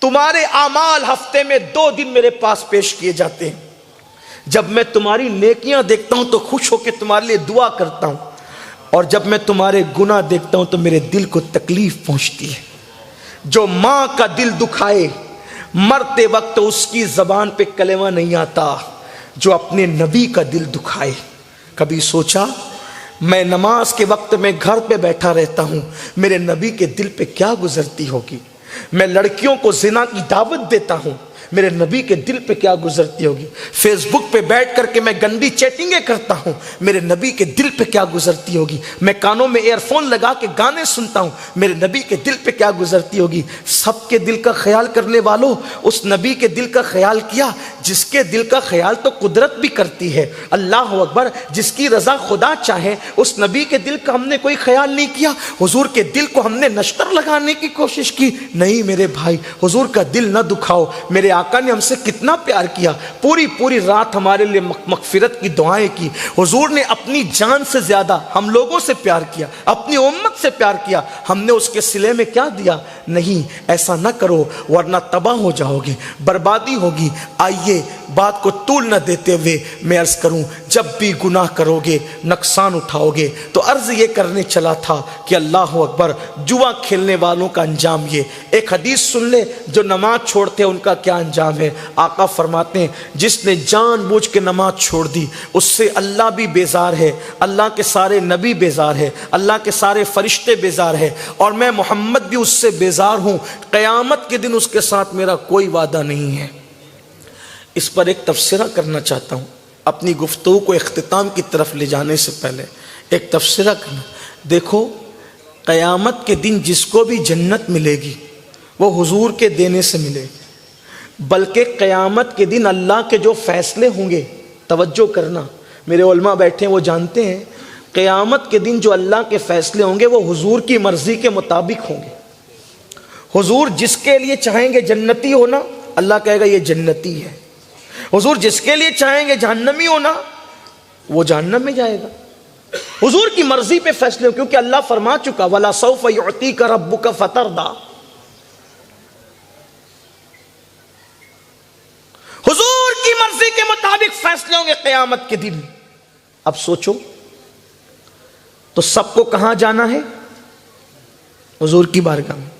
تمہارے اعمال ہفتے میں 2 دن میرے پاس پیش کیے جاتے ہیں، جب میں تمہاری نیکیاں دیکھتا ہوں تو خوش ہو کے تمہارے لیے دعا کرتا ہوں، اور جب میں تمہارے گناہ دیکھتا ہوں تو میرے دل کو تکلیف پہنچتی ہے۔ جو ماں کا دل دکھائے مرتے وقت اس کی زبان پہ کلمہ نہیں آتا، جو اپنے نبی کا دل دکھائے۔ کبھی سوچا میں نماز کے وقت میں گھر پہ بیٹھا رہتا ہوں، میرے نبی کے دل پہ کیا گزرتی ہوگی؟ میں لڑکیوں کو زنا کی دعوت دیتا ہوں، میرے نبی کے دل پہ کیا گزرتی ہوگی؟ فیس بک پہ بیٹھ کر کے میں گندی چیٹنگیں کرتا ہوں، میرے نبی کے دل پہ کیا گزرتی ہوگی؟ میں کانوں میں ایئر فون لگا کے گانے سنتا ہوں، میرے نبی کے دل پہ کیا گزرتی ہوگی؟ سب کے دل کا خیال کرنے والوں، اس نبی کے دل کا خیال کیا جس کے دل کا خیال تو قدرت بھی کرتی ہے۔ اللہ اکبر، جس کی رضا خدا چاہے اس نبی کے دل کا ہم نے کوئی خیال نہیں کیا۔ حضور کے دل کو ہم نے نشتر لگانے کی کوشش کی؟ نہیں میرے بھائی، حضور کا دل نہ دکھاؤ۔ میرے آقا نے ہم سے کتنا پیار کیا، پوری پوری رات ہمارے لیے مغفرت کی دعائیں کی۔ حضور نے اپنی جان سے زیادہ ہم لوگوں سے پیار کیا، اپنی امت سے پیار کیا۔ ہم نے اس کے صلے میں کیا دیا؟ نہیں، ایسا نہ کرو ورنہ تباہ ہو جاؤ گے، بربادی ہوگی۔ آئیے بات کو طول نہ دیتے ہوئے میں عرض کروں، جب بھی گناہ کرو گے، نقصان اٹھاؤ گے، تو عرض یہ کرنے چلا تھا کہ اللہ اکبر، جوا کھیلنے والوں کا انجام یہ۔ ایک حدیث سن لے، جو نماز چھوڑتے ہیں ان کا کیا انجام ہے۔ آقا فرماتے ہیں جس نے جان بوجھ کے نماز چھوڑ دی اس سے اللہ بھی بیزار ہے، اللہ کے سارے نبی بیزار ہے، اللہ کے سارے فرشتے بیزار ہے، اور میں محمد بھی اس سے بیزار ہوں۔ قیامت کے دن اس کے ساتھ میرا کوئی وعدہ نہیں ہے۔ اس پر ایک تبصرہ کرنا چاہتا ہوں، اپنی گفتگو کو اختتام کی طرف لے جانے سے پہلے ایک تبصرہ کرنا۔ دیکھو، قیامت کے دن جس کو بھی جنت ملے گی وہ حضور کے دینے سے ملے گی، بلکہ قیامت کے دن اللہ کے جو فیصلے ہوں گے، توجہ کرنا، میرے علماء بیٹھے ہیں وہ جانتے ہیں، قیامت کے دن جو اللہ کے فیصلے ہوں گے وہ حضور کی مرضی کے مطابق ہوں گے۔ حضور جس کے لیے چاہیں گے جنتی ہونا، اللہ کہے گا یہ جنتی ہے۔ حضور جس کے لیے چاہیں گے جہنمی ہونا، وہ جہنم میں جائے گا۔ حضور کی مرضی پہ فیصلے ہو، کیونکہ اللہ فرما چکا وَلَا سَوْفَ يُعْطِيكَ رَبُّكَ فَتَرْضَىٰ۔ حضور کی مرضی کے مطابق فیصلے ہوں گے قیامت کے دن۔ اب سوچو تو سب کو کہاں جانا ہے؟ حضور کی بارگاہ میں۔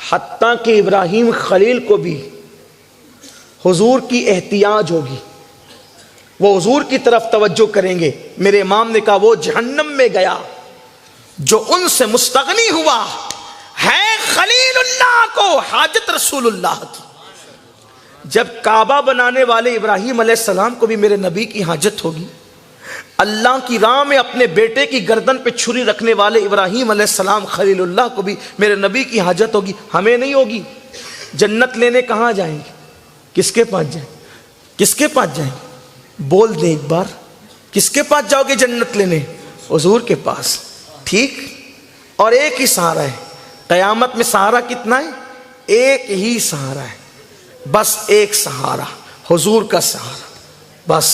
حتیٰ کہ ابراہیم خلیل کو بھی حضور کی احتیاج ہوگی، وہ حضور کی طرف توجہ کریں گے۔ میرے امام نے کہا وہ جہنم میں گیا جو ان سے مستغنی ہوا ہے خلیل اللہ کو حاجت رسول اللہ کی. جب کعبہ بنانے والے ابراہیم علیہ السلام کو بھی میرے نبی کی حاجت ہوگی, اللہ کی راہ میں اپنے بیٹے کی گردن پہ چھری رکھنے والے ابراہیم علیہ السلام خلیل اللہ کو بھی میرے نبی کی حاجت ہوگی, ہمیں نہیں ہوگی. جنت لینے کہاں جائیں گے؟ کس کے پاس جائیں؟ کس کے پاس جائیں؟ بول دیں ایک بار, کس کے پاس جاؤ گے جنت لینے؟ حضور کے پاس. ٹھیک, اور ایک ہی سہارا ہے قیامت میں. سہارا کتنا ہے؟ ایک ہی سہارا ہے, بس ایک سہارا, حضور کا سہارا. بس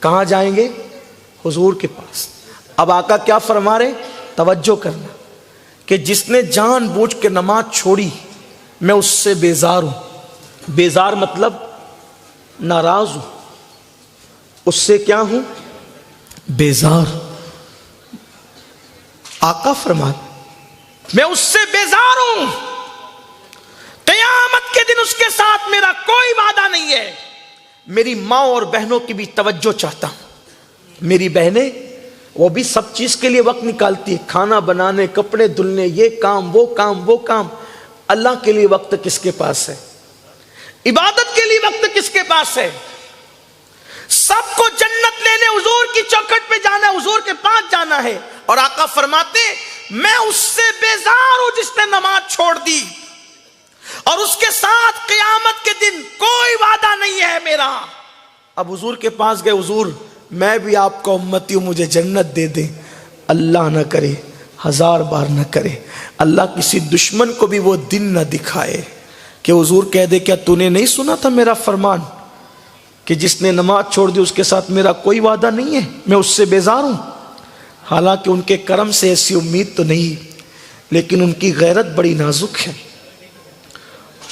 کہاں جائیں گے؟ حضور کے پاس. اب آقا کیا فرما رہے؟ توجہ کرنا کہ جس نے جان بوجھ کے نماز چھوڑی میں اس سے بیزار ہوں. بیزار مطلب ناراض ہوں, اس سے کیا ہوں؟ بیزار. آقا فرماتے میں اس سے بیزار ہوں. قیامت کے دن اس کے ساتھ میرا کوئی وعدہ نہیں ہے. میری ماں اور بہنوں کی بھی توجہ چاہتا ہوں. میری بہنیں وہ بھی سب چیز کے لیے وقت نکالتی ہے, کھانا بنانے, کپڑے دھلنے, یہ کام وہ کام وہ کام. اللہ کے لیے وقت کس کے پاس ہے؟ عبادت کے لیے وقت کس کے پاس ہے؟ سب کو جنت لینے حضور کی چوکھٹ پہ جانا ہے, حضور کے پاس جانا ہے. اور آقا فرماتے میں اس سے بیزار ہوں جس نے نماز چھوڑ دی اور اس کے ساتھ قیامت کے دن کوئی وعدہ نہیں ہے میرا. اب حضور کے پاس گئے, حضور میں بھی آپ کا امتی ہوں, مجھے جنت دے دیں. اللہ نہ کرے, 1000 بار نہ کرے, اللہ کسی دشمن کو بھی وہ دن نہ دکھائے کہ حضور کہہ دے کیا تو نے نہیں سنا تھا میرا فرمان کہ جس نے نماز چھوڑ دی اس کے ساتھ میرا کوئی وعدہ نہیں ہے, میں اس سے بیزار ہوں. حالانکہ ان کے کرم سے ایسی امید تو نہیں, لیکن ان کی غیرت بڑی نازک ہے.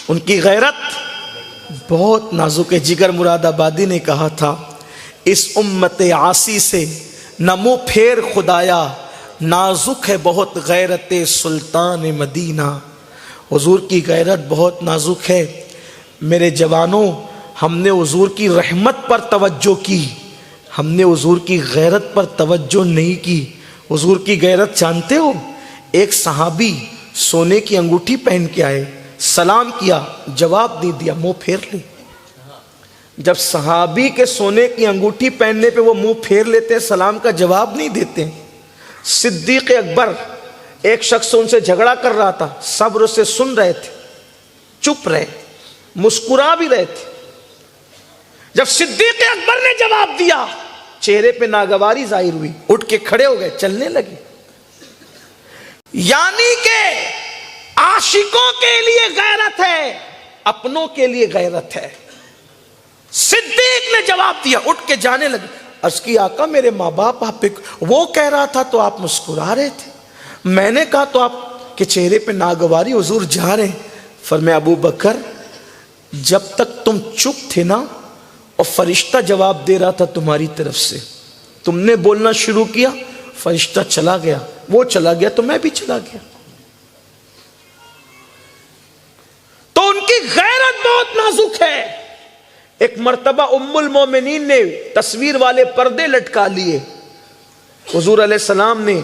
ان کی غیرت بہت نازک ہے. جگر مراد آبادی نے کہا تھا اس امت عاصی سے نہ منہ پھیر خدایا, نازک ہے بہت غیرت سلطان مدینہ. حضور کی غیرت بہت نازک ہے. میرے جوانوں, ہم نے حضور کی رحمت پر توجہ کی, ہم نے حضور کی غیرت پر توجہ نہیں کی. حضور کی غیرت جانتے ہو؟ ایک صحابی سونے کی انگوٹھی پہن کے آئے, سلام کیا, جواب نہیں دیا, منہ پھیر لی. جب صحابی کے سونے کی انگوٹھی پہننے پہ وہ منہ پھیر لیتے, سلام کا جواب نہیں دیتے. صدیق اکبر ایک شخص ان سے جھگڑا کر رہا تھا, صبر سے سن رہے تھے, چپ رہے, مسکرا بھی رہے تھے. جب صدیق اکبر نے جواب دیا چہرے پہ ناگواری ظاہر ہوئی, اٹھ کے کھڑے ہو گئے, چلنے لگے. یعنی کہ عاشقوں کے لیے غیرت ہے, اپنوں کے لیے غیرت ہے. صدیق نے جواب دیا, اٹھ کے جانے لگے. عرض کی آقا میرے ماں باپ آپ پہ, وہ کہہ رہا تھا تو آپ مسکرا رہے تھے, میں نے کہا تو آپ کے چہرے پہ ناگواری, حضور جا رہے ہیں. فرمایا ابو بکر جب تک تم چپ تھے نا اور فرشتہ جواب دے رہا تھا تمہاری طرف سے, تم نے بولنا شروع کیا, فرشتہ چلا گیا, وہ چلا گیا تو میں بھی چلا گیا. تو ان کی غیرت بہت نازک ہے. ایک مرتبہ ام المومنین نے تصویر والے پردے لٹکا لیے, حضور علیہ السلام نے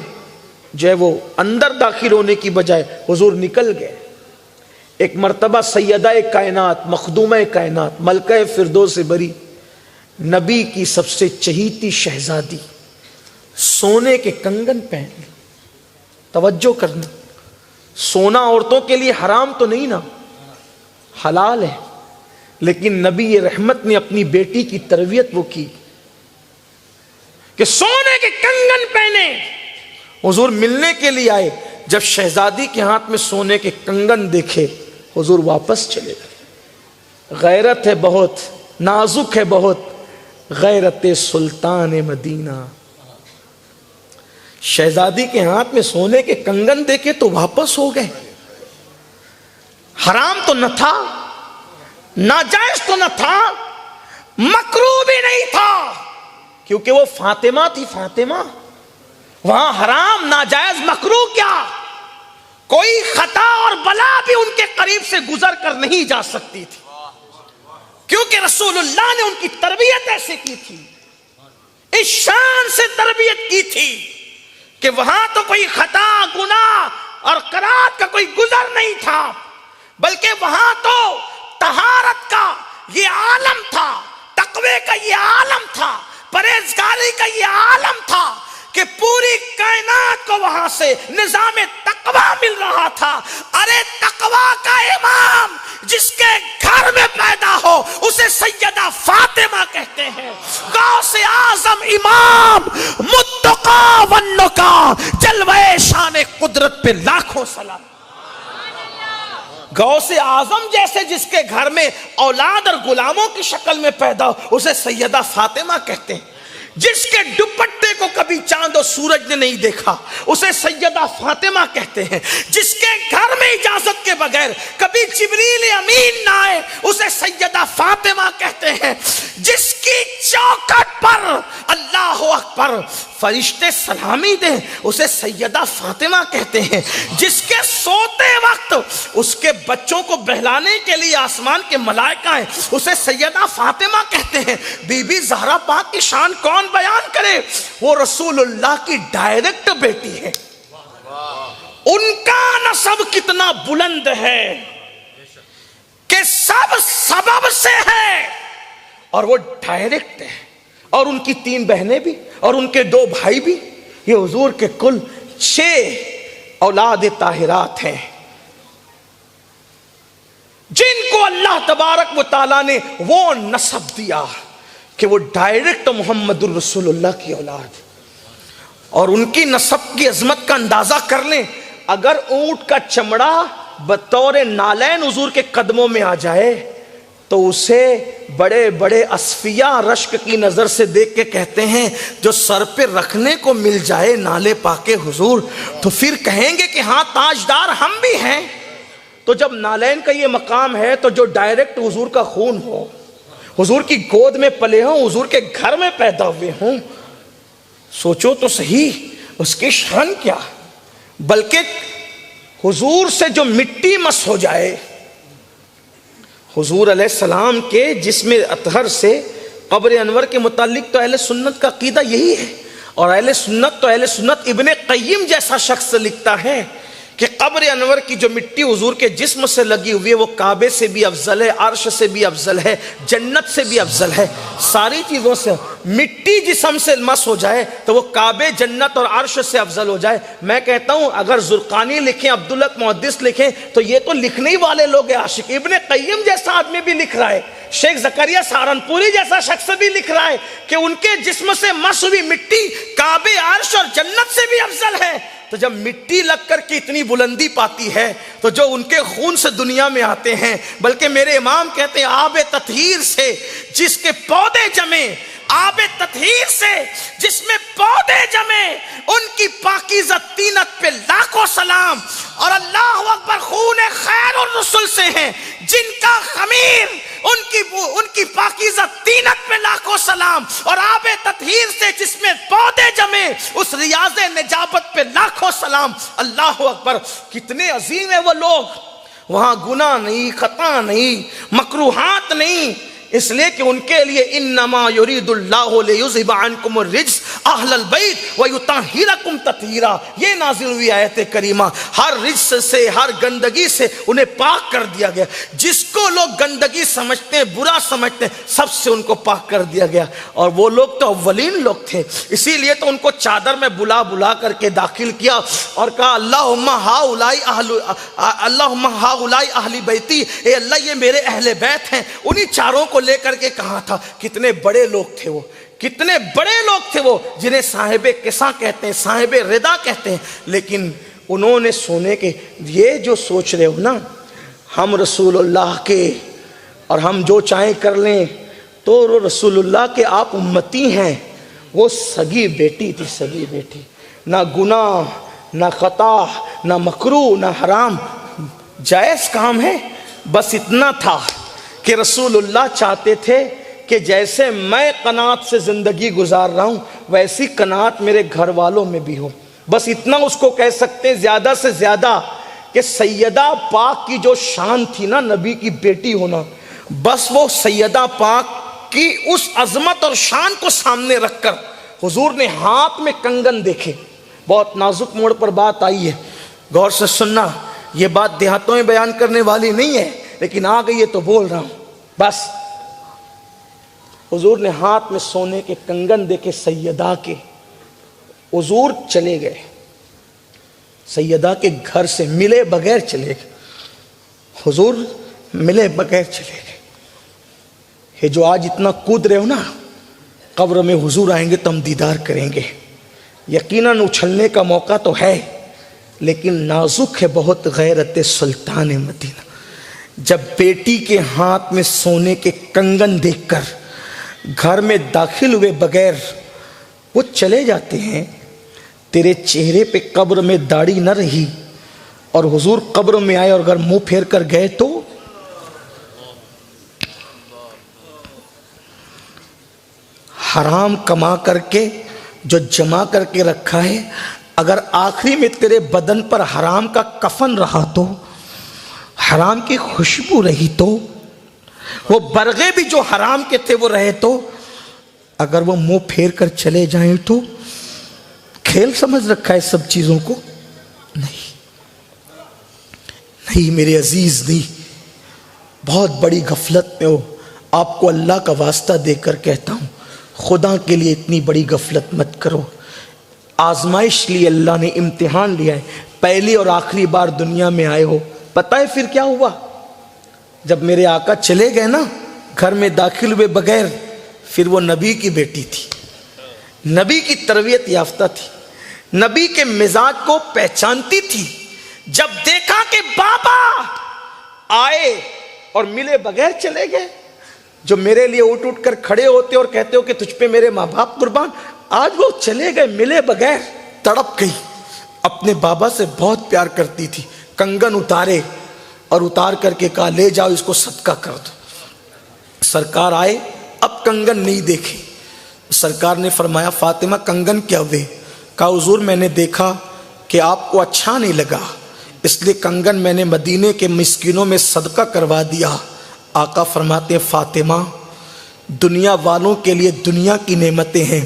جو ہے وہ اندر داخل ہونے کی بجائے حضور نکل گئے. ایک مرتبہ سیدہ کائنات, مخدومہ کائنات, ملکہ فردوس بری, نبی کی سب سے چہیتی شہزادی, سونے کے کنگن پہن لی. توجہ کرنا, سونا عورتوں کے لیے حرام تو نہیں نا, حلال ہے, لیکن نبی رحمت نے اپنی بیٹی کی تربیت وہ کی کہ سونے کے کنگن پہنے. حضور ملنے کے لیے آئے, جب شہزادی کے ہاتھ میں سونے کے کنگن دیکھے حضور واپس چلے گئے. غیرت ہے بہت, نازک ہے بہت, غیرت سلطان مدینہ. شہزادی کے ہاتھ میں سونے کے کنگن دیکھے تو واپس ہو گئے. حرام تو نہ تھا, ناجائز تو نہ تھا, مکروہ بھی نہیں تھا, کیونکہ وہ فاطمہ تھی. فاطمہ وہاں حرام ناجائز مکروہ کیا, کوئی خطا اور بلا بھی ان کے قریب سے گزر کر نہیں جا سکتی تھی, کیونکہ رسول اللہ نے ان کی تربیت ایسے کی تھی, اس شان سے تربیت کی تھی کہ وہاں تو کوئی خطا، گناہ اور قرات کا کوئی گزر نہیں تھا، بلکہ وہاں تو طہارت کا یہ عالم تھا، تقوی کا یہ عالم تھا، پرہیزگاری کا یہ عالم تھا کہ پوری کائنات کو وہاں سے نظام تقوی مل رہا تھا۔ ارے تقوی کا امام جس کے گھر میں پیدا ہو اسے سیدہ فاطمہ کہتے ہیں۔ غوث اعظم امام متقی والنقا، جلوہ شان قدرت پہ لاکھوں سلام۔ غوث اعظم جیسے جس کے گھر میں اولاد اور غلاموں کی شکل میں پیدا ہو اسے سیدہ فاطمہ کہتے ہیں۔ جس کے دوپٹے کو کبھی چاند و سورج نے نہیں دیکھا اسے سیدہ فاطمہ کہتے ہیں۔ جس کے گھر میں اجازت کے بغیر کبھی جبریل امین نہ آئے اسے سیدہ فاطمہ کہتے ہیں۔ جس کی چوکھٹ پر اللہ اکبر فرشتے سلامی دیں اسے سیدہ فاطمہ کہتے ہیں۔ جس کے سوتے وقت اس کے بچوں کو بہلانے کے لیے آسمان کے ملائکہ ہیں اسے سیدہ فاطمہ کہتے ہیں۔ بی بی زہرا پاک کی شان کون بیان کرے؟ وہ رسول اللہ کی ڈائریکٹ بیٹی ہے۔ ان کا نسب کتنا بلند ہے کہ سب سبب سے ہے اور وہ ڈائریکٹ ہے، اور ان کی 3 بہنیں بھی اور ان کے 2 بھائی بھی، یہ حضور کے کل 6 اولاد طاہرات ہیں جن کو اللہ تبارک و تعالیٰ نے وہ نسب دیا کہ وہ ڈائریکٹ محمد الرسول اللہ کی اولاد۔ اور ان کی نسب کی عظمت کا اندازہ کر لیں، اگر اونٹ کا چمڑا بطور نالین حضور کے قدموں میں آ جائے تو اسے بڑے بڑے اصفیاء رشک کی نظر سے دیکھ کے کہتے ہیں جو سر پہ رکھنے کو مل جائے نالے پاکے حضور تو پھر کہیں گے کہ ہاں تاجدار ہم بھی ہیں۔ تو جب نالین کا یہ مقام ہے تو جو ڈائریکٹ حضور کا خون ہو، حضور کی گود میں پلے ہوں، حضور کے گھر میں پیدا ہوئے ہوں، سوچو تو صحیح اس کی شان کیا۔ بلکہ حضور سے جو مٹی مس ہو جائے، حضور علیہ السلام کے جسم اطہر سے قبر انور کے متعلق تو اہل سنت کا عقیدہ یہی ہے، اور اہل سنت ابن قیم جیسا شخص لکھتا ہے کہ قبر انور کی جو مٹی حضور کے جسم سے لگی ہوئی ہے وہ کعبے سے بھی افضل ہے، عرش سے بھی افضل ہے، جنت سے بھی افضل ہے، ساری چیزوں سے۔ مٹی جسم سے مس ہو جائے تو وہ کعبے، جنت اور عرش سے افضل ہو جائے۔ میں کہتا ہوں اگر زرقانی لکھیں، عبداللہ محدث لکھیں تو یہ تو لکھنے ہی والے لوگ ہیں عاشق۔ ابن قیم جیسا آدمی بھی لکھ رہا ہے، شیخ زکریا سہارنپوری جیسا شخص بھی لکھ رہا ہے کہ ان کے جسم سے مس ہوئی مٹی کعبے، عرش اور جنت سے بھی افضل ہے۔ تو جب مٹی لگ کر کے اتنی بلندی پاتی ہے تو جو ان کے خون سے دنیا میں آتے ہیں، بلکہ میرے امام کہتے ہیں آب تطہیر سے جس کے پودے جمے، آب تطہیر سے جس میں پودے جمے، ان کی پاکیزہ طینت پہ لاکھوں سلام۔ اور اللہ اکبر، خون خیر الرسل سے ہیں جن کا خمیر ان کی پاکیزہ طینت پہ لاکھوں سلام، اور آب تطہیر سے جس میں پودے جمے اس ریاض نجابت پہ لاکھوں سلام۔ اللہ اکبر، کتنے عظیم ہیں وہ لوگ۔ وہاں گناہ نہیں، خطا نہیں، مکروہات نہیں، اس لیے کہ ان کے لیے انما یرید اللہ لیذھب عنکم الرجس اہل البیت ویطہرکم تطہیرا، یہ نازل ہوئی آیت کریمہ۔ ہر رجس سے، ہر گندگی سے انہیں پاک کر دیا گیا۔ جس کو لوگ گندگی سمجھتے ہیں، برا سمجھتے ہیں، سب سے ان کو پاک کر دیا گیا۔ اور وہ لوگ تو اولین لوگ تھے، اسی لیے تو ان کو چادر میں بلا کر کے داخل کیا اور کہا اللہم ہؤلاء اہل بیتی، اے اللہ یہ میرے اہل بیت ہیں۔ انہی چاروں کو لے کر کے کہا تھا۔ کتنے بڑے لوگ تھے وہ، کتنے بڑے لوگ تھے وہ، جنہیں صاحب قصہ کہتے ہیں، صاحب رضا کہتے ہیں۔ لیکن انہوں نے سونے کے یہ جو سوچ رہے ہو نا ہم رسول اللہ کے اور ہم جو چاہیں کر لیں، تو رسول اللہ کے آپ امتی ہیں۔ وہ سگی بیٹی تھی، سگی بیٹی، نہ گناہ، نہ خطا، نہ مکروہ، نہ حرام، جائز کام ہے۔ بس اتنا تھا کہ رسول اللہ چاہتے تھے کہ جیسے میں قناعت سے زندگی گزار رہا ہوں ویسی قناعت میرے گھر والوں میں بھی ہو۔ بس اتنا اس کو کہہ سکتے ہیں زیادہ سے زیادہ کہ سیدہ پاک کی جو شان تھی نا، نبی کی بیٹی ہونا، بس وہ سیدہ پاک کی اس عظمت اور شان کو سامنے رکھ کر حضور نے ہاتھ میں کنگن دیکھے، بہت نازک موڑ پر بات آئی ہے، غور سے سننا. یہ بات دیہاتوں میں بیان کرنے والی نہیں ہے، لیکن آ گئی ہے تو بول رہا ہوں. بس حضور نے ہاتھ میں سونے کے کنگن دیکھے سیدہ کے. حضور چلے گئے سیدہ کے گھر سے، ملے بغیر چلے گئے. حضور ملے بغیر چلے گئے. یہ جو آج اتنا کود رہے ہو نا، قبر میں حضور آئیں گے تو ہم دیدار کریں گے. یقیناً اچھلنے کا موقع تو ہے، لیکن نازک ہے بہت غیرت سلطان مدینہ. جب بیٹی کے ہاتھ میں سونے کے کنگن دیکھ کر گھر میں داخل ہوئے بغیر وہ چلے جاتے ہیں. تیرے چہرے پہ قبر میں داڑھی نہ رہی اور حضور قبر میں آئے اور اگر منہ پھیر کر گئے تو حرام کما کر کے جو جمع کر کے رکھا ہے، اگر آخری میں تیرے بدن پر حرام کا کفن رہا تو، حرام کی خوشبو رہی تو، وہ برغے بھی جو حرام کے تھے وہ رہے تو، اگر وہ منہ پھیر کر چلے جائیں تو کھیل سمجھ رکھا ہے سب چیزوں کو؟ نہیں نہیں میرے عزیز، نہیں. بہت بڑی غفلت میں ہو. آپ کو اللہ کا واسطہ دے کر کہتا ہوں، خدا کے لیے اتنی بڑی غفلت مت کرو. آزمائش لی اللہ نے، امتحان لیا ہے. پہلی اور آخری بار دنیا میں آئے ہو. پتہ ہے پھر کیا ہوا؟ جب میرے آقا چلے گئے نا، گھر میں داخل ہوئے بغیر، پھر وہ نبی کی بیٹی تھی، نبی کی تربیت یافتہ تھی، نبی کے مزاج کو پہچانتی تھی. جب دیکھا کہ بابا آئے اور ملے بغیر چلے گئے، جو میرے لیے اٹھ اٹھ کر کھڑے ہوتے اور کہتے ہو کہ تجھ پہ میرے ماں باپ قربان، آج وہ چلے گئے ملے بغیر. تڑپ گئی. اپنے بابا سے بہت پیار کرتی تھی. کنگن اتارے اور اتار کر کے کہا لے جاؤ اس کو صدقہ کر دو. سرکار آئے، اب کنگن نہیں دیکھے. سرکار نے فرمایا فاطمہ کنگن کیا ہوئے؟ کہا حضور میں نے دیکھا کہ آپ کو اچھا نہیں لگا، اس لیے کنگن میں نے مدینے کے مسکینوں میں صدقہ کروا دیا. آقا فرماتے فاطمہ دنیا والوں کے لیے دنیا کی نعمتیں ہیں،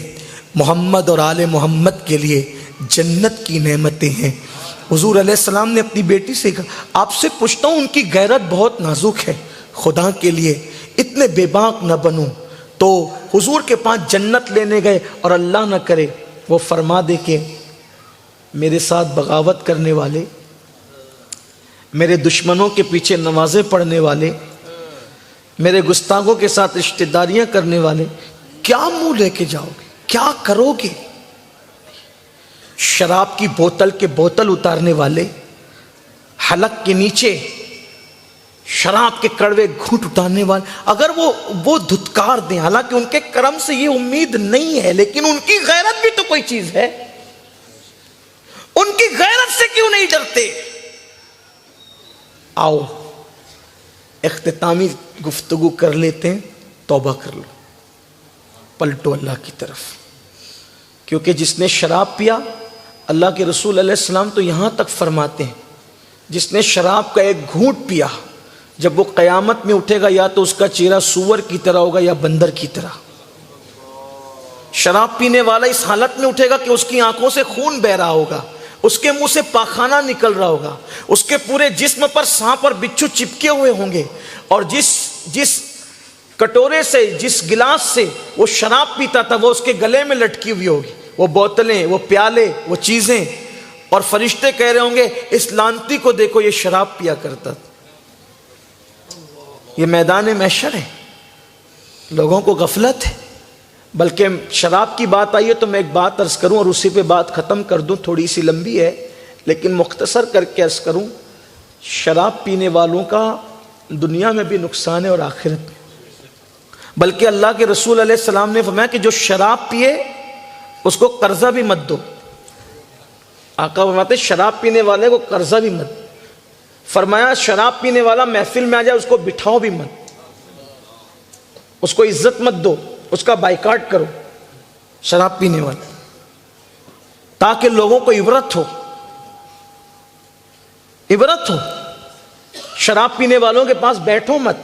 محمد اور آل محمد کے لیے جنت کی نعمتیں ہیں. حضور علیہ السلام نے اپنی بیٹی سے کہا آپ سے پوچھتا ہوں، ان کی غیرت بہت نازک ہے، خدا کے لیے اتنے بے باک نہ بنو. تو حضور کے پاس جنت لینے گئے اور اللہ نہ کرے وہ فرما دے کہ میرے ساتھ بغاوت کرنے والے، میرے دشمنوں کے پیچھے نمازیں پڑھنے والے، میرے گستاخوں کے ساتھ رشتہ داریاں کرنے والے، کیا منہ لے کے جاؤ گے؟ کیا کرو گے؟ شراب کی بوتل کے بوتل اتارنے والے، حلق کے نیچے شراب کے کڑوے گھونٹ اتارنے والے، اگر وہ دھتکار دیں، حالانکہ ان کے کرم سے یہ امید نہیں ہے، لیکن ان کی غیرت بھی تو کوئی چیز ہے. ان کی غیرت سے کیوں نہیں ڈرتے؟ آؤ اختتامی گفتگو کر لیتے ہیں. توبہ کر لو، پلٹو اللہ کی طرف. کیونکہ جس نے شراب پیا، اللہ کے رسول علیہ السلام تو یہاں تک فرماتے ہیں جس نے شراب کا ایک گھونٹ پیا، جب وہ قیامت میں اٹھے گا یا تو اس کا چہرہ سور کی طرح ہوگا یا بندر کی طرح. شراب پینے والا اس حالت میں اٹھے گا کہ اس کی آنکھوں سے خون بہ رہا ہوگا، اس کے منہ سے پاخانہ نکل رہا ہوگا، اس کے پورے جسم پر سانپ اور بچھو چپکے ہوئے ہوں گے، اور جس کٹورے سے، جس گلاس سے وہ شراب پیتا تھا وہ اس کے گلے میں لٹکی ہوئی ہوگی، وہ بوتلیں، وہ پیالے، وہ چیزیں، اور فرشتے کہہ رہے ہوں گے اس لانتی کو دیکھو یہ شراب پیا کرتا تھا. یہ میدان محشر ہے. لوگوں کو غفلت ہے. بلکہ شراب کی بات آئی ہے تو میں ایک بات عرض کروں اور اسی پہ بات ختم کر دوں، تھوڑی سی لمبی ہے لیکن مختصر کر کے عرض کروں. شراب پینے والوں کا دنیا میں بھی نقصان ہے اور آخرت میں. بلکہ اللہ کے رسول علیہ السلام نے فرمایا کہ جو شراب پیے اس کو قرضہ بھی مت دو. آقا فرماتے شراب پینے والے کو قرضہ بھی مت. فرمایا شراب پینے والا محفل میں آ جائے اس کو بٹھاؤ بھی مت، اس کو عزت مت دو، اس کا بائیکاٹ کرو. شراب پینے والا، تاکہ لوگوں کو عبرت ہو. عبرت ہو. شراب پینے والوں کے پاس بیٹھو مت.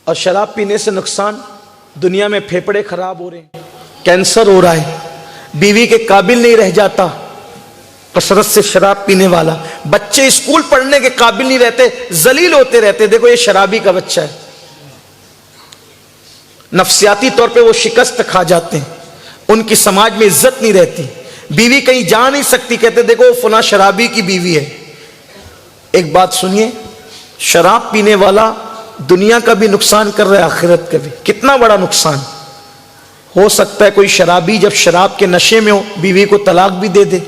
اور شراب پینے سے نقصان، دنیا میں پھیپھڑے خراب ہو رہے ہیں، کینسر ہو رہا ہے، بیوی کے قابل نہیں رہ جاتا کثرت سے شراب پینے والا، بچے اسکول پڑھنے کے قابل نہیں رہتے، ذلیل ہوتے رہتے، دیکھو یہ شرابی کا بچہ ہے، نفسیاتی طور پہ وہ شکست کھا جاتے ہیں، ان کی سماج میں عزت نہیں رہتی، بیوی کہیں جا نہیں سکتی، کہتے دیکھو فلاں شرابی کی بیوی ہے۔ ایک بات سنیے، شراب پینے والا دنیا کا بھی نقصان کر رہا ہے، آخرت کا بھی۔ کتنا بڑا نقصان ہو سکتا ہے؟ کوئی شرابی جب شراب کے نشے میں ہو بیوی کو طلاق بھی دے دے،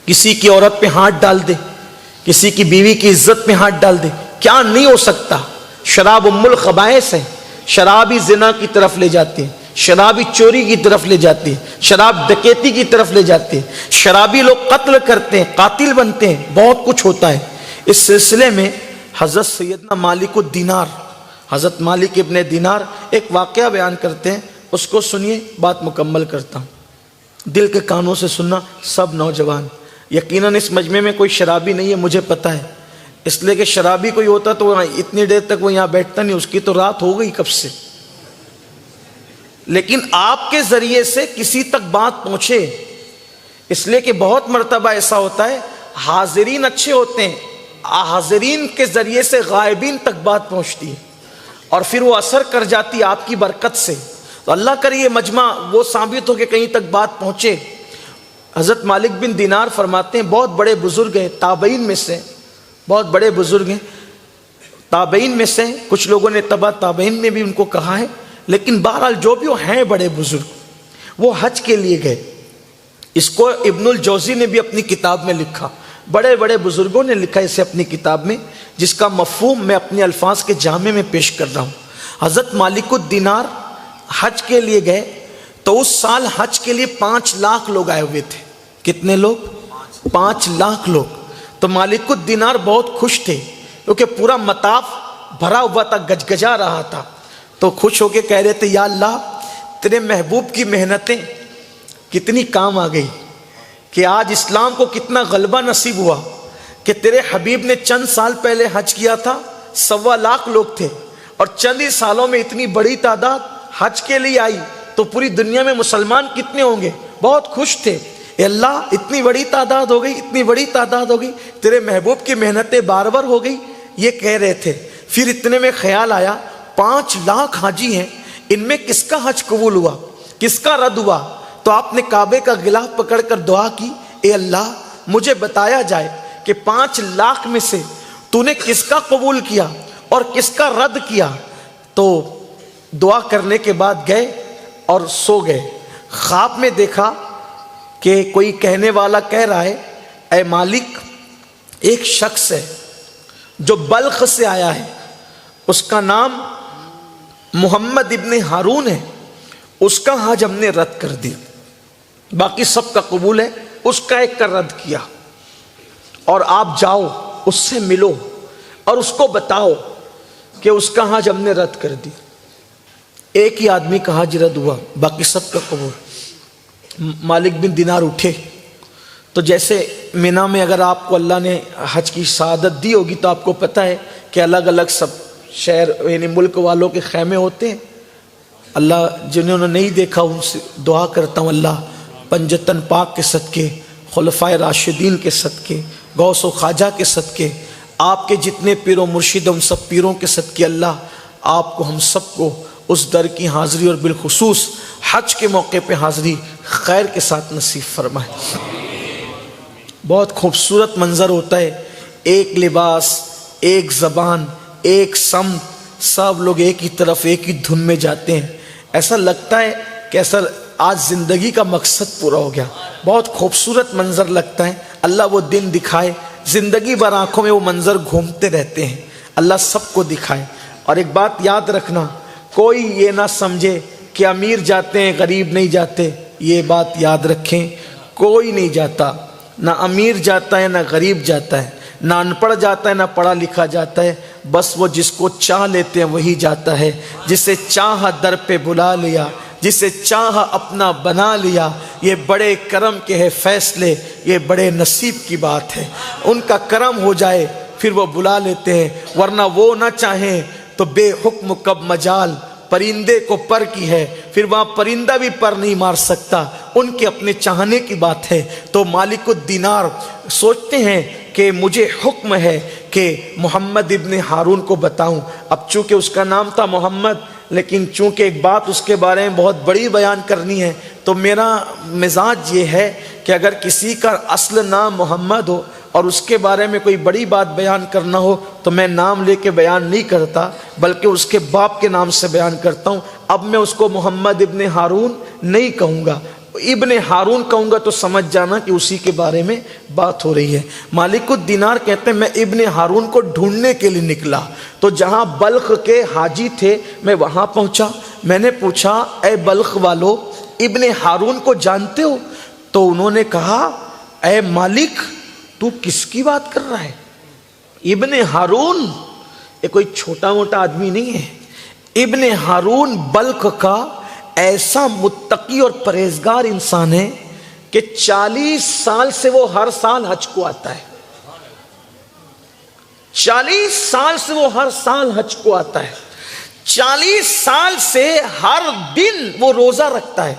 کسی کی عورت پہ ہاتھ ڈال دے، کسی کی بیوی کی عزت پہ ہاتھ ڈال دے، کیا نہیں ہو سکتا؟ شراب ام الخبائث ہے، شرابی زنا کی طرف لے جاتے ہیں، شرابی چوری کی طرف لے جاتے ہیں، شراب ڈکیتی کی طرف لے جاتے ہیں، شرابی لوگ قتل کرتے ہیں، قاتل بنتے ہیں، بہت کچھ ہوتا ہے۔ اس سلسلے میں حضرت سیدنا مالک الدینار، حضرت مالک ابن دینار ایک واقعہ بیان کرتے ہیں، اس کو سنیے، بات مکمل کرتا ہوں۔ دل کے کانوں سے سننا سب نوجوان، یقیناً اس مجمع میں کوئی شرابی نہیں ہے، مجھے پتا ہے، اس لیے کہ شرابی کوئی ہوتا تو اتنی دیر تک وہ یہاں بیٹھتا نہیں، اس کی تو رات ہو گئی کب سے۔ لیکن آپ کے ذریعے سے کسی تک بات پہنچے، اس لیے کہ بہت مرتبہ ایسا ہوتا ہے حاضرین اچھے ہوتے ہیں، حاضرین کے ذریعے سے غائبین تک بات پہنچتی ہے اور پھر وہ اثر کر جاتی آپ کی برکت سے۔ تو اللہ کرے یہ مجمع وہ ثابت ہو کہ کہیں تک بات پہنچے۔ حضرت مالک بن دینار فرماتے ہیں، بہت بڑے بزرگ ہیں تابعین میں سے، بہت بڑے بزرگ ہیں تابعین میں سے، کچھ لوگوں نے تبع تابعین میں بھی ان کو کہا ہے، لیکن بہرحال جو بھی وہ ہیں بڑے بزرگ، وہ حج کے لیے گئے۔ اس کو ابن الجوزی نے بھی اپنی کتاب میں لکھا، بڑے بڑے بزرگوں نے لکھا اسے اپنی کتاب میں، جس کا مفہوم میں اپنے الفاظ کے جامع میں پیش کر رہا ہوں۔ حضرت مالک الدینار حج کے لیے گئے تو اس سال حج کے لیے 5 لاکھ لوگ آئے ہوئے تھے۔ کتنے لوگ؟ 5 لاکھ لوگ۔ تو مالک الدینار بہت خوش تھے کیونکہ پورا مطاف بھرا ہوا تھا، گجگجا رہا تھا، تو خوش ہو کے کہہ رہے تھے، یا اللہ تیرے محبوب کی محنتیں کتنی کام آ گئی، کہ آج اسلام کو کتنا غلبہ نصیب ہوا، کہ تیرے حبیب نے چند سال پہلے حج کیا تھا، 1.25 لاکھ لوگ تھے، اور چند ہی سالوں میں اتنی بڑی تعداد حج کے لیے آئی، تو پوری دنیا میں مسلمان کتنے ہوں گے؟ بہت خوش تھے، اے اللہ اتنی بڑی تعداد ہو گئی، اتنی بڑی تعداد ہو گئی، تیرے محبوب کی محنتیں بار ہو گئی، یہ کہہ رہے تھے۔ پھر اتنے میں خیال آیا 5 لاکھ حاجی ہیں، ان میں کس کا حج قبول ہوا، کس کا رد ہوا؟ تو آپ نے کعبے کا غلاف پکڑ کر دعا کی، اے اللہ مجھے بتایا جائے کہ 5 لاکھ میں سے تو نے کس کا قبول کیا اور کس کا رد کیا۔ تو دعا کرنے کے بعد گئے اور سو گئے۔ خواب میں دیکھا کہ کوئی کہنے والا کہہ رہا ہے، اے مالک ایک شخص ہے جو بلخ سے آیا ہے، اس کا نام محمد ابن ہارون ہے، اس کا حج ہم نے رد کر دیا، باقی سب کا قبول ہے، اس کا ایک کا رد کیا، اور آپ جاؤ اس سے ملو اور اس کو بتاؤ کہ اس کا حج ہم نے رد کر دی۔ ایک ہی آدمی کا حج رد ہوا، باقی سب کا قبول۔ مالک بن دینار اٹھے تو جیسے مینا میں اگر آپ کو اللہ نے حج کی سعادت دی ہوگی تو آپ کو پتہ ہے کہ الگ الگ سب شہر یعنی ملک والوں کے خیمے ہوتے ہیں۔ اللہ جنہوں نے نہیں دیکھا ان سے دعا کرتا ہوں، اللہ پنجتن پاک کے صدقے، خلفائے راشدین کے صدقے، غوث و خواجہ کے صدقے، آپ کے جتنے پیر و مرشد ان سب پیروں کے صدقے، اللہ آپ کو ہم سب کو اس در کی حاضری اور بالخصوص حج کے موقع پہ حاضری خیر کے ساتھ نصیب فرمائے۔ بہت خوبصورت منظر ہوتا ہے، ایک لباس، ایک زبان، ایک سمت، سب لوگ ایک ہی طرف ایک ہی دھن میں جاتے ہیں، ایسا لگتا ہے کہ ایسا آج زندگی کا مقصد پورا ہو گیا۔ بہت خوبصورت منظر لگتا ہے، اللہ وہ دن دکھائے، زندگی بھر آنکھوں میں وہ منظر گھومتے رہتے ہیں، اللہ سب کو دکھائے۔ اور ایک بات یاد رکھنا، کوئی یہ نہ سمجھے کہ امیر جاتے ہیں غریب نہیں جاتے، یہ بات یاد رکھیں، کوئی نہیں جاتا، نہ امیر جاتا ہے نہ غریب جاتا ہے، نہ ان پڑھ جاتا ہے نہ پڑھا لکھا جاتا ہے، بس وہ جس کو چاہ لیتے ہیں وہی جاتا ہے، جسے چاہ در پہ بلا لیا، جسے چاہ اپنا بنا لیا، یہ بڑے کرم کے ہے فیصلے، یہ بڑے نصیب کی بات ہے، ان کا کرم ہو جائے پھر وہ بلا لیتے ہیں، ورنہ وہ نہ چاہیں تو بے حکم کب مجال، پرندے کو پر کی ہے، پھر وہاں پرندہ بھی پر نہیں مار سکتا، ان کے اپنے چاہنے کی بات ہے۔ تو مالک الدینار سوچتے ہیں کہ مجھے حکم ہے کہ محمد ابن ہارون کو بتاؤں۔ اب چونکہ اس کا نام تھا محمد، لیکن چونکہ ایک بات اس کے بارے میں بہت بڑی بیان کرنی ہے، تو میرا مزاج یہ ہے کہ اگر کسی کا اصل نام محمد ہو اور اس کے بارے میں کوئی بڑی بات بیان کرنا ہو تو میں نام لے کے بیان نہیں کرتا، بلکہ اس کے باپ کے نام سے بیان کرتا ہوں۔ اب میں اس کو محمد ابن ہارون نہیں کہوں گا، ابن ہارون کہوں گا تو سمجھ جانا کہ اسی کے بارے میں بات ہو رہی ہے۔ مالک الدینار کہتے ہیں میں ابن ہارون کو ڈھونڈنے کے لیے نکلا، تو جہاں بلخ کے حاجی تھے میں وہاں پہنچا۔ میں نے پوچھا اے بلخ والو ابن ہارون کو جانتے ہو؟ تو انہوں نے کہا اے مالک تو کس کی بات کر رہا ہے؟ ابن ہارون یہ کوئی چھوٹا موٹا آدمی نہیں ہے، ابن ہارون بلخ کا ایسا متقی اور پرہیزگار انسان ہے کہ 40 سال سے وہ ہر سال حج کو آتا ہے، 40 سال سے وہ ہر سال حج کو آتا ہے، 40 سال سے ہر دن وہ روزہ رکھتا ہے،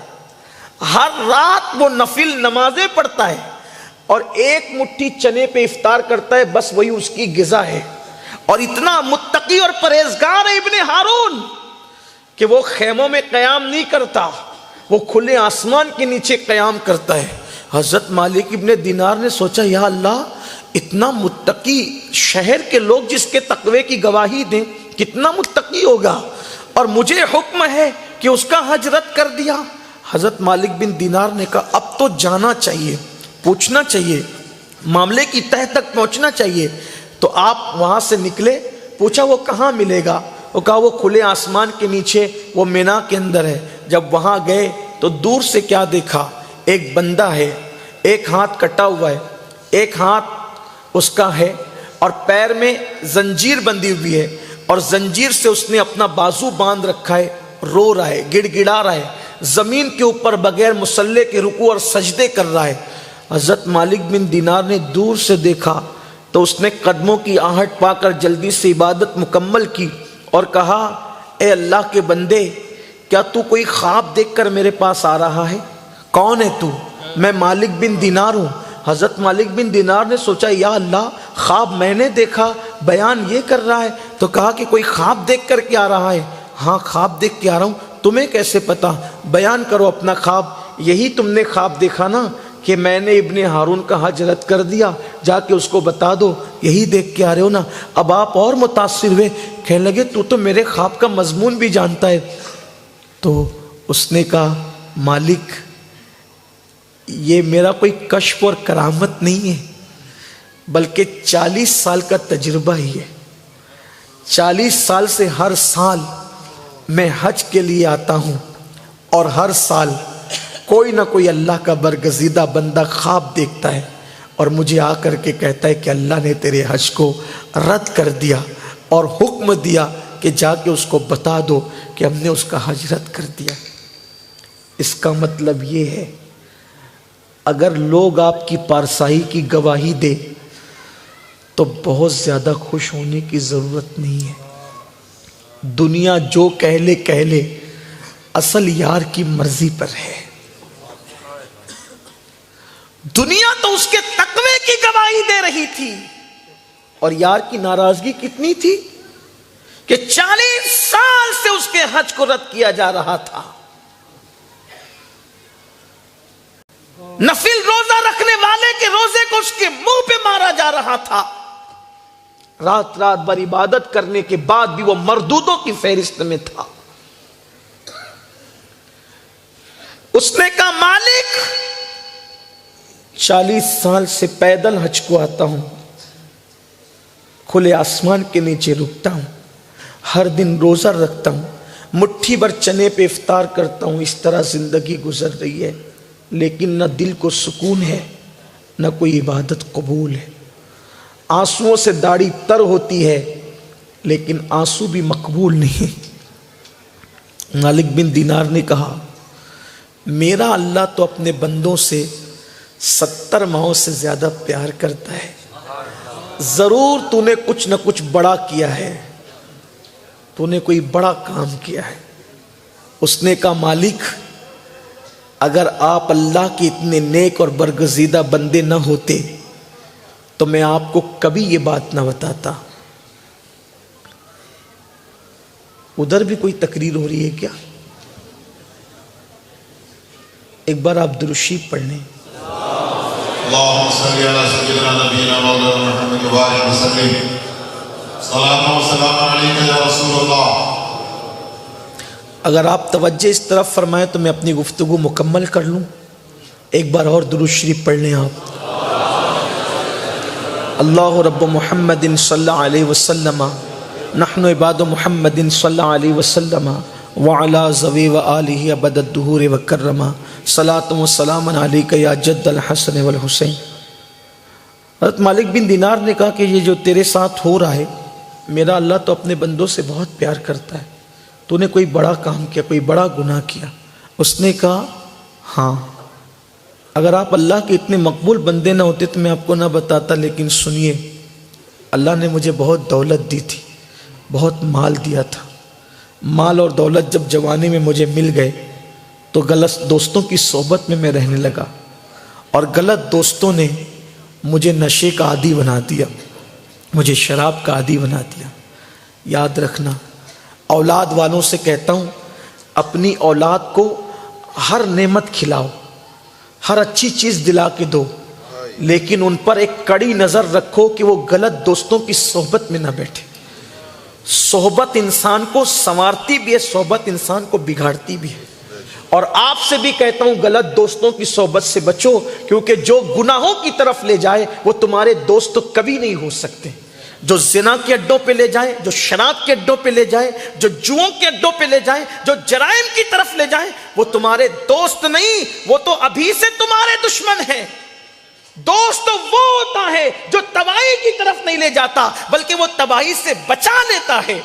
ہر رات وہ نفل نمازیں پڑھتا ہے، اور ایک مٹھی چنے پہ افطار کرتا ہے، بس وہی اس کی غذا ہے۔ اور اتنا متقی اور پرہیزگار ہے ابن ہارون کہ وہ خیموں میں قیام نہیں کرتا، وہ کھلے آسمان کے نیچے قیام کرتا ہے۔ حضرت مالک ابن دینار نے سوچا یا اللہ اتنا متقی، شہر کے لوگ جس کے تقوی کی گواہی دیں، کتنا متقی ہوگا، اور مجھے حکم ہے کہ اس کا حج رد کر دیا۔ حضرت مالک بن دینار نے کہا اب تو جانا چاہیے، پوچھنا چاہیے، معاملے کی تہ تک پہنچنا چاہیے۔ تو آپ وہاں سے نکلے، پوچھا وہ کہاں ملے گا؟ وہ کہا وہ کھلے آسمان کے نیچے، وہ مینا کے اندر ہے۔ جب وہاں گئے تو دور سے کیا دیکھا؟ ایک بندہ ہے، ایک ہاتھ کٹا ہوا ہے، ایک ہاتھ اس کا ہے، اور پیر میں زنجیر بندھی ہوئی ہے، اور زنجیر سے اس نے اپنا بازو باندھ رکھا ہے، رو رہا ہے، گڑ گڑا رہا ہے، زمین کے اوپر بغیر مصلے کے رکوع اور سجدے کر رہا ہے۔ حضرت مالک بن دینار نے دور سے دیکھا تو اس نے قدموں کی آہٹ پا کر جلدی سے عبادت مکمل کی اور کہا اے اللہ کے بندے کیا تو کوئی خواب دیکھ کر میرے پاس آ رہا ہے؟ کون ہے تو؟ میں مالک بن دینار ہوں۔ حضرت مالک بن دینار نے سوچا یا اللہ خواب میں نے دیکھا، بیان یہ کر رہا ہے، تو کہا کہ کوئی خواب دیکھ کر کے آ رہا ہے؟ ہاں خواب دیکھ کے آ رہا ہوں۔ تمہیں کیسے پتا؟ بیان کرو اپنا خواب۔ یہی تم نے خواب دیکھا نا کہ میں نے ابن ہارون کا حج رد کر دیا، جا کے اس کو بتا دو، یہی دیکھ کے آ رہے ہو نا؟ اب آپ اور متاثر ہوئے، کہنے لگے تو میرے خواب کا مضمون بھی جانتا ہے۔ تو اس نے کہا مالک یہ میرا کوئی کشف اور کرامت نہیں ہے، بلکہ 40 سال کا تجربہ ہی ہے۔ 40 سال سے ہر سال میں حج کے لیے آتا ہوں، اور ہر سال کوئی نہ کوئی اللہ کا برگزیدہ بندہ خواب دیکھتا ہے اور مجھے آ کر کے کہتا ہے کہ اللہ نے تیرے حج کو رد کر دیا، اور حکم دیا کہ جا کے اس کو بتا دو کہ ہم نے اس کا حج رد کر دیا۔ اس کا مطلب یہ ہے اگر لوگ آپ کی پارسائی کی گواہی دے تو بہت زیادہ خوش ہونے کی ضرورت نہیں ہے۔ دنیا جو کہہ لے اصل یار کی مرضی پر ہے۔ دنیا تو اس کے تقوی کی گواہی دے رہی تھی، اور یار کی ناراضگی کتنی تھی کہ 40 سال سے اس کے حج کو رد کیا جا رہا تھا۔ نفل روزہ رکھنے والے کے روزے کو اس کے منہ پہ مارا جا رہا تھا۔ رات رات بھر عبادت کرنے کے بعد بھی وہ مردودوں کی فہرست میں تھا۔ اس نے کہا مالک 40 سال سے پیدل حج کو آتا ہوں، کھلے آسمان کے نیچے رکتا ہوں، ہر دن روزہ رکھتا ہوں، مٹھی بھر چنے پہ افطار کرتا ہوں، اس طرح زندگی گزر رہی ہے، لیکن نہ دل کو سکون ہے نہ کوئی عبادت قبول ہے۔ آنسوؤں سے داڑھی تر ہوتی ہے لیکن آنسو بھی مقبول نہیں۔ مالک بن دینار نے کہا میرا اللہ تو اپنے بندوں سے 70 ماہوں سے زیادہ پیار کرتا ہے، ضرور تو نے کچھ نہ کچھ بڑا کیا ہے، تو نے کوئی بڑا کام کیا ہے۔ اس نے کہا مالک اگر آپ اللہ کے اتنے نیک اور برگزیدہ بندے نہ ہوتے تو میں آپ کو کبھی یہ بات نہ بتاتا۔ ادھر بھی کوئی تقریر ہو رہی ہے کیا؟ ایک بار آپ درود شریف پڑھ لیں۔ اللهم صل على سيدنا نبينا مولانا محمد وآله وسلم صلاة وسلام عليك يا رسول الله۔ اگر آپ توجہ اس طرف فرمائیں تو میں اپنی گفتگو مکمل کر لوں۔ ایک بار اور درود شریف پڑھ لیں آپ۔ اللہ رب محمد صلی اللہ علیہ وسلم نحن عباد محمد صلی اللہ علیہ وسلم وعلی ذوی وآلہ ابد الدہور وکرما صلاۃ و سلام علیک یا جد الحسن والحسین۔ حضرت مالک بن دینار نے کہا کہ یہ جو تیرے ساتھ ہو رہا ہے، میرا اللہ تو اپنے بندوں سے بہت پیار کرتا ہے، تو نے کوئی بڑا کام کیا، کوئی بڑا گناہ کیا؟ اس نے کہا ہاں، اگر آپ اللہ کے اتنے مقبول بندے نہ ہوتے تو میں آپ کو نہ بتاتا، لیکن سنیے، اللہ نے مجھے بہت دولت دی تھی، بہت مال دیا تھا۔ مال اور دولت جب جوانی میں مجھے مل گئے تو غلط دوستوں کی صحبت میں رہنے لگا، اور غلط دوستوں نے مجھے نشے کا عادی بنا دیا، مجھے شراب کا عادی بنا دیا۔ یاد رکھنا، اولاد والوں سے کہتا ہوں اپنی اولاد کو ہر نعمت کھلاؤ، ہر اچھی چیز دلا کے دو، لیکن ان پر ایک کڑی نظر رکھو کہ وہ غلط دوستوں کی صحبت میں نہ بیٹھے۔ صحبت انسان کو سنوارتی بھی ہے، صحبت انسان کو بگاڑتی بھی ہے۔ اور آپ سے بھی کہتا ہوں غلط دوستوں کی صحبت سے بچو، کیونکہ جو گناہوں کی طرف لے جائے وہ تمہارے دوست تو کبھی نہیں ہو سکتے۔ جو زنا کے اڈوں پہ لے جائیں، جو شراب کے اڈوں پہ لے جائیں، جو جوؤں کے اڈوں پہ لے جائیں، جو جرائم کی طرف لے جائیں، وہ تمہارے دوست نہیں، وہ تو ابھی سے تمہارے دشمن ہیں۔ دوست وہ ہوتا ہے جو تباہی کی طرف نہیں لے جاتا بلکہ وہ تباہی سے بچا لیتا ہے۔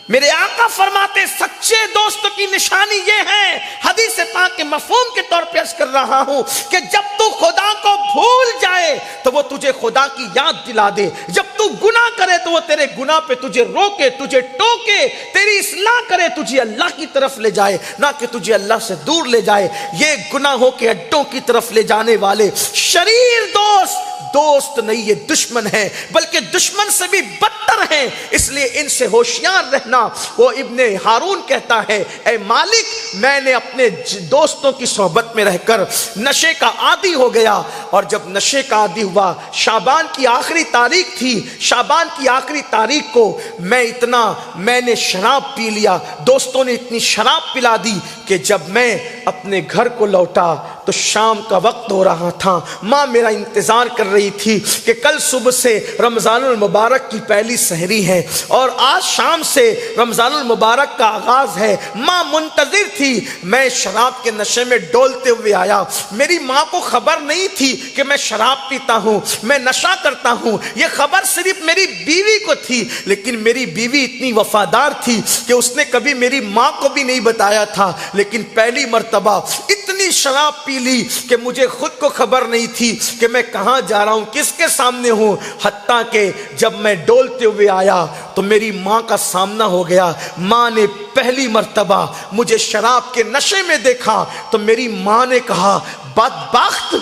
میرے آقا فرماتے سچے دوست کی نشانی یہ ہے، حدیث پاک کے مفہوم کے طور پہ عرض کر رہا ہوں کہ جب تو خدا کو بھول جائے تو وہ تجھے خدا کی یاد دلا دے، جب تو گناہ کرے تو وہ تیرے گناہ پہ تجھے روکے، تجھے ٹوکے، تیری اصلاح کرے، تجھے اللہ کی طرف لے جائے، نہ کہ تجھے اللہ سے دور لے جائے۔ یہ گناہوں کے اڈوں کی طرف لے جانے والے شریر دوست نہیں، یہ دشمن ہے، بلکہ دشمن سے بھی بدتر ہیں، اس لیے ان سے ہوشیار رہنا۔ وہ ابن ہارون کہتا ہے اے مالک میں نے اپنے دوستوں کی صحبت میں رہ کر نشے کا عادی ہو گیا، اور جب نشے کا عادی ہوا، شعبان کی آخری تاریخ تھی، شعبان کی آخری تاریخ کو میں نے شراب پی لیا، دوستوں نے اتنی شراب پلا دی کہ جب میں اپنے گھر کو لوٹا تو شام کا وقت ہو رہا تھا، ماں میرا انتظار کر رہی تھی کہ کل صبح سے رمضان المبارک کی پہلی سحری ہے اور آج شام سے رمضان المبارک کا آغاز ہے۔ ماں منتظر تھی، میں شراب کے نشے میں ڈولتے ہوئے آیا، میری ماں کو خبر نہیں تھی کہ میں شراب پیتا ہوں، میں نشہ کرتا ہوں، یہ خبر صرف میری بیوی کو تھی، لیکن میری بیوی اتنی وفادار تھی کہ اس نے کبھی میری ماں کو بھی نہیں بتایا تھا، لیکن پہلی مرتبہ اتنی شراب پی لی کہ مجھے خود کو خبر نہیں تھی کہ میں کہاں جا رہا ہوں، کس کے سامنے ہوں، حتیٰ کہ جب میں ڈولتے ہوئے آیا تو میری ماں کا سامنا ہو گیا۔ ماں نے پہلی مرتبہ مجھے شراب کے نشے میں دیکھا تو میری ماں نے کہا بدبخت،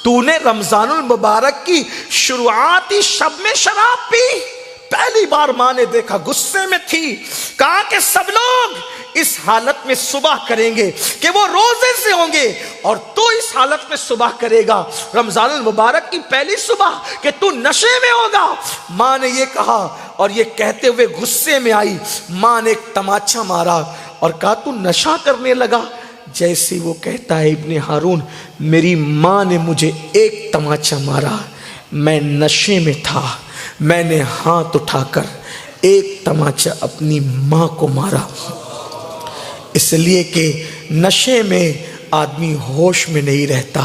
تو نے رمضان المبارک کی شروعاتی شب میں شراب پی؟ پہلی بار ماں نے دیکھا، غصے میں تھی، کہا کہ سب لوگ اس حالت میں صبح کریں گے کہ وہ روزے سے ہوں گے، اور تو اس حالت میں صبح کرے گا رمضان المبارک کی پہلی صبح کہ تو نشے میں ہوگا۔ ماں نے یہ کہا اور یہ کہتے ہوئے غصے میں آئی، ماں نے ایک تماچا مارا اور کہا تو نشہ کرنے لگا؟ جیسے وہ کہتا ہے ابن ہارون، میری ماں نے مجھے ایک تماچا مارا، میں نشے میں تھا، میں نے ہاتھ اٹھا کر ایک تماچا اپنی ماں کو مارا، اس لیے کہ نشے میں آدمی ہوش میں نہیں رہتا۔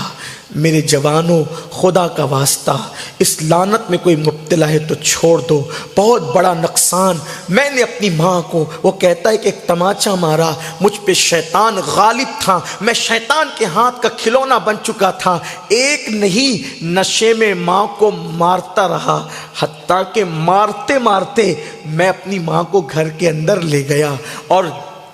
میرے جوانوں، خدا کا واسطہ اس لعنت میں کوئی مبتلا ہے تو چھوڑ دو، بہت بڑا نقصان۔ میں نے اپنی ماں کو، وہ کہتا ہے کہ ایک تماچا مارا، مجھ پہ شیطان غالب تھا، میں شیطان کے ہاتھ کا کھلونا بن چکا تھا، ایک نہیں نشے میں ماں کو مارتا رہا، حتیٰ کہ مارتے مارتے میں اپنی ماں کو گھر کے اندر لے گیا اور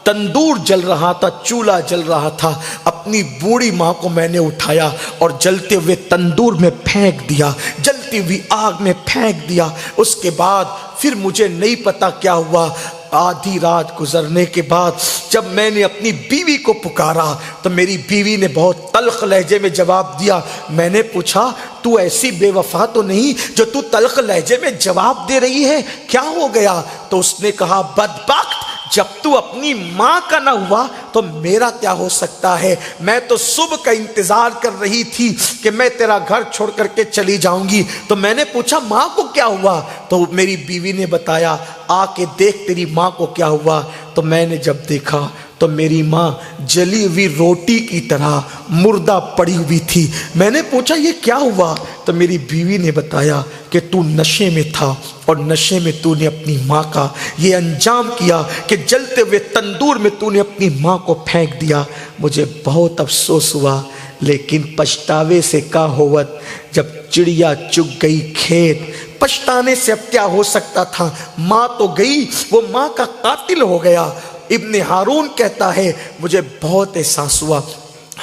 تندور جل رہا تھا، چولہا جل رہا تھا، اپنی بوڑھی ماں کو میں نے اٹھایا اور جلتے ہوئے تندور میں پھینک دیا، جلتی ہوئی آگ میں پھینک دیا۔ اس کے بعد پھر مجھے نہیں پتا کیا ہوا، آدھی رات گزرنے کے بعد جب میں نے اپنی بیوی کو پکارا تو میری بیوی نے بہت تلخ لہجے میں جواب دیا۔ میں نے پوچھا تو ایسی بے وفا تو نہیں جو تو تلخ لہجے میں جواب دے رہی ہے، کیا ہو گیا؟ تو اس نے کہا بدبخت، جب تو اپنی ماں کا نہ ہوا تو میرا کیا ہو سکتا ہے؟ میں تو صبح کا انتظار کر رہی تھی کہ میں تیرا گھر چھوڑ کر کے چلی جاؤں گی۔ تو میں نے پوچھا ماں کو کیا ہوا؟ تو میری بیوی نے بتایا آ کے دیکھ تیری ماں کو کیا ہوا۔ تو میں نے جب دیکھا تو میری ماں جلی ہوئی روٹی کی طرح مردہ پڑی ہوئی تھی۔ میں نے پوچھا یہ کیا ہوا؟ تو میری بیوی نے بتایا کہ تو نشے میں تھا اور نشے میں تو نے اپنی ماں کا یہ انجام کیا کہ جلتے ہوئے تندور میں تو نے اپنی ماں کو پھینک دیا۔ مجھے بہت افسوس ہوا، لیکن پچھتاوے سے کا ہوت، جب چڑیا چگ گئی کھیت، پچھتانے سے اب کیا ہو سکتا تھا؟ ماں تو گئی، وہ ماں کا قاتل ہو گیا۔ ابن ہارون کہتا ہے مجھے بہت احساس ہوا،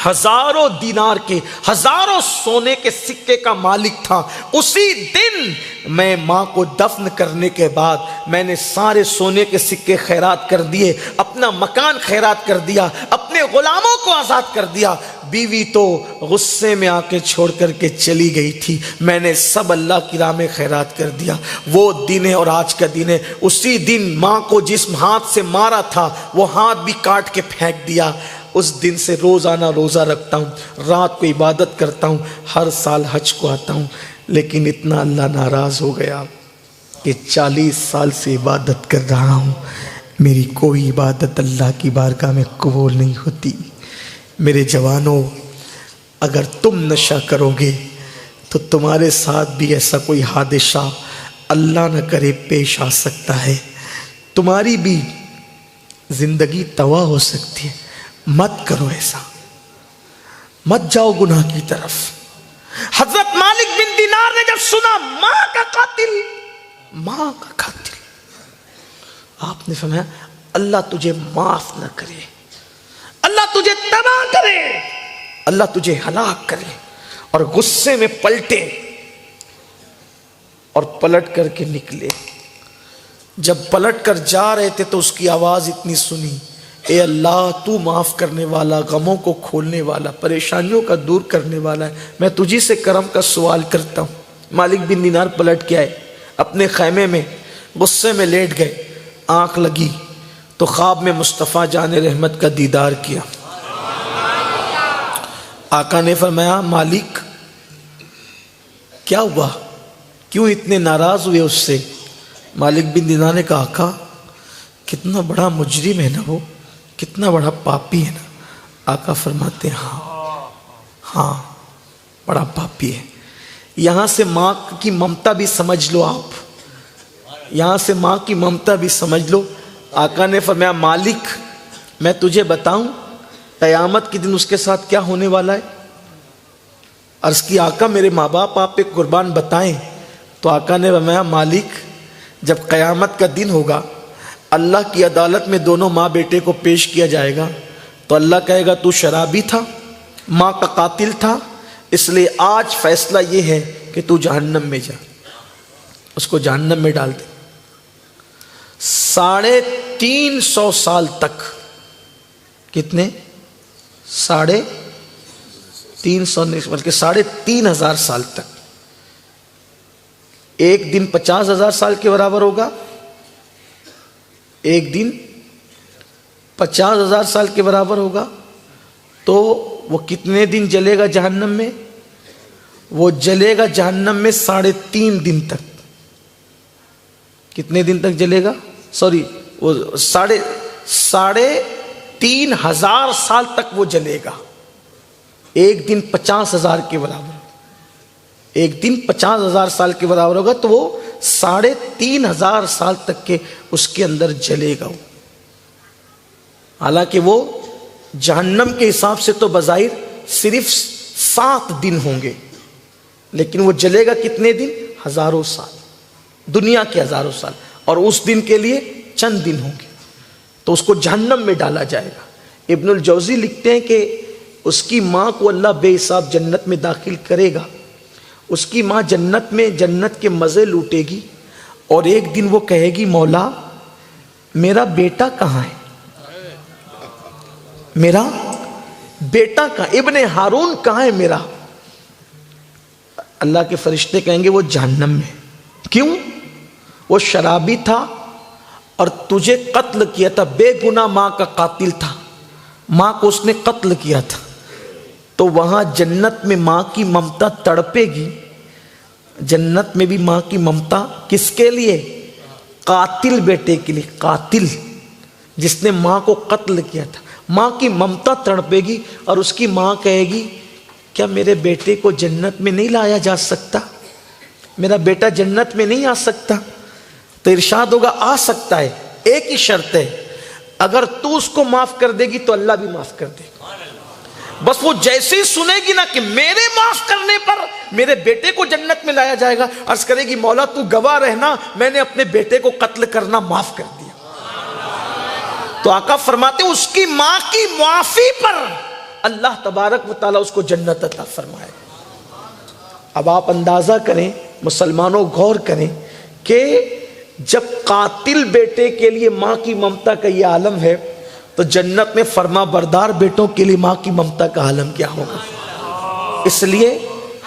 ہزاروں دینار کے، ہزاروں سونے کے سکے کا مالک تھا۔ اسی دن میں ماں کو دفن کرنے کے بعد میں نے سارے سونے کے سکے خیرات کر دیے، اپنا مکان خیرات کر دیا، اپنے غلاموں کو آزاد کر دیا۔ بیوی تو غصے میں آ کے چھوڑ کر کے چلی گئی تھی، میں نے سب اللہ کی راہ میں خیرات کر دیا۔ وہ دن ہے اور آج کا دن ہے، اسی دن ماں کو جس ہاتھ سے مارا تھا وہ ہاتھ بھی کاٹ کے پھینک دیا۔ اس دن سے روزانہ روزہ رکھتا ہوں، رات کو عبادت کرتا ہوں، ہر سال حج کو آتا ہوں، لیکن اتنا اللہ ناراض ہو گیا کہ 40 سال سے عبادت کر رہا ہوں، میری کوئی عبادت اللہ کی بارگاہ میں قبول نہیں ہوتی۔ میرے جوانوں، اگر تم نشہ کرو گے تو تمہارے ساتھ بھی ایسا کوئی حادثہ اللہ نہ کرے پیش آ سکتا ہے، تمہاری بھی زندگی تباہ ہو سکتی ہے۔ مت کرو ایسا، مت جاؤ گناہ کی طرف۔ حضرت مالک بن دینار نے جب سنا ماں کا قاتل، ماں کا قاتل، آپ نے فرمایا اللہ تجھے معاف نہ کرے، اللہ تجھے تباہ کرے، اللہ تجھے ہلاک کرے۔ اور غصے میں پلٹے اور پلٹ کر کے نکلے۔ جب پلٹ کر جا رہے تھے تو اس کی آواز اتنی سنی، اے اللہ تو معاف کرنے والا، غموں کو کھولنے والا، پریشانیوں کا دور کرنے والا ہے، میں تجھی سے کرم کا سوال کرتا ہوں۔ مالک بن دینار پلٹ کے آئے، اپنے خیمے میں غصے میں لیٹ گئے، آنکھ لگی تو خواب میں مصطفیٰ جان رحمت کا دیدار کیا۔ آقا نے فرمایا مالک کیا ہوا، کیوں اتنے ناراض ہوئے اس سے؟ مالک بن دینار نے کہا آقا کتنا بڑا مجرم ہے نا، وہ کتنا بڑا پاپی ہے نا۔ آقا فرماتے ہیں ہاں بڑا پاپی ہے۔ یہاں سے ماں کی ممتا بھی سمجھ لو، آپ یہاں سے ماں کی ممتا بھی سمجھ لو۔ آقا نے فرمایا مالک میں تجھے بتاؤں قیامت کے دن اس کے ساتھ کیا ہونے والا ہے؟ عرض کی آقا میرے ماں باپ آپ پہ قربان بتائیں۔ تو آقا نے فرمایا مالک جب قیامت کا دن ہوگا، اللہ کی عدالت میں دونوں ماں بیٹے کو پیش کیا جائے گا تو اللہ کہے گا تو شرابی تھا، ماں کا قاتل تھا، اس لیے آج فیصلہ یہ ہے کہ تو جہنم میں جا۔ اس کو جہنم میں ڈال دے۔ 350 سال تک، کتنے؟ 350 نہیں بلکہ 3500 سال تک، ایک دن 50,000 سال کے برابر ہوگا، ایک دن 50,000 سال کے برابر ہوگا، تو وہ کتنے دن جلے گا جہنم میں؟ وہ جلے گا جہنم میں 3.5 دن تک۔ کتنے دن تک جلے گا؟ وہ 3,500 سال تک وہ جلے گا۔ ایک دن 50,000 کے برابر، ایک دن 50,000 سال کے برابر ہوگا، تو وہ 3,500 سال تک کے اس کے اندر جلے گا۔ حالانکہ وہ جہنم کے حساب سے تو بظاہر صرف 7 دن ہوں گے، لیکن وہ جلے گا کتنے دن؟ ہزاروں سال، دنیا کے ہزاروں سال، اور اس دن کے لیے چند دن ہوں گے۔ تو اس کو جہنم میں ڈالا جائے گا۔ ابن الجوزی لکھتے ہیں کہ اس کی ماں کو اللہ بے حساب جنت میں داخل کرے گا، اس کی ماں جنت میں جنت کے مزے لوٹے گی، اور ایک دن وہ کہے گی مولا میرا بیٹا کہاں ہے، میرا بیٹا کہاں، ابن ہارون کہاں ہے میرا؟ اللہ کے فرشتے کہیں گے وہ جہنم میں۔ کیوں؟ وہ شرابی تھا اور تجھے قتل کیا تھا، بے گناہ ماں کا قاتل تھا، ماں کو اس نے قتل کیا تھا، تو وہاں جنت میں ماں کی ممتا تڑپے گی۔ جنت میں بھی ماں کی ممتا کس کے لیے؟ قاتل بیٹے کے لیے، قاتل جس نے ماں کو قتل کیا تھا، ماں کی ممتا تڑپے گی، اور اس کی ماں کہے گی کیا میرے بیٹے کو جنت میں نہیں لایا جا سکتا، میرا بیٹا جنت میں نہیں آ سکتا؟ تو ارشاد ہوگا آ سکتا ہے، ایک ہی شرط ہے، اگر تو اس کو معاف کر دے گی تو اللہ بھی معاف کر دے گا۔ بس وہ جیسے ہی سنے گی نا کہ میرے معاف کرنے پر میرے بیٹے کو جنت میں لایا جائے گا، عرض کرے گی مولا تو گواہ رہنا میں نے اپنے بیٹے کو قتل کرنا معاف کر دیا۔ تو آقا فرماتے ہیں اس کی ماں کی معافی پر اللہ تبارک و تعالیٰ اس کو جنت عطا فرمائے۔ اب آپ اندازہ کریں، مسلمانوں غور کریں کہ جب قاتل بیٹے کے لیے ماں کی ممتا کا یہ عالم ہے تو جنت میں فرما بردار بیٹوں کے لیے ماں کی ممتا کا عالم کیا ہوگا۔ اس لیے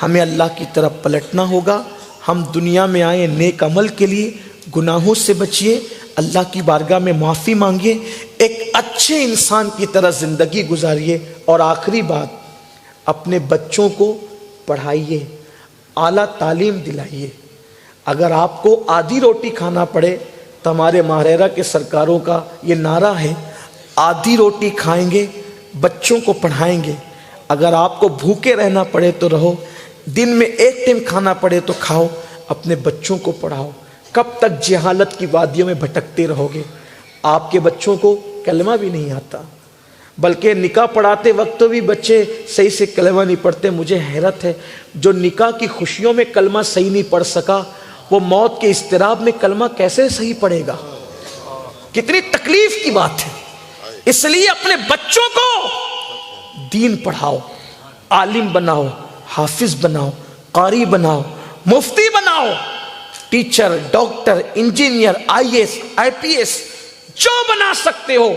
ہمیں اللہ کی طرف پلٹنا ہوگا۔ ہم دنیا میں آئے نیک عمل کے لیے، گناہوں سے بچیے، اللہ کی بارگاہ میں معافی مانگیے، ایک اچھے انسان کی طرح زندگی گزاریے، اور آخری بات اپنے بچوں کو پڑھائیے، اعلیٰ تعلیم دلائیے۔ اگر آپ کو آدھی روٹی کھانا پڑے تو ہمارے ماہرہ کے سرکاروں کا یہ نعرہ ہے آدھی روٹی کھائیں گے، بچوں کو پڑھائیں گے۔ اگر آپ کو بھوکے رہنا پڑے تو رہو، دن میں ایک ٹائم کھانا پڑے تو کھاؤ، اپنے بچوں کو پڑھاؤ۔ کب تک جہالت کی وادیوں میں بھٹکتے رہو گے؟ آپ کے بچوں کو کلمہ بھی نہیں آتا، بلکہ نکاح پڑھاتے وقت تو بھی بچے صحیح سے کلمہ نہیں پڑھتے۔ مجھے حیرت ہے جو نکاح کی خوشیوں میں کلمہ صحیح نہیں پڑھ سکا، وہ موت کے اضطراب میں کلمہ کیسے صحیح پڑھے گا؟ کتنی تکلیف کی بات ہے۔ اس لیے اپنے بچوں کو دین پڑھاؤ، عالم بناؤ، حافظ بناؤ، قاری بناؤ، مفتی بناؤ، teacher, doctor, engineer, IAS، IPS جو بنا سکتے ہو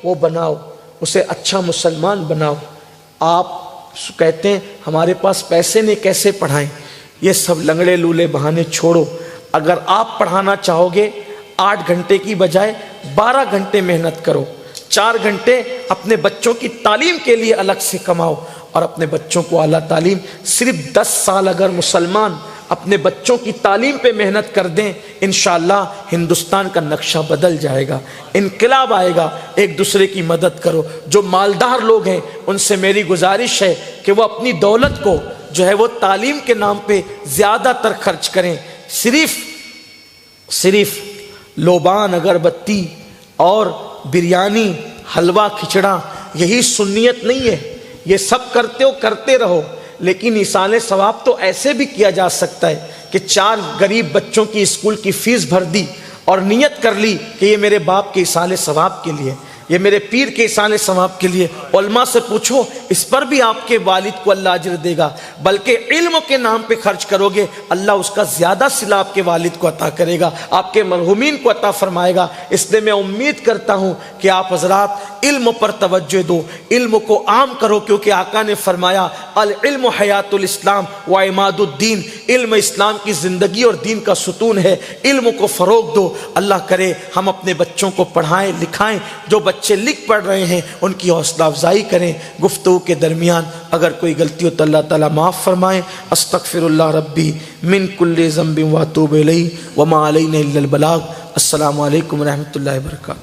وہ بناؤ، اسے اچھا مسلمان بناؤ۔ آپ کہتے ہیں ہمارے پاس پیسے نہیں کیسے پڑھائیں، یہ سب لنگڑے لولے بہانے چھوڑو۔ اگر آپ پڑھانا چاہو گے 8 گھنٹے کی بجائے 12 گھنٹے محنت کرو، 4 گھنٹے اپنے بچوں کی تعلیم کے لیے الگ سے کماؤ، اور اپنے بچوں کو اعلیٰ تعلیم۔ صرف 10 سال اگر مسلمان اپنے بچوں کی تعلیم پہ محنت کر دیں، انشاءاللہ ہندوستان کا نقشہ بدل جائے گا، انقلاب آئے گا۔ ایک دوسرے کی مدد کرو۔ جو مالدار لوگ ہیں ان سے میری گزارش ہے کہ وہ اپنی دولت کو جو ہے وہ تعلیم کے نام پہ زیادہ تر خرچ کریں۔ صرف لوبان، اگربتی اور بریانی، حلوہ، کھچڑا یہی سنیت نہیں ہے۔ یہ سب کرتے ہو، کرتے رہو، لیکن ایصال ثواب تو ایسے بھی کیا جا سکتا ہے کہ 4 غریب بچوں کی اسکول کی فیس بھر دی اور نیت کر لی کہ یہ میرے باپ کے ایصال ثواب کے لیے، یہ میرے پیر کے ایصال ثواب کے لیے۔ علماء سے پوچھو، اس پر بھی آپ کے والد کو اللہ اجر دے گا، بلکہ علم کے نام پہ خرچ کرو گے اللہ اس کا زیادہ صلہ آپ کے والد کو عطا کرے گا، آپ کے مرحومین کو عطا فرمائے گا۔ اس لیے میں امید کرتا ہوں کہ آپ حضرات علم پر توجہ دو، علم کو عام کرو، کیونکہ آقا نے فرمایا العلم حیات الاسلام و عماد الدین، علم اسلام کی زندگی اور دین کا ستون ہے۔ علم کو فروغ دو۔ اللہ کرے ہم اپنے بچوں کو پڑھائیں لکھائیں، جو بچے لکھ پڑھ رہے ہیں ان کی حوصلہ افزائی کریں۔ گفتگو کے درمیان اگر کوئی غلطی ہو تو اللہ تعالیٰ معاف فرمائیں۔ استغفر اللہ ربی من کل ذنب واتوب الیہ وما علینا الا البلاغ۔ السلام علیکم ورحمۃ اللہ وبرکاتہ۔